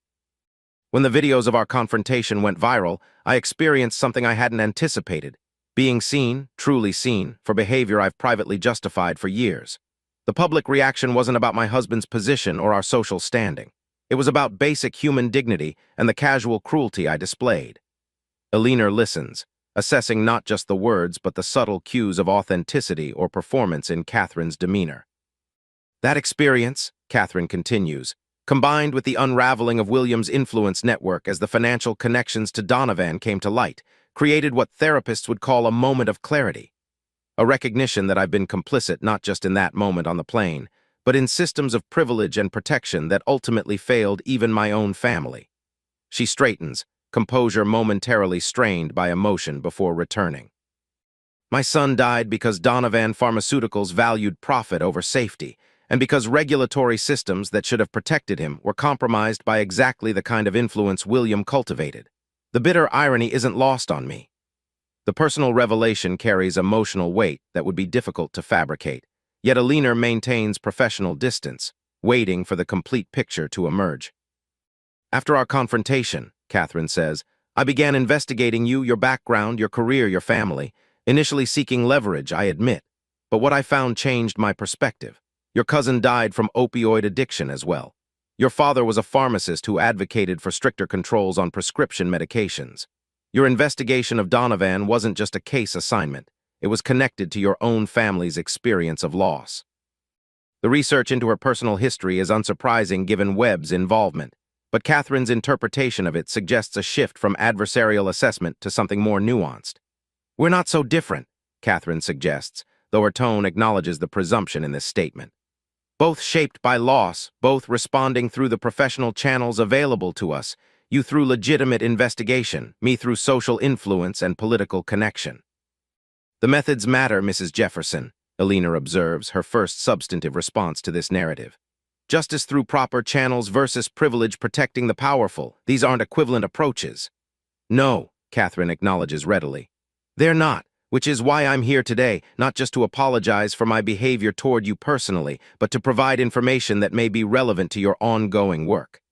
When the videos of our confrontation went viral, I experienced something I hadn't anticipated. Being seen, truly seen, for behavior I've privately justified for years. The public reaction wasn't about my husband's position or our social standing. It was about basic human dignity and the casual cruelty I displayed. Alina listens, assessing not just the words but the subtle cues of authenticity or performance in Catherine's demeanor. That experience, Catherine continues, combined with the unraveling of William's influence network as the financial connections to Donovan came to light, created what therapists would call a moment of clarity. A recognition that I've been complicit not just in that moment on the plane, but in systems of privilege and protection that ultimately failed even my own family. She straightens, composure momentarily strained by emotion before returning. My son died because Donovan Pharmaceuticals valued profit over safety, and because regulatory systems that should have protected him were compromised by exactly the kind of influence William cultivated. The bitter irony isn't lost on me. The personal revelation carries emotional weight that would be difficult to fabricate, yet Alina maintains professional distance, waiting for the complete picture to emerge. After our confrontation, Catherine says, I began investigating you, your background, your career, your family, initially seeking leverage, I admit. But what I found changed my perspective. Your cousin died from opioid addiction as well. Your father was a pharmacist who advocated for stricter controls on prescription medications. Your investigation of Donovan wasn't just a case assignment. It was connected to your own family's experience of loss. The research into her personal history is unsurprising given Webb's involvement, but Catherine's interpretation of it suggests a shift from adversarial assessment to something more nuanced. We're not so different, Catherine suggests, though her tone acknowledges the presumption in this statement. Both shaped by loss, both responding through the professional channels available to us, you through legitimate investigation, me through social influence and political connection. The methods matter, Mrs. Jefferson, Alina observes, her first substantive response to this narrative. Justice through proper channels versus privilege protecting the powerful, these aren't equivalent approaches. No, Catherine acknowledges readily. They're not, which is why I'm here today, not just to apologize for my behavior toward you personally, but to provide information that may be relevant to your ongoing work.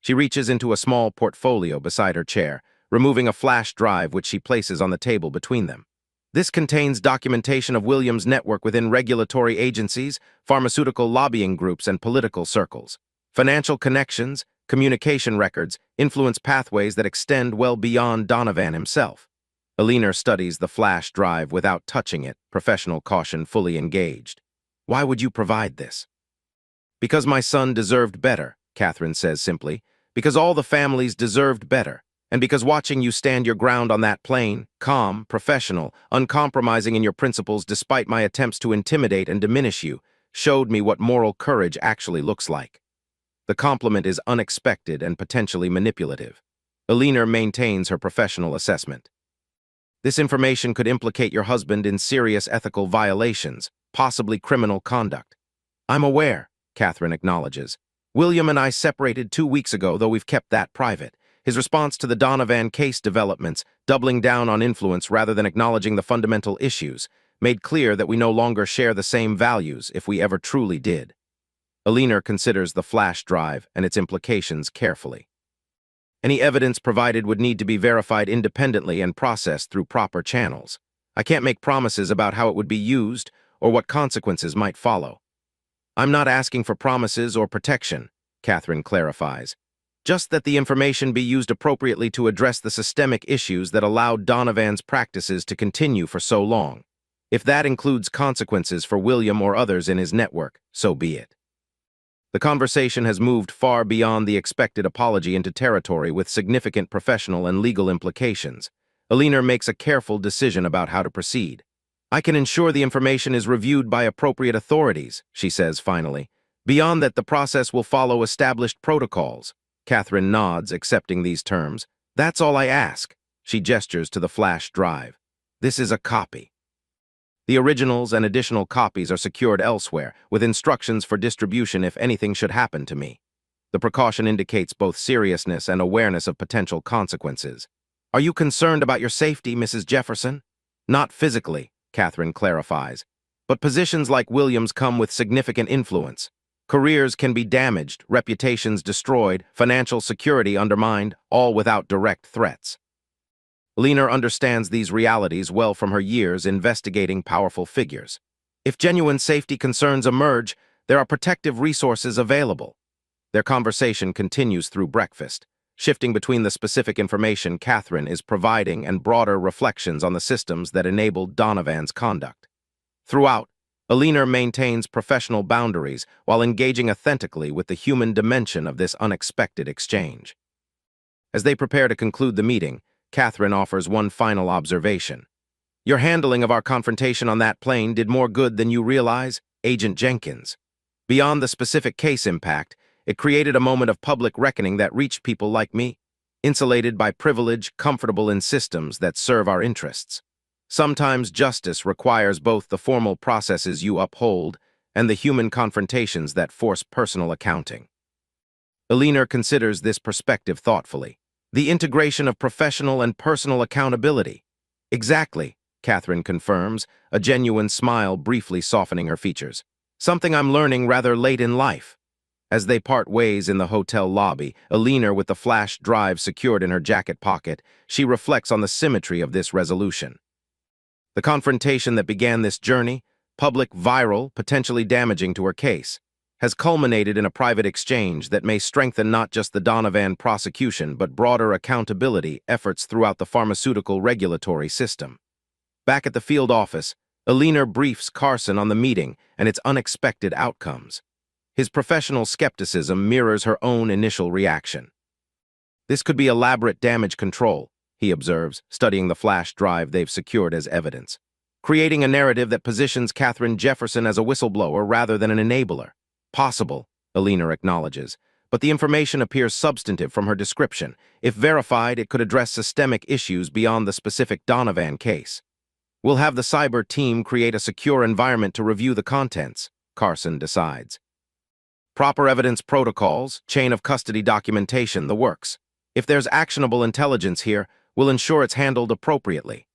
She reaches into a small portfolio beside her chair, removing a flash drive which she places on the table between them. This contains documentation of William's network within regulatory agencies, pharmaceutical lobbying groups, and political circles. Financial connections, communication records, influence pathways that extend well beyond Donovan himself. Alina studies the flash drive without touching it, professional caution fully engaged. Why would you provide this? Because my son deserved better, Catherine says simply. Because all the families deserved better, and because watching you stand your ground on that plane, calm, professional, uncompromising in your principles despite my attempts to intimidate and diminish you, showed me what moral courage actually looks like. The compliment is unexpected and potentially manipulative. Alina maintains her professional assessment. This information could implicate your husband in serious ethical violations, possibly criminal conduct. I'm aware, Catherine acknowledges. William and I separated 2 weeks ago, though we've kept that private. His response to the Donovan case developments, doubling down on influence rather than acknowledging the fundamental issues, made clear that we no longer share the same values if we ever truly did. Alina considers the flash drive and its implications carefully. Any evidence provided would need to be verified independently and processed through proper channels. I can't make promises about how it would be used or what consequences might follow. I'm not asking for promises or protection, Catherine clarifies. Just that the information be used appropriately to address the systemic issues that allowed Donovan's practices to continue for so long. If that includes consequences for William or others in his network, so be it. The conversation has moved far beyond the expected apology into territory with significant professional and legal implications. Alina makes a careful decision about how to proceed. "I can ensure the information is reviewed by appropriate authorities," she says finally. "Beyond that, the process will follow established protocols." Catherine nods, accepting these terms. "That's all I ask." She gestures to the flash drive. "This is a copy. The originals and additional copies are secured elsewhere, with instructions for distribution if anything should happen to me." The precaution indicates both seriousness and awareness of potential consequences. "Are you concerned about your safety, Mrs. Jefferson?" "Not physically," Catherine clarifies. "But positions like Williams come with significant influence. Careers can be damaged, reputations destroyed, financial security undermined, all without direct threats." Alina understands these realities well from her years investigating powerful figures. If genuine safety concerns emerge, there are protective resources available. Their conversation continues through breakfast, shifting between the specific information Catherine is providing and broader reflections on the systems that enabled Donovan's conduct. Throughout, Alina maintains professional boundaries while engaging authentically with the human dimension of this unexpected exchange. As they prepare to conclude the meeting, Catherine offers one final observation. "Your handling of our confrontation on that plane did more good than you realize, Agent Jenkins. Beyond the specific case impact, it created a moment of public reckoning that reached people like me, insulated by privilege, comfortable in systems that serve our interests. Sometimes justice requires both the formal processes you uphold and the human confrontations that force personal accounting." Alina considers this perspective thoughtfully. The integration of professional and personal accountability. "Exactly," Catherine confirms, a genuine smile briefly softening her features. "Something I'm learning rather late in life." As they part ways in the hotel lobby, Alina with the flash drive secured in her jacket pocket, she reflects on the symmetry of this resolution. The confrontation that began this journey, public, viral, potentially damaging to her case, has culminated in a private exchange that may strengthen not just the Donovan prosecution but broader accountability efforts throughout the pharmaceutical regulatory system. Back at the field office, Alina briefs Carson on the meeting and its unexpected outcomes. His professional skepticism mirrors her own initial reaction. "This could be elaborate damage control," he observes, studying the flash drive they've secured as evidence, "creating a narrative that positions Catherine Jefferson as a whistleblower rather than an enabler." "Possible," Alina acknowledges, "but the information appears substantive from her description. If verified, it could address systemic issues beyond the specific Donovan case." "We'll have the cyber team create a secure environment to review the contents," Carson decides. "Proper evidence protocols, chain of custody documentation, the works. If there's actionable intelligence here, we'll ensure it's handled appropriately."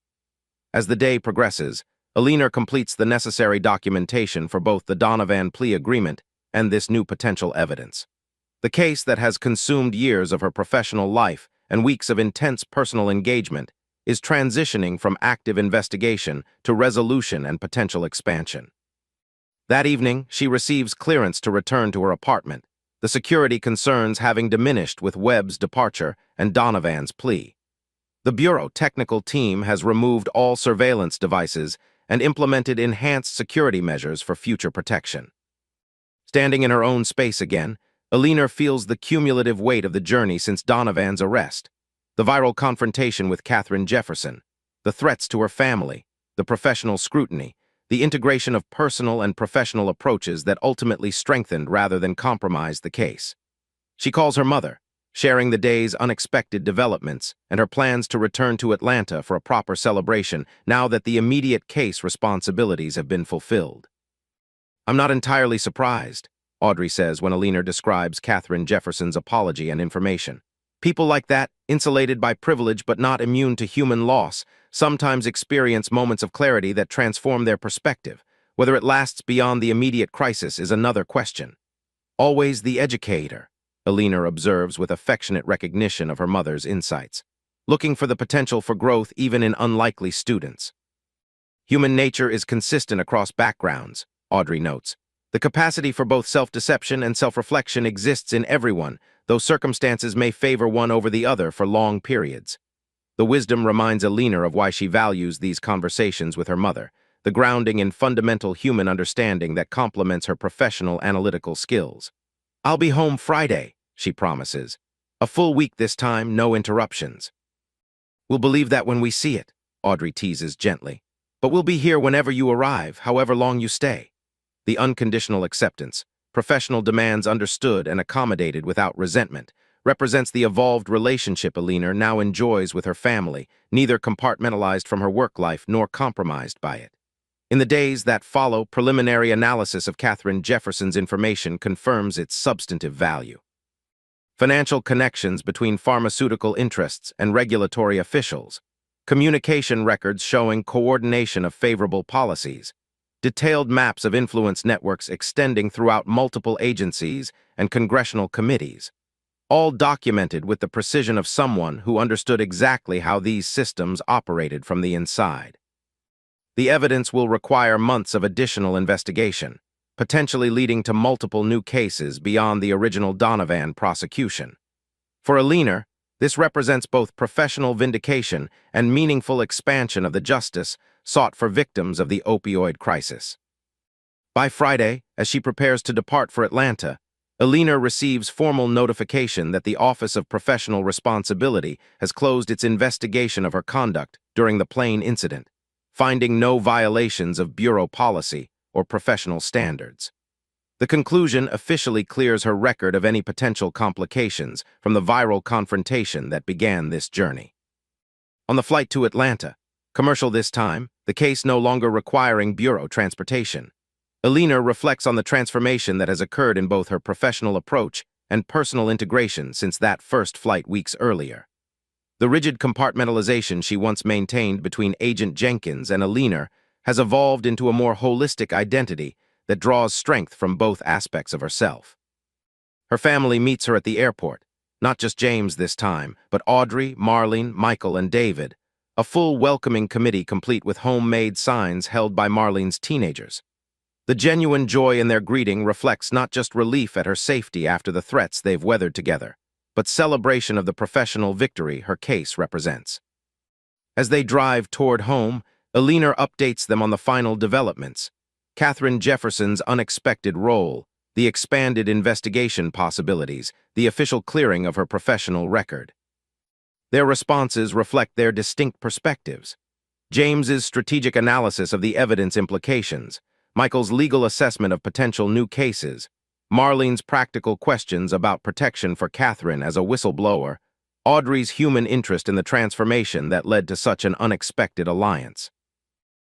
As the day progresses, Alina completes the necessary documentation for both the Donovan plea agreement and this new potential evidence. The case that has consumed years of her professional life and weeks of intense personal engagement is transitioning from active investigation to resolution and potential expansion. That evening, she receives clearance to return to her apartment, the security concerns having diminished with Webb's departure and Donovan's plea. The Bureau technical team has removed all surveillance devices and implemented enhanced security measures for future protection. Standing in her own space again, Alina feels the cumulative weight of the journey since Donovan's arrest. The viral confrontation with Catherine Jefferson, the threats to her family, the professional scrutiny, the integration of personal and professional approaches that ultimately strengthened rather than compromised the case. She calls her mother, sharing the day's unexpected developments and her plans to return to Atlanta for a proper celebration now that the immediate case responsibilities have been fulfilled. "I'm not entirely surprised," Audrey says when Alina describes Catherine Jefferson's apology and information. "People like that, insulated by privilege but not immune to human loss, sometimes experience moments of clarity that transform their perspective. Whether it lasts beyond the immediate crisis is another question." "Always the educator," Alina observes with affectionate recognition of her mother's insights, looking for the potential for growth even in unlikely students. "Human nature is consistent across backgrounds," Audrey notes. "The capacity for both self-deception and self-reflection exists in everyone, though circumstances may favor one over the other for long periods." The wisdom reminds Alina of why she values these conversations with her mother, the grounding in fundamental human understanding that complements her professional analytical skills. "I'll be home Friday," she promises. "A full week this time, no interruptions." "We'll believe that when we see it," Audrey teases gently. "But we'll be here whenever you arrive, however long you stay." The unconditional acceptance, professional demands understood and accommodated without resentment, represents the evolved relationship Alina now enjoys with her family, neither compartmentalized from her work life nor compromised by it. In the days that follow, preliminary analysis of Katherine Jefferson's information confirms its substantive value. Financial connections between pharmaceutical interests and regulatory officials, communication records showing coordination of favorable policies, detailed maps of influence networks extending throughout multiple agencies and congressional committees, all documented with the precision of someone who understood exactly how these systems operated from the inside. The evidence will require months of additional investigation, potentially leading to multiple new cases beyond the original Donovan prosecution. For Alina, this represents both professional vindication and meaningful expansion of the justice sought for victims of the opioid crisis. By Friday, as she prepares to depart for Atlanta, Alina receives formal notification that the Office of Professional Responsibility has closed its investigation of her conduct during the plane incident, finding no violations of bureau policy or professional standards. The conclusion officially clears her record of any potential complications from the viral confrontation that began this journey. On the flight to Atlanta, commercial this time, the case no longer requiring bureau transportation, Alina reflects on the transformation that has occurred in both her professional approach and personal integration since that first flight weeks earlier. The rigid compartmentalization she once maintained between Agent Jenkins and Alina has evolved into a more holistic identity that draws strength from both aspects of herself. Her family meets her at the airport, not just James this time, but Audrey, Marlene, Michael, and David, a full welcoming committee complete with homemade signs held by Marlene's teenagers. The genuine joy in their greeting reflects not just relief at her safety after the threats they've weathered together, but celebration of the professional victory her case represents. As they drive toward home, Alina updates them on the final developments: Katherine Jefferson's unexpected role, the expanded investigation possibilities, the official clearing of her professional record. Their responses reflect their distinct perspectives. James's strategic analysis of the evidence implications, Michael's legal assessment of potential new cases, Marlene's practical questions about protection for Katherine as a whistleblower, Audrey's human interest in the transformation that led to such an unexpected alliance.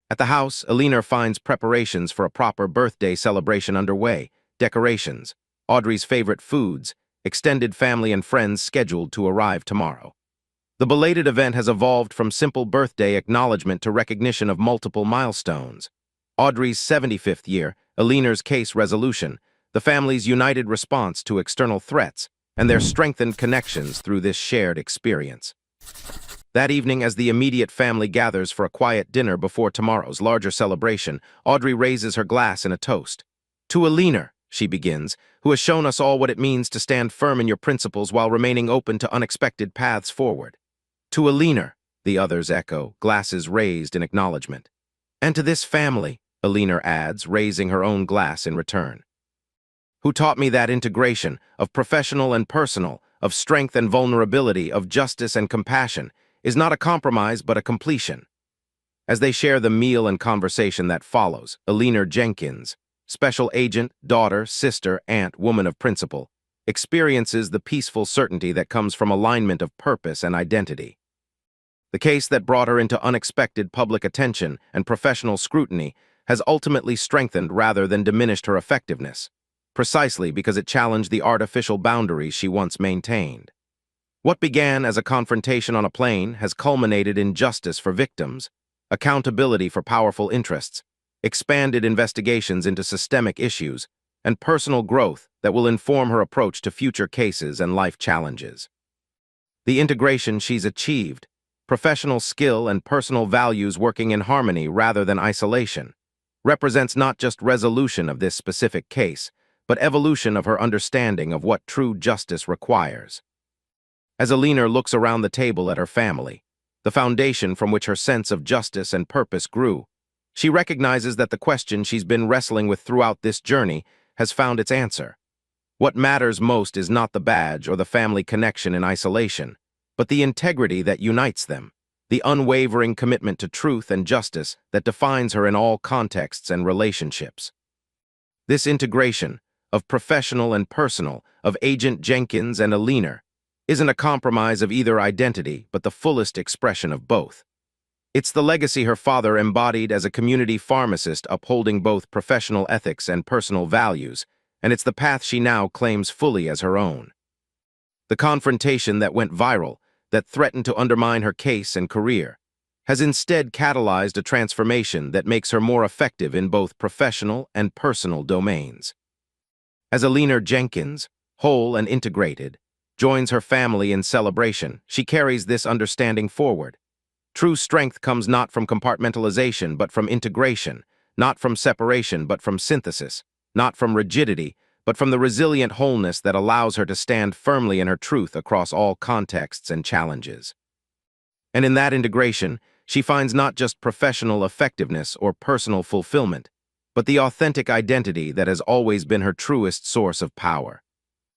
At the house, Alina finds preparations for a proper birthday celebration underway, decorations, Audrey's favorite foods, extended family and friends scheduled to arrive tomorrow. The belated event has evolved from simple birthday acknowledgement to recognition of multiple milestones: Audrey's 75th year, Alina's case resolution, the family's united response to external threats, and their strengthened connections through this shared experience. That evening, as the immediate family gathers for a quiet dinner before tomorrow's larger celebration, Audrey raises her glass in a toast. "To Alina," she begins, "who has shown us all what it means to stand firm in your principles while remaining open to unexpected paths forward." "To Alina," the others echo, glasses raised in acknowledgement. "And to this family," Alina adds, raising her own glass in return, "who taught me that integration of professional and personal, of strength and vulnerability, of justice and compassion, is not a compromise but a completion." As they share the meal and conversation that follows, Alina Jenkins, special agent, daughter, sister, aunt, woman of principle, experiences the peaceful certainty that comes from alignment of purpose and identity. The case that brought her into unexpected public attention and professional scrutiny has ultimately strengthened rather than diminished her effectiveness, precisely because it challenged the artificial boundaries she once maintained. What began as a confrontation on a plane has culminated in justice for victims, accountability for powerful interests, expanded investigations into systemic issues, and personal growth that will inform her approach to future cases and life challenges. The integration she's achieved, professional skill and personal values working in harmony rather than isolation, represents not just resolution of this specific case, but evolution of her understanding of what true justice requires. As Alina looks around the table at her family, the foundation from which her sense of justice and purpose grew, she recognizes that the question she's been wrestling with throughout this journey has found its answer. What matters most is not the badge or the family connection in isolation, but the integrity that unites them, the unwavering commitment to truth and justice that defines her in all contexts and relationships. This integration, of professional and personal, of Agent Jenkins and Alina, isn't a compromise of either identity, but the fullest expression of both. It's the legacy her father embodied as a community pharmacist upholding both professional ethics and personal values, and it's the path she now claims fully as her own. The confrontation that went viral, that threatened to undermine her case and career, has instead catalyzed a transformation that makes her more effective in both professional and personal domains. As Alina Jenkins, whole and integrated, joins her family in celebration, she carries this understanding forward. True strength comes not from compartmentalization but from integration, not from separation but from synthesis, not from rigidity but from the resilient wholeness that allows her to stand firmly in her truth across all contexts and challenges. And in that integration, she finds not just professional effectiveness or personal fulfillment, but the authentic identity that has always been her truest source of power.